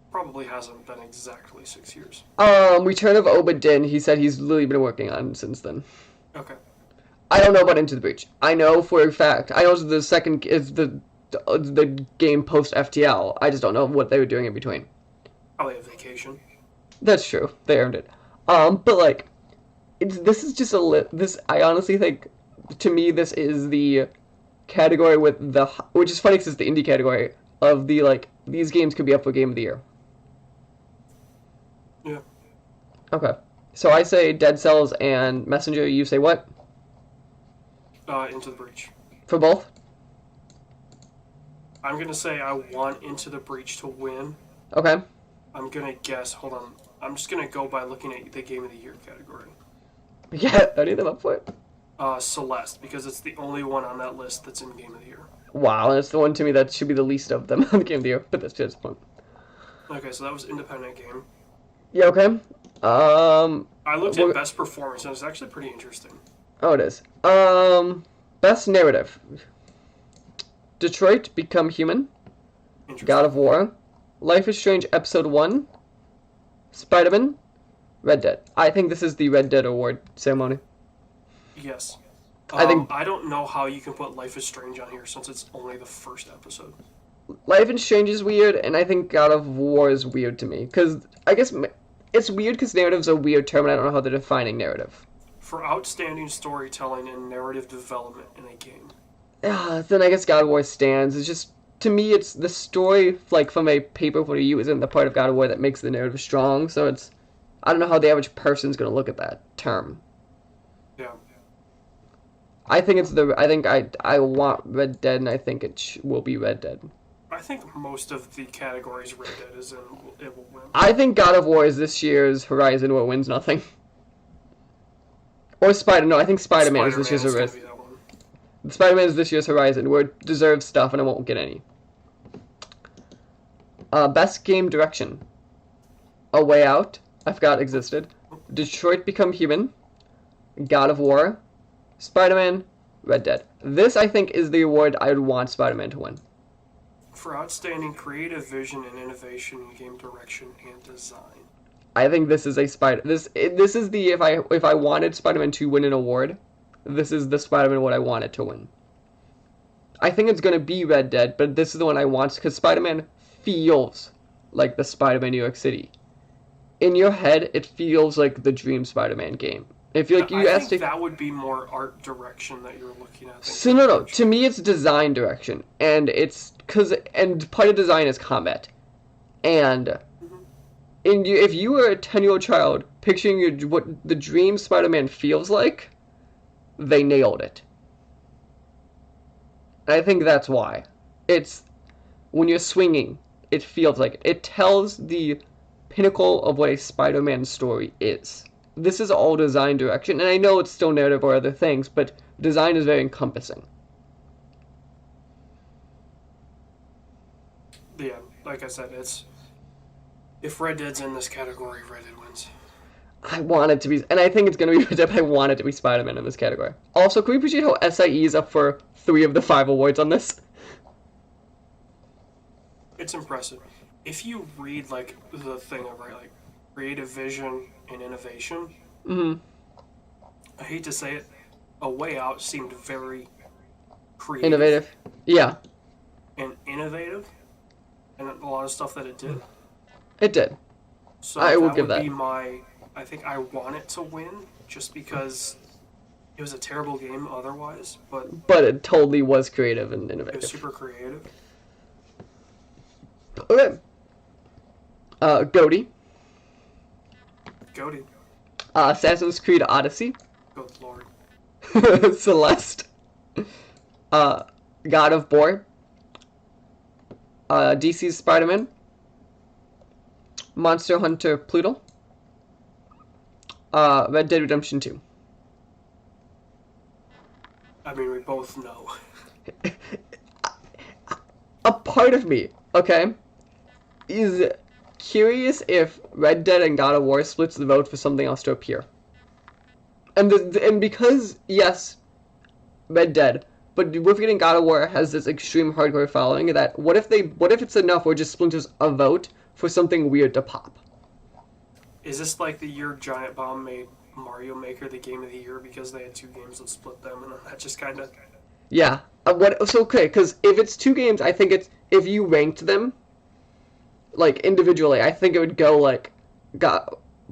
probably hasn't been exactly 6 years. Return of Obra Dinn, he said he's literally been working on since then. Okay. I don't know about Into the Breach. I know for a fact. I know the second is the game post FTL. I just don't know what they were doing in between. Probably a vacation. That's true. They earned it. But like, this is just this. I honestly think, to me, this is the category with the, which is funny because it's the indie category of the like these games could be up for Game of the Year. Yeah. Okay. So I say Dead Cells and Messenger. You say what? Into the Breach. For both? I'm gonna say I want Into the Breach to win. Okay. I'm gonna guess. Hold on. I'm just gonna go by looking at the Game of the Year category. Yeah, any of them up for it? Celeste, because it's the only one on that list that's in Game of the Year. Wow, and it's the one to me that should be the least of them on the Game of the Year, but that's just the point. Okay, so that was independent game. Yeah, okay. I looked at best performance, and it's actually pretty interesting. Oh, it is. Best narrative. Detroit Become Human. God of War. Life is Strange Episode 1. Spider-Man. Red Dead. I think this is the Red Dead Award ceremony. Yes. I don't know how you can put Life is Strange on here since it's only the first episode. Life is Strange is weird, and I think God of War is weird to me. Because, I guess, it's weird because narrative's a weird term, and I don't know how they're defining narrative. For outstanding storytelling and narrative development in a game. Then I guess God of War stands. It's just, to me, it's the story, like, from a paper point of view, isn't the part of God of War that makes the narrative strong, so it's, I don't know how the average person's going to look at that term. Yeah. I think I want Red Dead, and I think it will be Red Dead. I think most of the categories Red Dead is in, it will win. I think God of War is this year's Horizon where it wins nothing. Or no, I think Spider-Man is this year's Horizon. Spider-Man is this year's Horizon, where it deserves stuff and it won't get any. Best Game Direction. A Way Out. I forgot existed. Detroit Become Human. God of War. Spider-Man. Red Dead. This, I think, is the award I would want Spider-Man to win. For outstanding creative vision and innovation in game direction and design. I think this is a this is the if I wanted Spider-Man to win an award, this is the Spider-Man what I wanted to win. I think it's gonna be Red Dead, but this is the one I want because Spider-Man feels like the Spider-Man New York City. in your head, it feels like the Dream Spider-Man game. If you I asked think that would be more art direction that you're looking at. So no. To me, it's design direction, and and part of design is combat, and if you were a 10-year-old child picturing what the Dream Spider-Man feels like, they nailed it. I think that's why. It's when you're swinging, it feels like it. It tells the pinnacle of what a Spider-Man story is. This is all design direction, and I know it's still narrative or other things, but design is very encompassing. Yeah, like I said, if Red Dead's in this category, Red Dead wins. I want it to be, and I think it's going to be Red Dead, but I want it to be Spider-Man in this category. Also, can we appreciate how SIE is up for 3 of the 5 awards on this? It's impressive. If you read, like, the thing of, right, like, creative vision and innovation, I hate to say it, A Way Out seemed very creative. Innovative. Yeah. And innovative, and a lot of stuff that it did. It did. So I will that give would that. be I think I want it to win, just because it was a terrible game otherwise, but it totally was creative and it was innovative. super creative. Okay. Goaty. Goaty. Assassin's Creed Odyssey. Good lord. Celeste. God of War. DC's Spider-Man. Monster Hunter Pluto. Red Dead Redemption 2. I mean, we both know. A part of me, okay, is curious if Red Dead and God of War splits the vote for something else to appear. And because, yes, Red Dead, but we're forgetting God of War has this extreme hardcore following that what if it's enough where it just splinters a vote for something weird to pop? Is this like the year Giant Bomb made Mario Maker the game of the year because they had 2 games that split them, and that just kind of... Yeah. Okay, because if it's 2 games, I think if you ranked them, like, individually, I think it would go, like,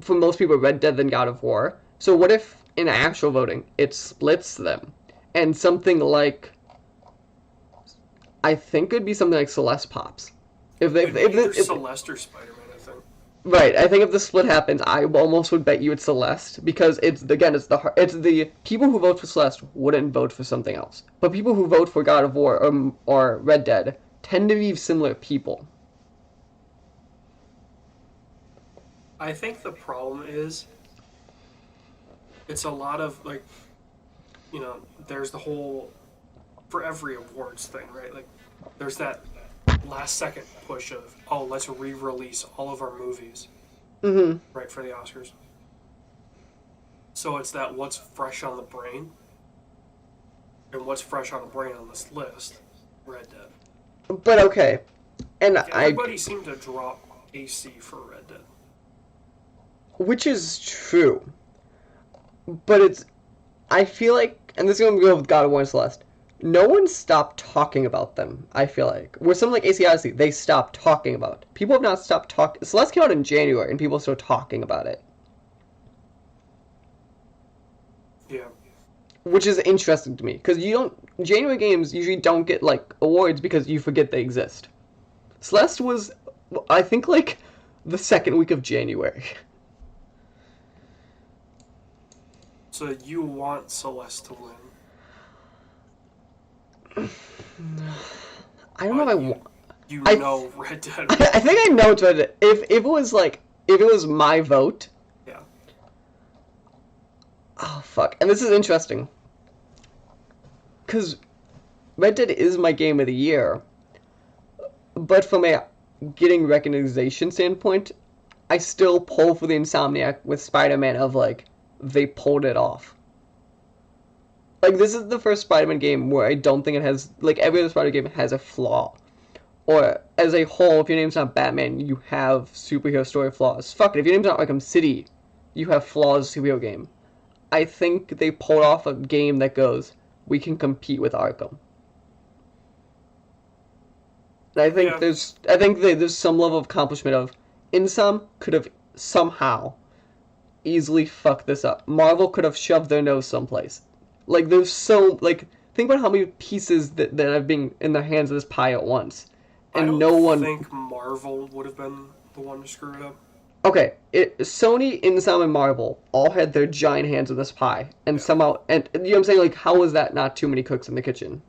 for most people, Red Dead then God of War. So what if, in actual voting, it splits them? And something like... I think it would be something like Celeste pops. If Celeste or Spider-Man, I think. Right, I think if the split happens, I almost would bet you it's Celeste, because it's the people who vote for Celeste wouldn't vote for something else. But people who vote for God of War or Red Dead tend to be similar people. I think the problem is it's a lot of, like, you know, there's the whole, for every awards thing, right? Like, there's that last second push of, oh, let's re-release all of our movies, right, for the Oscars. So it's that what's fresh on the brain, and what's fresh on the brain on this list, Red Dead. But okay, and everybody seemed to drop AC for Red Dead. Which is true. But I feel like, and this is going to go with God of War and Celeste, no one stopped talking about them, I feel like. With something like AC Odyssey, they stopped talking about it. People have not stopped talking. Celeste came out in January, and people are still talking about it. Yeah. Which is interesting to me, because January games usually don't get, like, awards because you forget they exist. Celeste was, I think, like, the second week of January. So you want Celeste to win? I don't know if I want... You know Red Dead. I think I know it's Red Dead. If it was my vote... Yeah. Oh, fuck. And this is interesting. Because Red Dead is my game of the year. But from a getting recognition standpoint, I still pull for the Insomniac with Spider-Man of, like, they pulled it off. Like, this is the first Spider-Man game where I don't think it has... Like, every other Spider-Man game has a flaw. Or, as a whole, if your name's not Batman, you have superhero story flaws. Fuck it, if your name's not Arkham City, you have flaws superhero game. I think they pulled off a game that goes, we can compete with Arkham. And I think there's some level of accomplishment of, Insom could have somehow easily fuck this up. Marvel could have shoved their nose someplace. Like, there's so, like, think about how many pieces that have been in the hands of this pie at once. I And don't no one... think Marvel would have been the one to screw it up. Okay, Sony, Insom, and Marvel all had their giant hands in this pie. And somehow... And you know what I'm saying? Like, how is that not too many cooks in the kitchen?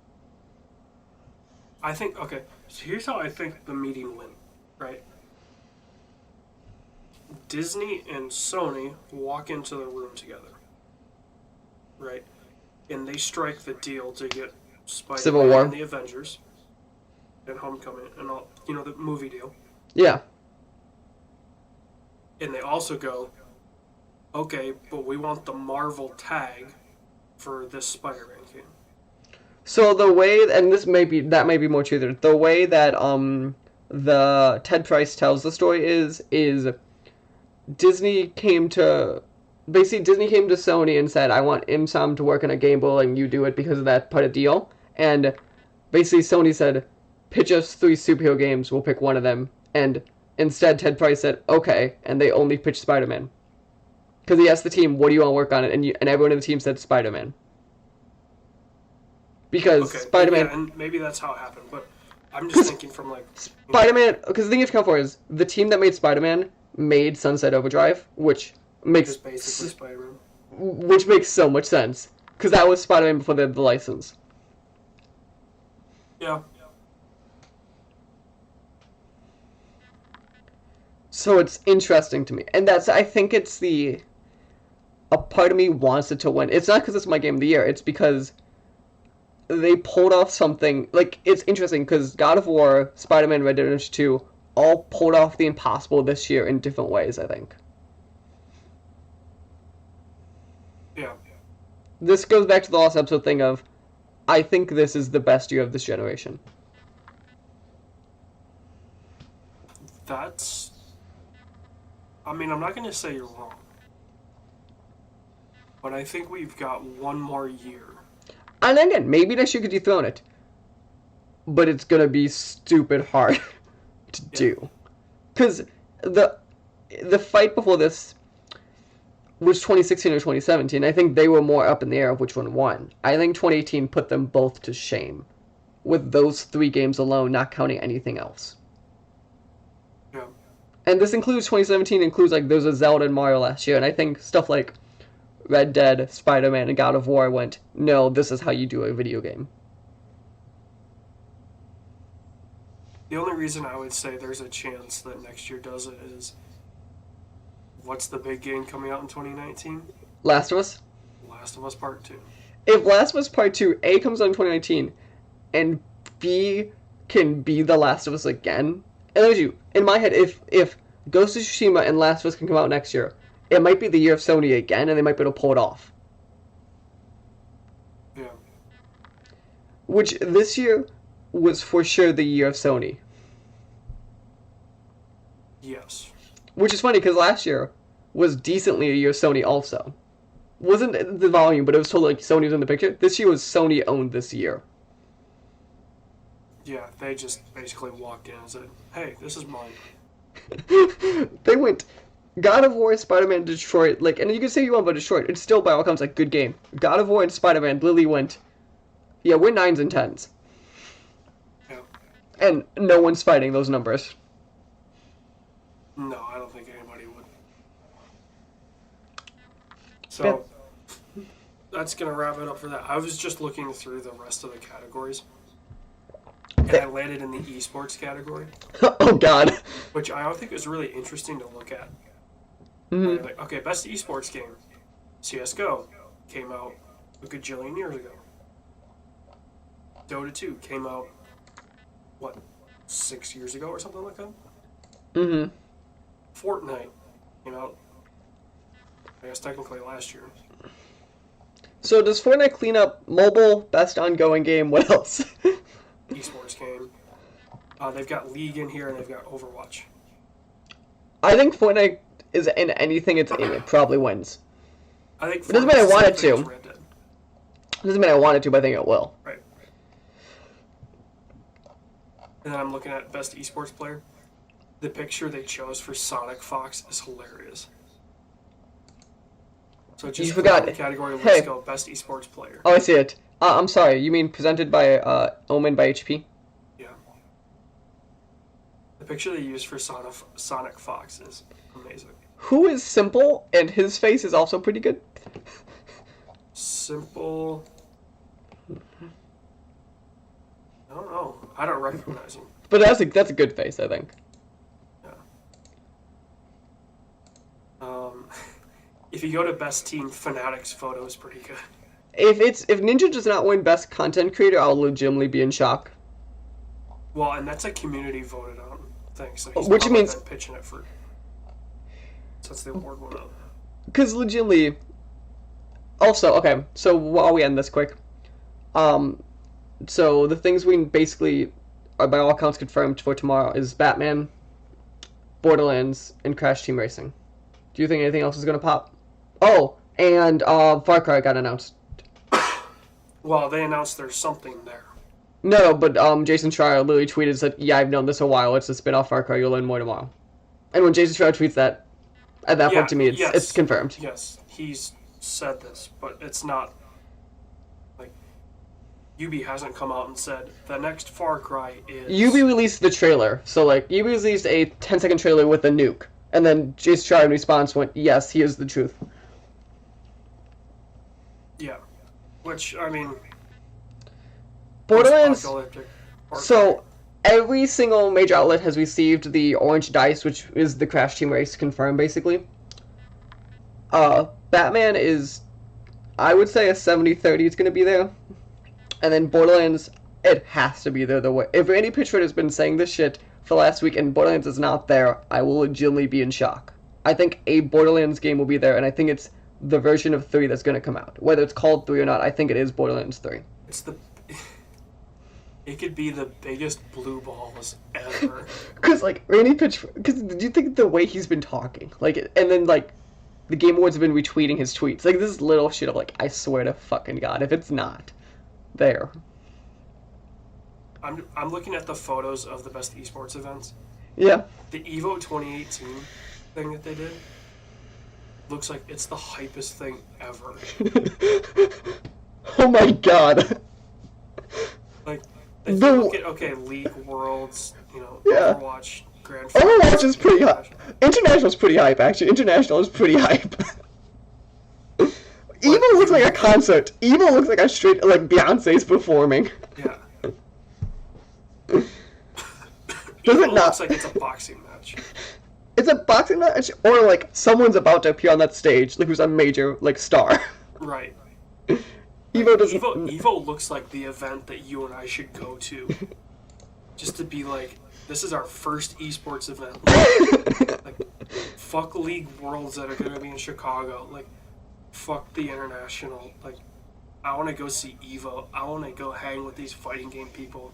I think, okay, so here's how I think the meeting went, right? Disney and Sony walk into the room together, right? And they strike the deal to get Civil Spider-Man War. and the Avengers and Homecoming and all, the movie deal. Yeah. And they also go, okay, but we want the Marvel tag for this Spider-Man game. So the way, and that may be more true there, the way that the Ted Price tells the story is Disney came to Sony and said, I want Imsam to work in a game bowl and you do it because of that part of the deal. And basically Sony said, pitch us 3 superhero games, we'll pick one of them. And instead Ted Price said, okay, and they only pitched Spider-Man. Because he asked the team, what do you want to work on? And everyone in the team said Spider-Man. Because Spider-Man... Yeah, and maybe that's how it happened, but I'm just thinking from, like... Spider-Man... Because the thing you have to count for is, the team that made Spider-Man made Sunset Overdrive, which makes... Just basically Spider-Man. Which makes so much sense. Because that was Spider-Man before they had the license. Yeah. So it's interesting to me. And I think it's a part of me wants it to win. It's not because it's my game of the year, it's because they pulled off something, like, it's interesting because God of War, Spider-Man, Red Dead Redemption 2 all pulled off the impossible this year in different ways, I think. Yeah. This goes back to the last episode thing of, I think this is the best year of this generation. That's... I mean, I'm not going to say you're wrong. But I think we've got one more year. And again, maybe next year could dethrone it. But it's going to be stupid hard to do. Because the fight before this was 2016 or 2017. I think they were more up in the air of which one won. I think 2018 put them both to shame. With those 3 games alone, not counting anything else. Yeah. And this includes 2017, includes, like, there's a Zelda and Mario last year. And I think stuff like Red Dead, Spider-Man, and God of War went, no, this is how you do a video game. The only reason I would say there's a chance that next year does it is, what's the big game coming out in 2019? Last of Us? Last of Us Part 2. If Last of Us Part 2, A, comes out in 2019, and B, can be The Last of Us again, and in my head, if Ghost of Tsushima and Last of Us can come out next year, it might be the year of Sony again, and they might be able to pull it off. Yeah. Which, this year, was for sure the year of Sony. Yes. Which is funny, because last year was decently a year of Sony also. Wasn't the volume, but it was totally like Sony was in the picture. This year was Sony owned this year. Yeah, they just basically walked in and said, hey, this is mine. They went... God of War, Spider-Man, Detroit, like, and you can say you want about Detroit, it's still by all accounts a good game. God of War and Spider-Man literally went, yeah, we're 9s and 10s. Yeah. And no one's fighting those numbers. No, I don't think anybody would. So, that's going to wrap it up for that. I was just looking through the rest of the categories. And I landed in the esports category. Oh, God. Which I think is really interesting to look at. Mm-hmm. Like, okay, best esports game. CSGO came out a gajillion years ago. Dota 2 came out, 6 years ago or something like that? Mm-hmm. Fortnite came out, I guess technically last year. So does Fortnite clean up mobile, best ongoing game, what else? Esports game. They've got League in here and they've got Overwatch. I think Fortnite is in anything it's in, it probably wins. I think It doesn't mean I want it to. Red Dead. It doesn't mean I want it to, but I think it will. Right. And then I'm looking at best esports player. the picture they chose for Sonic Fox is hilarious. So just You forgot. the category, Hey. let's go, best esports player. Oh, I see it. I'm sorry. You mean presented by Omen by HP? Yeah. The picture they used for Sonic Fox is amazing. Who is Simple, and his face is also pretty good. Simple. I don't know. I don't recognize him. But that's a good face, I think. Yeah. If you go to best team, Fnatic's photo is pretty good. If Ninja does not win best content creator, I'll legitimately be in shock. Well, and that's a community voted on thing, so he's Which probably means- been pitching it for since the award went up. Because legitimately. Also, okay. So while we end this quick, so the things we basically are by all accounts confirmed for tomorrow is Batman, Borderlands, and Crash Team Racing. Do you think anything else is gonna pop? Oh, and Far Cry got announced. Well, they announced there's something there. No, but Jason Schreier literally tweeted said, "Yeah, I've known this a while. It's a spin-off Far Cry. You'll learn more tomorrow." And when Jason Schreier tweets that, at that point to me, it's confirmed. Yes, he's said this, but it's not like Ubi hasn't come out and said the next Far Cry is. Ubi released the trailer, so like Ubi released a 10-second trailer with a nuke, and then Jason Schreier in response went, "Yes, he is the truth." Yeah, which I mean. Borderlands. post-apocalyptic Far So Cry. every single major outlet has received the orange dice, which is the Crash Team Race confirmed, basically. Batman is, I would say, a 70-30 it's going to be there. And then Borderlands, it has to be there. If Randy Pitchford has been saying this shit for last week and Borderlands is not there, I will legitimately be in shock. I think a Borderlands game will be there, and I think it's the version of 3 that's going to come out. Whether it's called 3 or not, I think it is Borderlands 3. It's the. It could be the biggest blue balls ever. Because, like, Randy Pitchford... Because do you think the way he's been talking? Like, and then, like, the Game Awards have been retweeting his tweets. Like, this little shit of, like, I swear to fucking God, if it's not there. I'm looking at the photos of the best esports events. Yeah. The Evo 2018 thing that they did looks like it's the hypest thing ever. Oh my God. Like, if The- you look at, League Worlds, Yeah. Overwatch, Grand Overwatch is pretty hype. International's pretty hype, actually. International is pretty hype. Evo looks like a concert. Evo looks like a straight, like, Beyonce's performing. Yeah. Does Evo it not? looks like it's a boxing match. It's a boxing match, or, like, someone's about to appear on that stage, like, who's a major, like, star. Right. Evo doesn't... Evo looks like the event that you and I should go to. Just to be like, this is our first esports event. Like, fuck League Worlds that are going to be in Chicago. Like, fuck the International. Like, I want to go see Evo. I want to go hang with these fighting game people.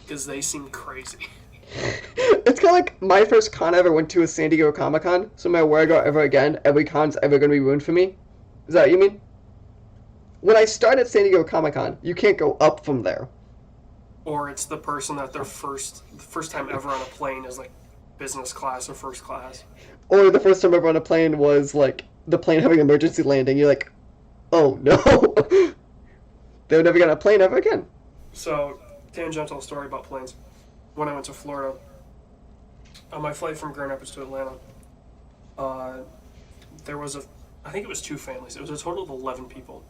Because they seem crazy. It's kind of like my first con I ever went to was San Diego Comic-Con, so no matter where I go ever again, every con's ever going to be ruined for me. Is that what you mean? When I start at San Diego Comic-Con, you can't go up from there. Or it's the person that the first time ever on a plane is like business class or first class. Or the first time ever on a plane was, like, the plane having an emergency landing. You're like, oh no. They're never going to plane ever again. So, tangential story about planes. When I went to Florida, on my flight from Grand Rapids to Atlanta, there was I think it was 2 families. It was a total of 11 people.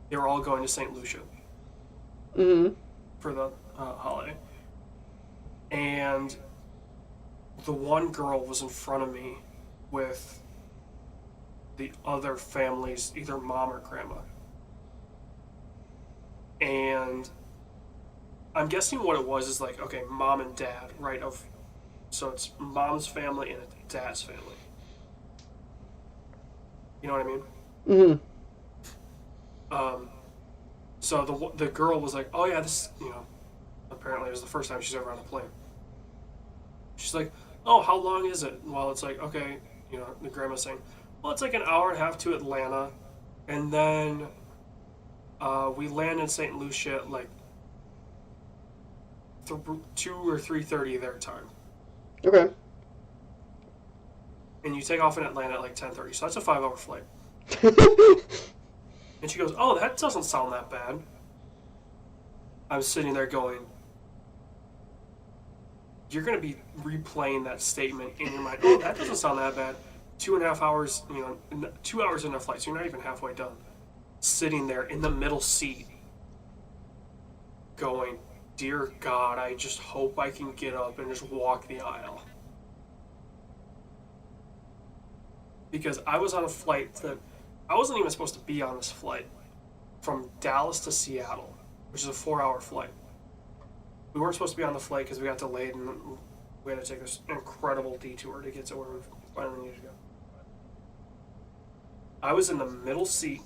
They were all going to St. Lucia Mm-hmm. for the holiday. And the one girl was in front of me with the other family's either mom or grandma. And I'm guessing what it was is like, okay, mom and dad, right? So it's mom's family and dad's family. You know what I mean? Mm-hmm. So the girl was like, oh yeah, this, apparently it was the first time she's ever on a plane. She's like, oh, how long is it? Well, it's like, okay, the grandma's saying, well, it's like an hour and a half to Atlanta, and then we land in St. Lucia at like 2 or 3:30 their time. Okay. and you take off in Atlanta at like 10:30. So that's a 5-hour flight. And she goes, "Oh, that doesn't sound that bad." I'm sitting there going, "You're going to be replaying that statement in your mind. Oh, that doesn't sound that bad." 2.5 hours, 2 hours in a flight, so you're not even halfway done. Sitting there in the middle seat, going, "Dear God, I just hope I can get up and just walk the aisle." Because I was on a flight that I wasn't even supposed to be on this flight from Dallas to Seattle, which is a 4-hour flight. We weren't supposed to be on the flight because we got delayed and we had to take this incredible detour to get to where we finally needed to go. I was in the middle seat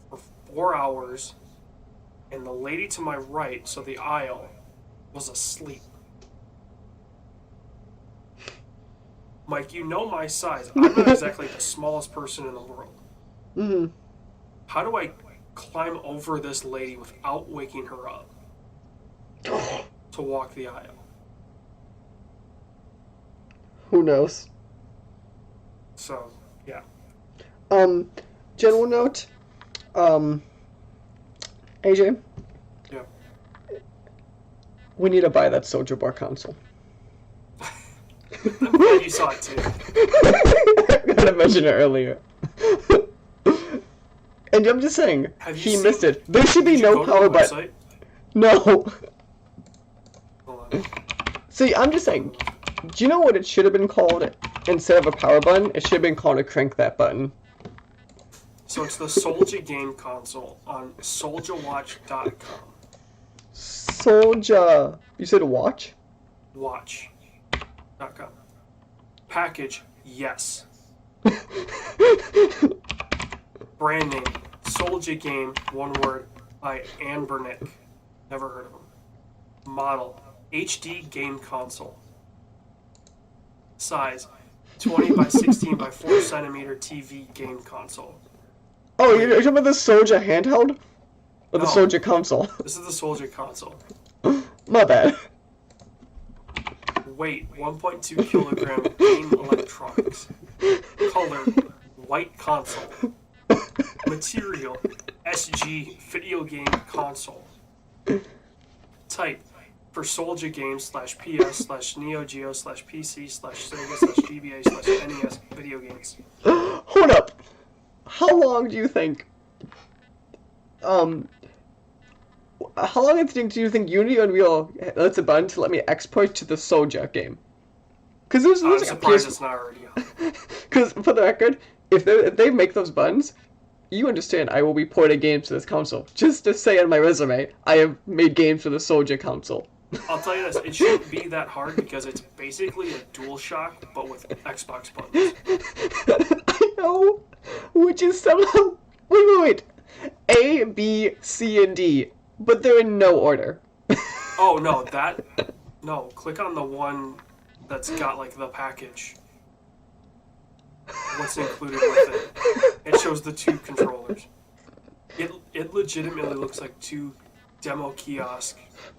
for 4 hours, and the lady to my right, so the aisle, was asleep. Mike, you know my size. I'm not exactly the smallest person in the world. Mm-hmm. How do I climb over this lady without waking her up to walk the aisle? Who knows? So, yeah. General note, AJ? Yeah. We need to buy that Soldier Bar console. I'm glad you saw it too. I gotta mention it earlier. And I'm just saying, he missed it. There should be no power button. No. Hold on. See, I'm just saying, do you know what it should have been called instead of a power button? It should have been called a crank that button. So it's the Soldier game console on soldierwatch.com. Soldier. You said watch? Watch.com. Package, yes. Brand name, Soldier Game, one word, by Anbernick. Never heard of him. Model, HD game console. Size, 20 by 16 by 4 centimeter TV game console. Oh, you're talking about the Soldier handheld? Or the No. Soldier console? This is the Soldier console. My bad. Weight, 1.2 kilogram game electronics. Color, white console. Material, SG video game console. Type, for Soldier Games /PS /Neo Geo /PC /Sega /GBA /NES video games. Hold up. How long do you think? How long do you think Unity Unreal lets a button to let me export to the Soldier game? Because there's I'm like a surprised PS. it's not already on. Because for the record, if they make those buttons, you understand I will be porting games to this console. Just to say on my resume, I have made games for the Soldier console. I'll tell you this, it shouldn't be that hard because it's basically a DualShock, but with Xbox buttons. I know, which is somehow wait. A, B, C, and D, but they're in no order. Oh, no, click on the one that's got, like, the package. What's included with it. It shows the 2 controllers. It legitimately looks like 2 demo kiosk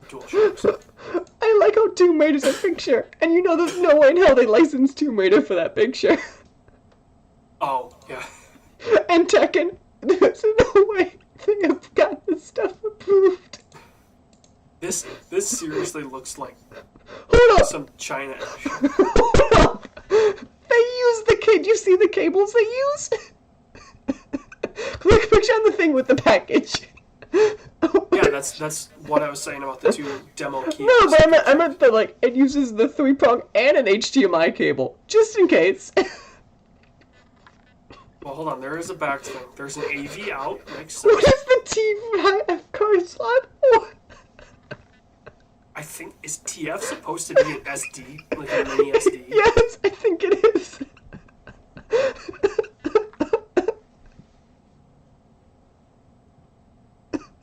DualShocks. I like how Tomb Raider's a picture, and you know there's no way in hell they licensed Tomb Raider for that picture. Oh, yeah. And Tekken, there's no way they have got this stuff approved. This seriously looks like Hold up! some China action. Hold up! They use the kid. You see the cables they use? Look, picture on the thing with the package. Yeah, that's what I was saying about the 2 demo kiosks. No, but I meant that like it uses the 3-prong and an HDMI cable, just in case. Well, hold on, there is a back thing. There's an AV out, makes What sense. is the TF card slot? I think, is TF supposed to be an SD? Like a mini SD? Yes, I think it is.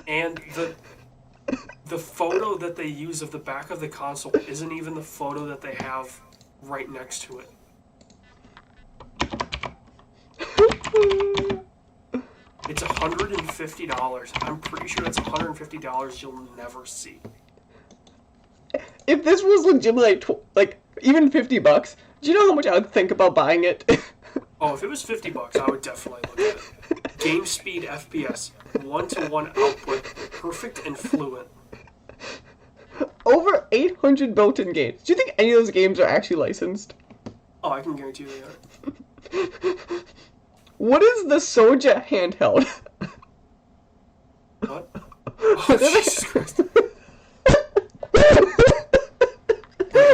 And the photo that they use of the back of the console isn't even the photo that they have right next to it. It's $150. I'm pretty sure that's $150 you'll never see. if this was legitimately like even $50, do you know how much I would think about buying it? Oh, if it was $50, I would definitely look at it. Game speed FPS, 1-to-1 output, perfect and fluent. Over 800 built-in games. Do you think any of those games are actually licensed? Oh, I can guarantee you they are. What is the Soja handheld? What? Oh, Jesus Christ. Or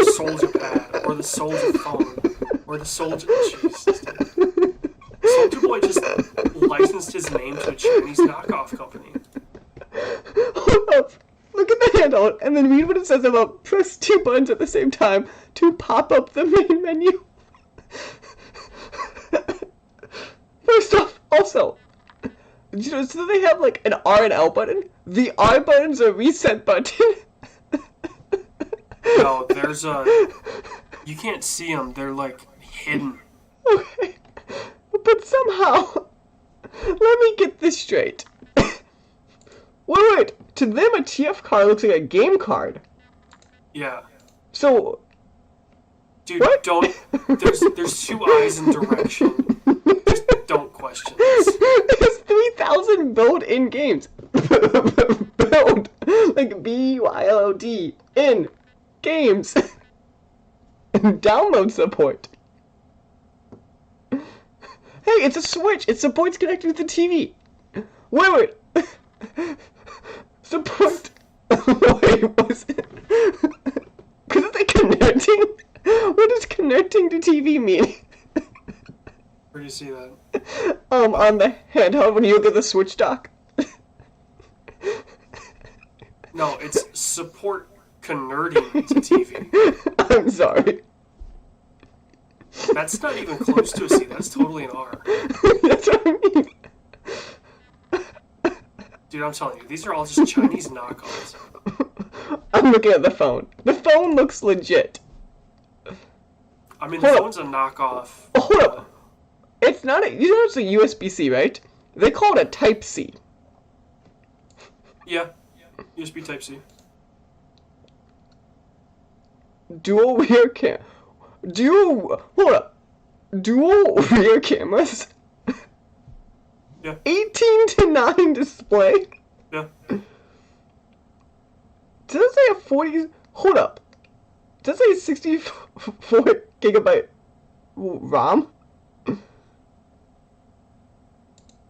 the Soldier Pad, or the Soldier Phone, or the Soldier... Jesus, dude. Soldier Boy just licensed his name to a Chinese knockoff company. Hold up. Look at the handheld, and then read what it says about press 2 buttons at the same time to pop up the main menu. First off, also, you know, so they have like an R and L button. The R button's a reset button. No, there's a... You can't see them. They're, like, hidden. Okay. But somehow, let me get this straight. Wait. To them, a TF card looks like a game card. Yeah. So... Dude, what? don't... There's 2 eyes in direction. Just don't question this. There's 3,000 built-in games. Build. Like BYLD. In. Games. And download support. Hey, it's a Switch. It supports connecting to the TV. Wait. Support. Wait, was it? Because it's like connecting? What does connecting to TV mean? Where do you see that? On the handheld when you look at the Switch dock. No, it's support converting to TV. I'm sorry. That's not even close to a C. That's totally an R. That's what I mean. Dude, I'm telling you, these are all just Chinese knockoffs. I'm looking at the phone. The phone looks legit. I mean, the Hold up. phone's a knockoff. Hold up. It's not a... You know it's a USB-C, right? They call it a Type-C. Yeah. USB Type-C. Dual rear cam... Hold up. Dual rear cameras? Yeah. 18:9 display? Yeah. Does it say a 40... Hold up. Does it say 64 gigabyte ROM?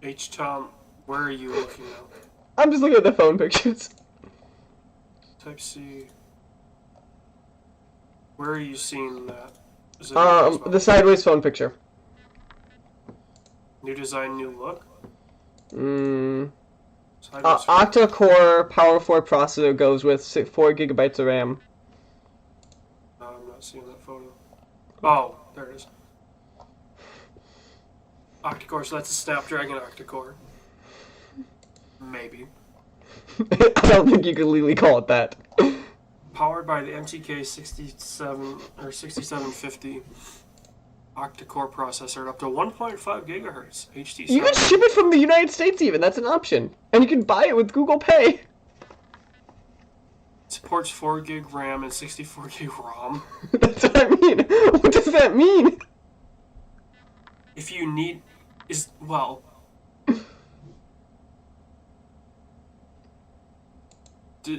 H-Tom, where are you looking at? I'm just looking at the phone pictures. Type-C. Where are you seeing that? Is it The sideways phone picture. New design, new look? Sideways phone. Octa-core Power 4 processor goes with 4 gigabytes of RAM. No, I'm not seeing that photo. Oh, there it is. Octa-core, so that's a Snapdragon octa-core. Maybe. I don't think you could legally call it that. Powered by the MTK 6750 octa-core processor at up to 1.5 gigahertz HD. You can ship it from the United States even, that's an option. And you can buy it with Google Pay. Supports 4 gig RAM and 64 gig ROM. That's what I mean. What does that mean? If you need... Well...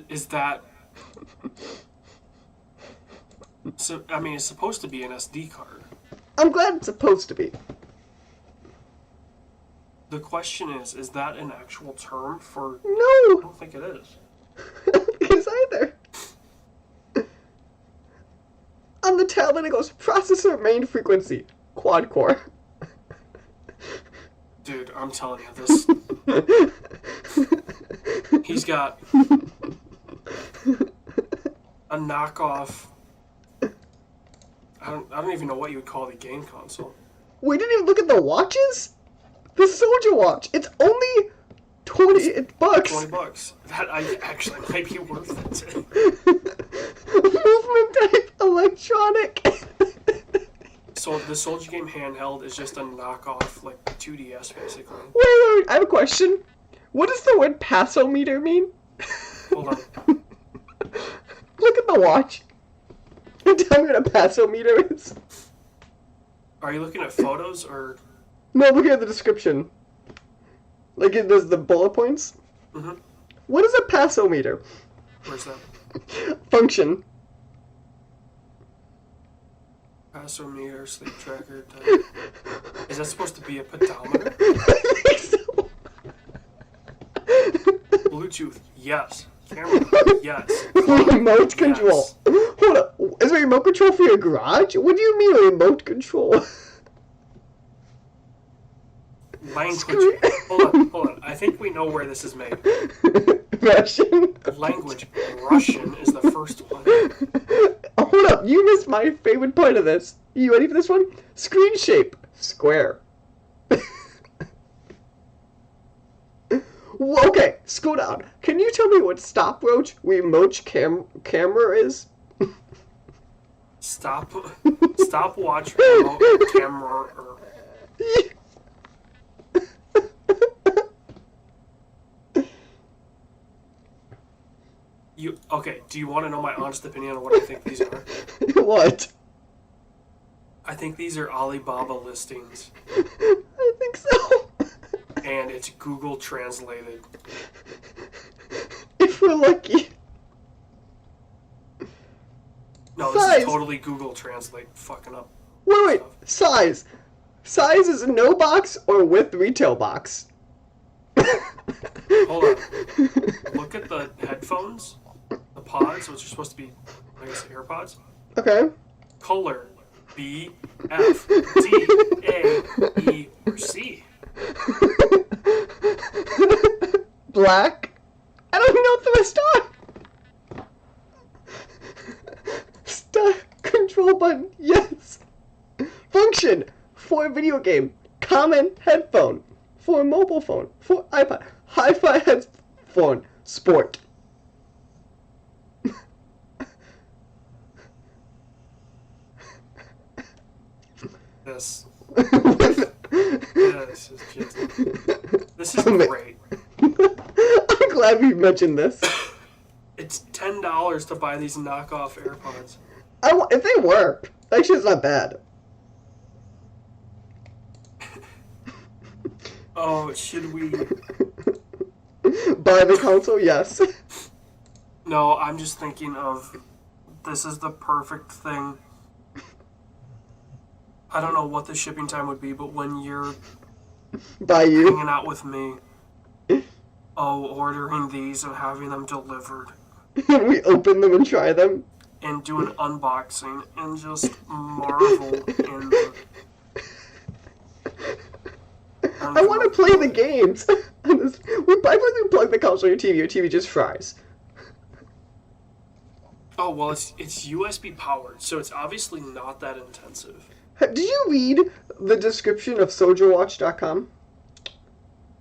Is that... So, I mean, it's supposed to be an SD card. I'm glad it's supposed to be. The question is that an actual term for... I No! don't think it is. Because either. On the tablet it goes processor main frequency, quad core. Dude, I'm telling you, this... He's got... a knockoff... I don't even know what you would call the game console. We didn't even look at the watches? The Soldier watch. It's only $20. $20. That actually might be worth it. Movement type electronic. So the Soldier Game handheld is just a knockoff, like 2DS basically. Wait, I have a question. What does the word passometer mean? Hold on. Look at the watch. you tell me what a paso meter is? Are you looking at photos or? No, look at the description. Like it does the bullet points. Mm-hmm. What is a paso meter? Where's that? Function. Paso meter, sleep tracker. Type. Is that supposed to be a pedometer? I think so. Bluetooth, yes. Camera, yes. Remote control. Yes. Hold up. Is a remote control for your garage? What do you mean a remote control? Language. Hold on. I think we know where this is made. Russian? Language. Russian is the first one. Hold up. You missed my favorite part of this. You ready for this one? Screen shape. Square. Okay, scroll down. Can you tell me what stopwatch remote camera is? Stopwatch remote camera. Okay, do you want to know my honest opinion on what I think these are? What? I think these are Alibaba listings. I think so. And it's Google translated. If we're lucky. No, this Size. is totally Google Translate fucking up. Wait. stuff. Size. Size is no box or with retail box. Hold on. Look at the headphones, the pods, which are supposed to be, I guess, AirPods. Okay. Color B, F, D, A, E, or C. Black. I don't even know what the rest are. Start control button. Yes. Function for video game. Common headphone for mobile phone for iPod. Hi-Fi headphone. Sport. This. This is just. This is great. I'm glad we mentioned this. It's $10 to buy these knockoff AirPods. If they work, actually, it's not bad. Oh, should we? Buy the console, yes. No, I'm just thinking of. This is the perfect thing. I don't know what the shipping time would be, but when you're By you. hanging out with me, ordering these and having them delivered, We open them and try them. and do an unboxing, and just marvel in the... I want to play the games. I can plug the console on your TV just fries. Oh, well, it's USB powered, so it's obviously not that intensive. Did you read the description of SoldierWatch.com?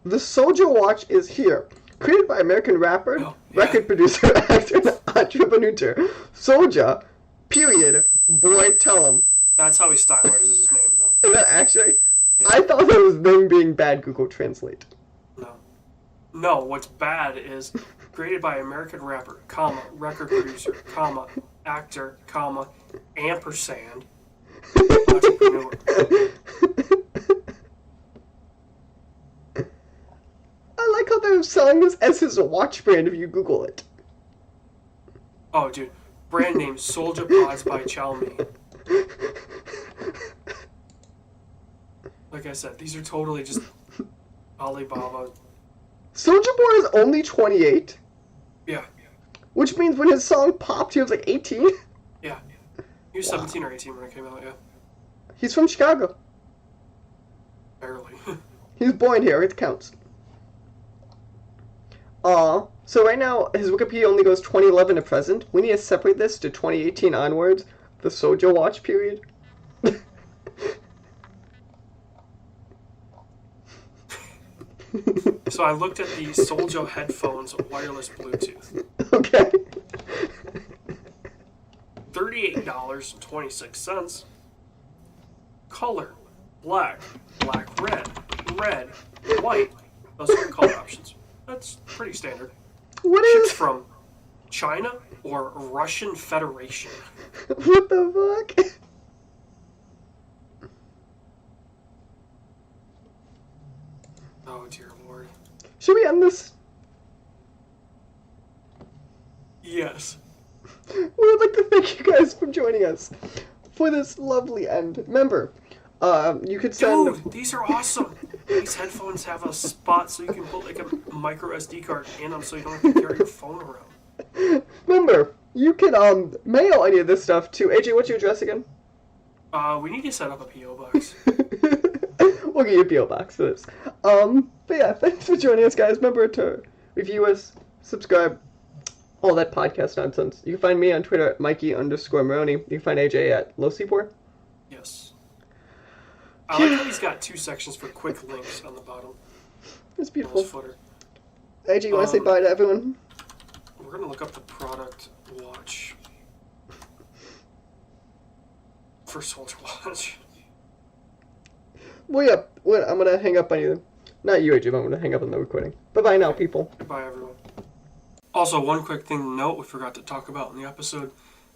The Soldier Watch is here. Created by American rapper, record producer, actor, and entrepreneur. Soldier, period, boy, tell him. That's how he stylizes his name, though. Is that actually? Yeah. I thought that was them being bad Google Translate. No, what's bad is created by American rapper, comma, record producer, comma, actor, comma, ampersand, entrepreneur. I like how they're selling this as his watch brand if you Google it. Oh, dude. Brand name Soldier Pods by Xiaomi. Like I said, these are totally just Alibaba. Soldier Boy is only 28, Yeah. which means when his song popped, he was like 18. Yeah. He was 17 or 18 when it came out, yeah. He's from Chicago. Barely. He was born here, it counts. So right now, his Wikipedia only goes 2011 to present. We need to separate this to 2018 onwards, the Soldier Watch period. So I looked at the Soldier headphones wireless Bluetooth. Okay. $38.26. Color, black, red, white. Those are the color options. That's pretty standard. What Shipped is... from China or Russian Federation. What the fuck? Oh dear lord. Should we end this? Yes. We would like to thank you guys for joining us for this lovely end. Remember, you could send. Dude, these are awesome. These headphones have a spot so you can put like a micro SD card in them so you don't have to carry your phone around. Remember, you can mail any of this stuff to AJ. What's your address again? We need to set up a PO box. We'll get you a PO box for this. But yeah, thanks for joining us, guys. Remember to review us, subscribe, all that podcast nonsense. You can find me on Twitter at Mikey_Maroney. You can find AJ at LowCpor. Yes. I like how he's got 2 sections for quick links on the bottom. It's On beautiful. his footer. AJ, you want to say bye to everyone? We're gonna look up the product watch for Soldier Watch. Well, yeah, I'm going to hang up on you. Not you, AJ, but I'm going to hang up on the recording. Bye-bye now, people. Goodbye, everyone. Also, one quick thing to note we forgot to talk about in the episode.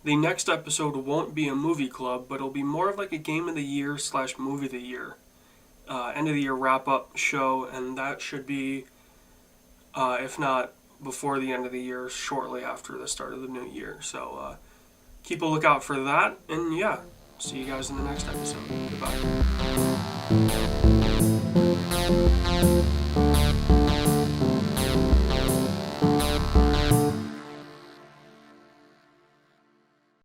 The next episode won't be a movie club, but it'll be more of like a game of the year / movie of the year. End of the year wrap-up show, and that should be, if not before the end of the year, shortly after the start of the new year. So keep a lookout for that, and yeah, see you guys in the next episode. Goodbye.